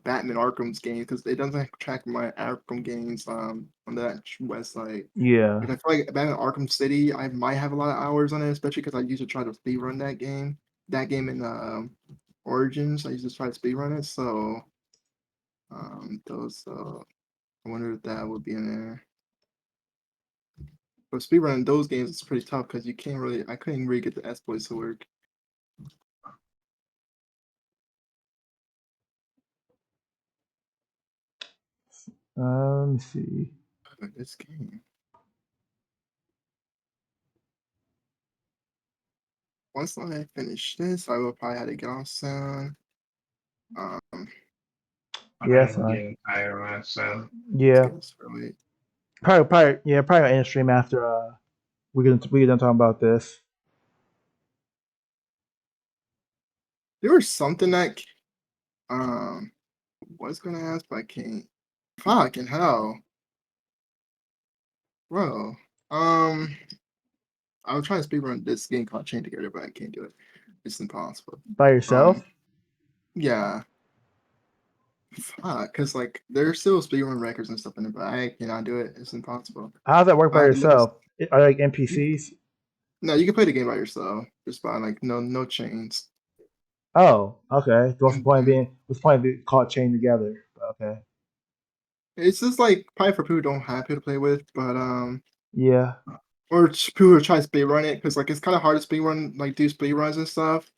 Batman Arkham's games because it doesn't track my Arkham games on that website. yeah. Because I feel like Batman Arkham City, I might have a lot of hours on it, especially because I used to try to speed run that game. That game in Origins, I used to try to speed run it. So those I wonder if that would be in there. But speedrunning those games is pretty tough because I couldn't really get the exploits to work. Let me see. This game. Once I finish this, I will probably have to get off soon. Um, Yeah, I'm fine. getting tired myself. let's Yeah, get this early. probably gonna end stream after we get done talking about this. There was something that was gonna ask, but I can't. Fucking hell, bro. I was trying to speedrun this game called Chain Together, but I can't do it. It's impossible. By yourself? Yeah. Fuck, because like there's still speedrun records and stuff in it, but I cannot do it. It's impossible. How does that work by I had to look yourself? Are they like NPCs? No, you can play the game by yourself, just by like no chains. Oh, okay. What's the point of Mhm. being? What's the point of being called chain together? Okay. It's just like probably for people who don't have people to play with, but Yeah. or people who try to speedrun it because like it's kind of hard to speedrun, like do speedruns and stuff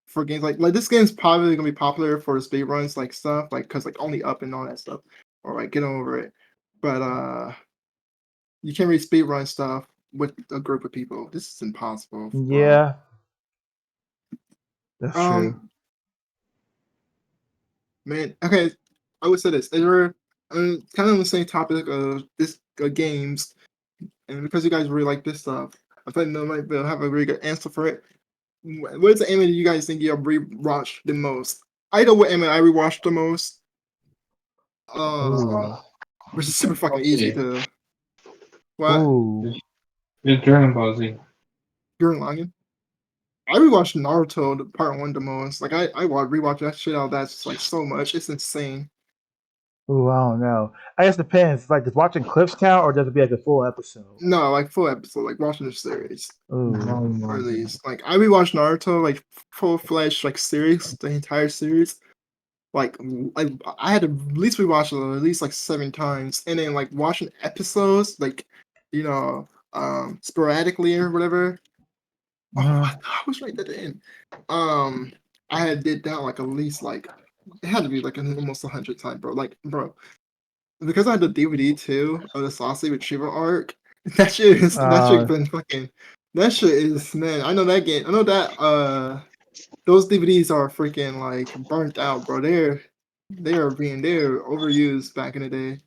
for games like this game's probably gonna be popular for speedruns like stuff like because like only up and all that stuff or like get over it, but you can't really speedrun stuff with a group of people. This is impossible. Yeah. That's true. Man, okay, I would say this. They were kind of on the same topic of this games, and because you guys really like this stuff, I thought they might have a really good answer for it. What's the anime that you guys think you have rewatched the most? I know what anime I rewatched the most. Ooh. Which is super fucking easy to. What? Ooh. It's Dragon Ball Z. Gurren Lagann? I rewatched Naruto the part one the most. Like I rewatch that shit out. That's just like so much. It's insane. Ooh, I don't know. I guess it depends. Like, does watching clips count, or does it be like a full episode? No, like full episode, like watching the series. Ooh. Or at least like I rewatched Naruto like full fledged like series, the entire series. Like I had to at least rewatch it at least like 7 times, and then like watching episodes like sporadically or whatever. Oh, I was right at the end. I had did that like at least like it had to be like almost 100 times, bro. Like, bro, because I had the DVD too of the Saucy Retrieval arc. That shit been fucking. That shit is man. I know that game. I know that those DVDs are freaking like burnt out, bro. They're overused back in the day.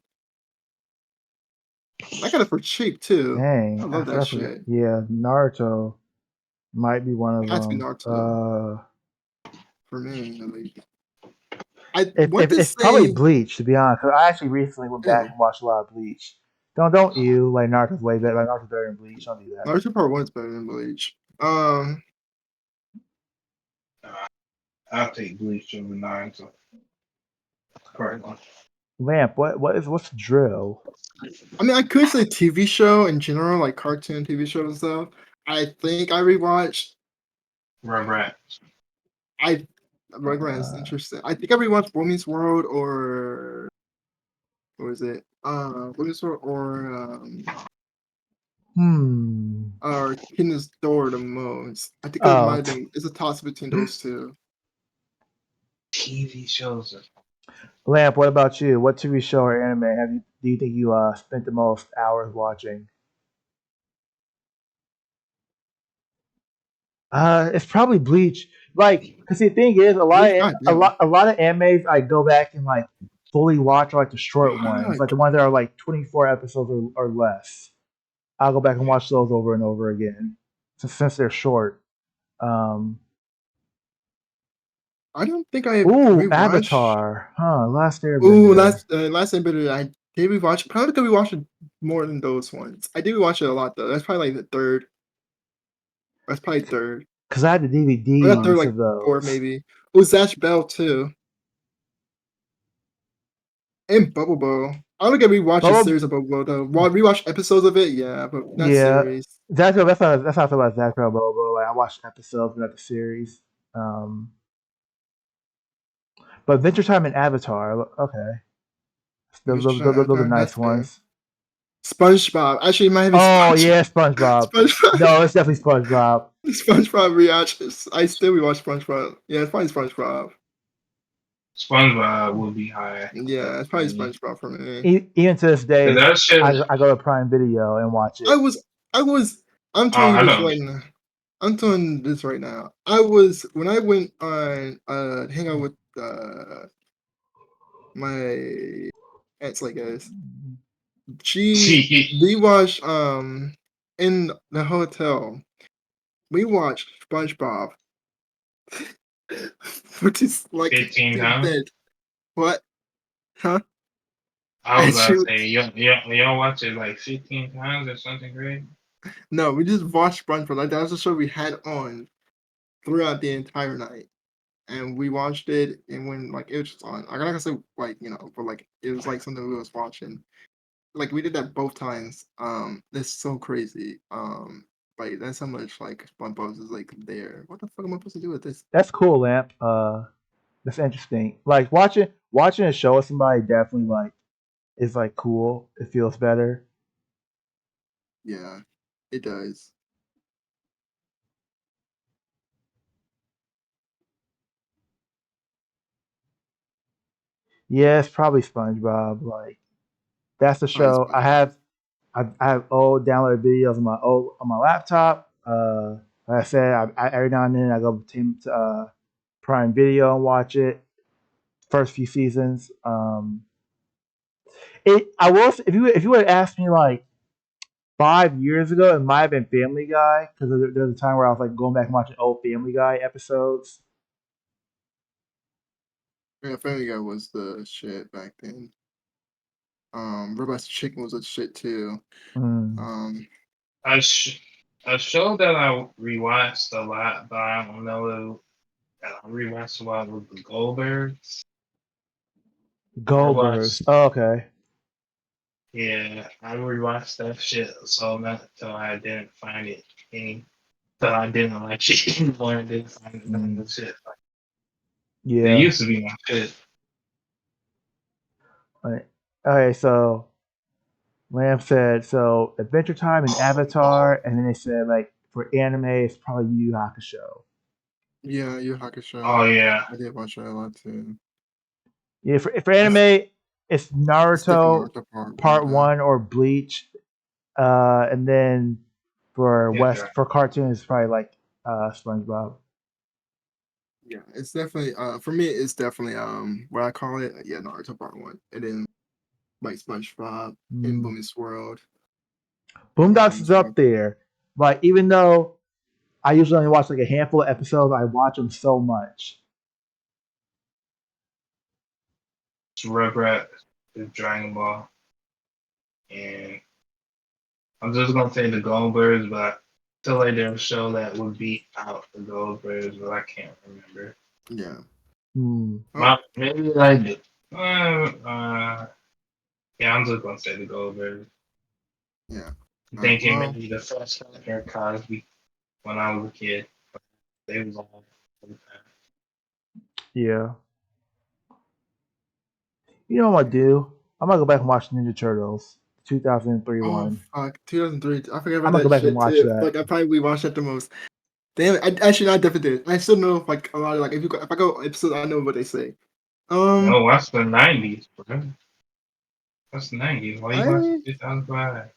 I got it for cheap too. Dang. I love that shit. Yeah, Naruto might be one of It has to be them. Naruto for me at least. I If want to it's probably say Bleach, to be honest. 'Cause I actually recently went back yeah, and watched a lot of Bleach. Don't you? Like Naruto's way better. Like Naruto's better than Bleach. Don't do that. Naruto Part 1 is better than Bleach. I'll take Bleach over Naruto. Part one. Lamp. What's the drill? I mean, I could say TV show in general, like cartoon TV shows and stuff. I think I rewatched. Rugrats. Rugrats interesting. I think I rewatched Woman's World or what was it? Woman's World or Kingdom's Door the most. I think it might have been. It's a toss between those two. TV shows. Lamp. What about you? What TV show or anime do you think you spent the most hours watching? It's probably Bleach. Like, cause the thing is, a lot of animes I go back and like fully watch like the short ones, like the ones that are like 24 episodes or less. I'll go back and watch those over and over again, since they're short. I don't think I Ooh, Avatar, Last Airbender. Ooh, Last Airbender. I did rewatch. Probably could rewatch it more than those ones. I did rewatch it a lot though. That's probably like the third. That's probably third. Cause I had the DVDs Or third, like of those. 4 maybe. Oh, Zatch Bell too. And Bubble Bowl. I don't get rewatch the series of Bubble Bowl though. While rewatch episodes of it, yeah, but not series. That's how I feel about Zatch Bell Bobo. Like I watched episodes, but not the series. But Adventure Time and Avatar, okay. Those are nice ones. SpongeBob. Actually, it might be SpongeBob. Oh, yeah, SpongeBob. SpongeBob. No, it's definitely SpongeBob. SpongeBob reactions. I still rewatch SpongeBob. Yeah, it's probably SpongeBob. SpongeBob would be high. Yeah, it's probably SpongeBob for me. Even to this day, That shit. I go to Prime Video and watch it. I'm telling you this right now. I'm telling this right now. When I went on hang out with my ex, I guess. We watched in the hotel. We watched SpongeBob, which is like 15 in times. bed. What? Huh? I was And about she to was- say, y'all watch it like 15 times or something great. No, we just watched SpongeBob. Like that was the show we had on throughout the entire night, and we watched it. And when like it was just on, like I said, like but like it was like something we was watching. Like we did that both times. That's so crazy. Like that's how much like SpongeBob is like there. What the fuck am I supposed to do with this? That's cool, Lamp. That's interesting. Like watching a show with somebody definitely like is like cool. It feels better. Yeah, it does. Yeah, it's probably SpongeBob. Like that's the Probably show. SpongeBob. I have old downloaded videos on my laptop. Like I said, every now and then I go to Prime Video and watch it. First few seasons. It I will if you would ask me like 5 years ago, it might have been Family Guy because there's a time where I was like going back and watching old Family Guy episodes. Yeah, Family Guy was the shit back then. Robot's Chicken was a shit too. Mm. Um, A, sh- a show that I rewatched a lot, but I don't know that I rewatched a lot was the Goldbergs. I Goldbergs. watched, Oh, okay. yeah, I rewatched that shit so much till I didn't find it any, till I didn't like it anymore and didn't find it none of the shit. It Yeah. used to be my shit. Right. Okay, so Lamb said so Adventure Time and Avatar, and then they said like for anime it's probably Yu Yu Hakusho. yeah, Yu Yu Oh Hakusho. yeah, I did watch that a lot too. Yeah, for anime it's It's definitely Naruto Naruto Part One. Part One or Bleach, and then for yeah. cartoons it's probably like SpongeBob. Yeah, it's definitely for me. It's definitely what I call it. Yeah, Naruto Part One, and then like SpongeBob in Mm. Boomie's World. Yeah, Boondocks is Boomie's up World. there, but even though I usually only watch like a handful of episodes, I watch them so much. It's Rugrats, it's Dragon Ball, and I'm just gonna say the Goldbergs, but I feel like there's a show that would beat out the Goldbergs, but I can't remember. Yeah. Mm. Oh, Maybe like yeah, I'm just gonna say the Goldbergs. yeah. I'm All right. thinking Well, maybe the first or Cosby when I was a kid. They was all Yeah. You know what I'm gonna do? I'm gonna go back and watch Ninja Turtles, 2003 oh one. fuck, 2003. I forgot I'm about gonna go that back and shit watch too. that. Like I probably watched that the most. Damn it! I definitely did. I still know like a lot of like if I go episodes, I know what they say. no, watch the '90s, bro. That's the '90s. Why you watching I 2005?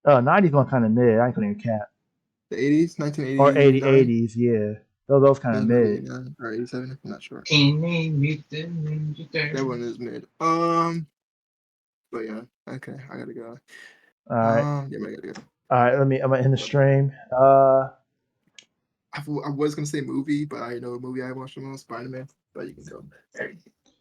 90s one kind of mid. I ain't gonna even cap. the 80s, 1980, Or 89, 80s, yeah. Those kind of maybe might be mid. 89 or 87. I'm not sure. Teenage Mutant Ninja That one Turtles. is mid. But yeah, okay, I gotta go. All right, Yeah, I gotta go. all right. I'm gonna end the stream. I was gonna say movie, but I know a movie I watched the most, Spider-Man. But you can go.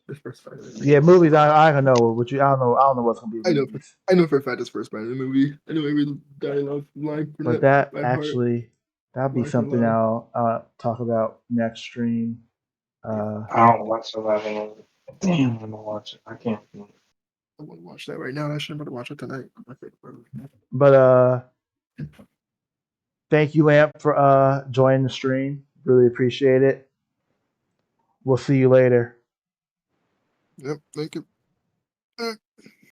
The first Spider-Man. Yeah, movies. I don't know what you. I don't know. I don't know what's gonna be I know for movies. I know for a fact it's first Spider-Man movie. I know every dialogue line from But that that by heart, actually, that'll be line for something line. I'll talk about next stream. Yeah, I don't watch a lot of it. Damn, I'm gonna watch it. I can't. I want to watch that right now. I should better watch it tonight. But thank you, Lamp, for joining the stream. Really appreciate it. We'll see you later. Yep, thank you.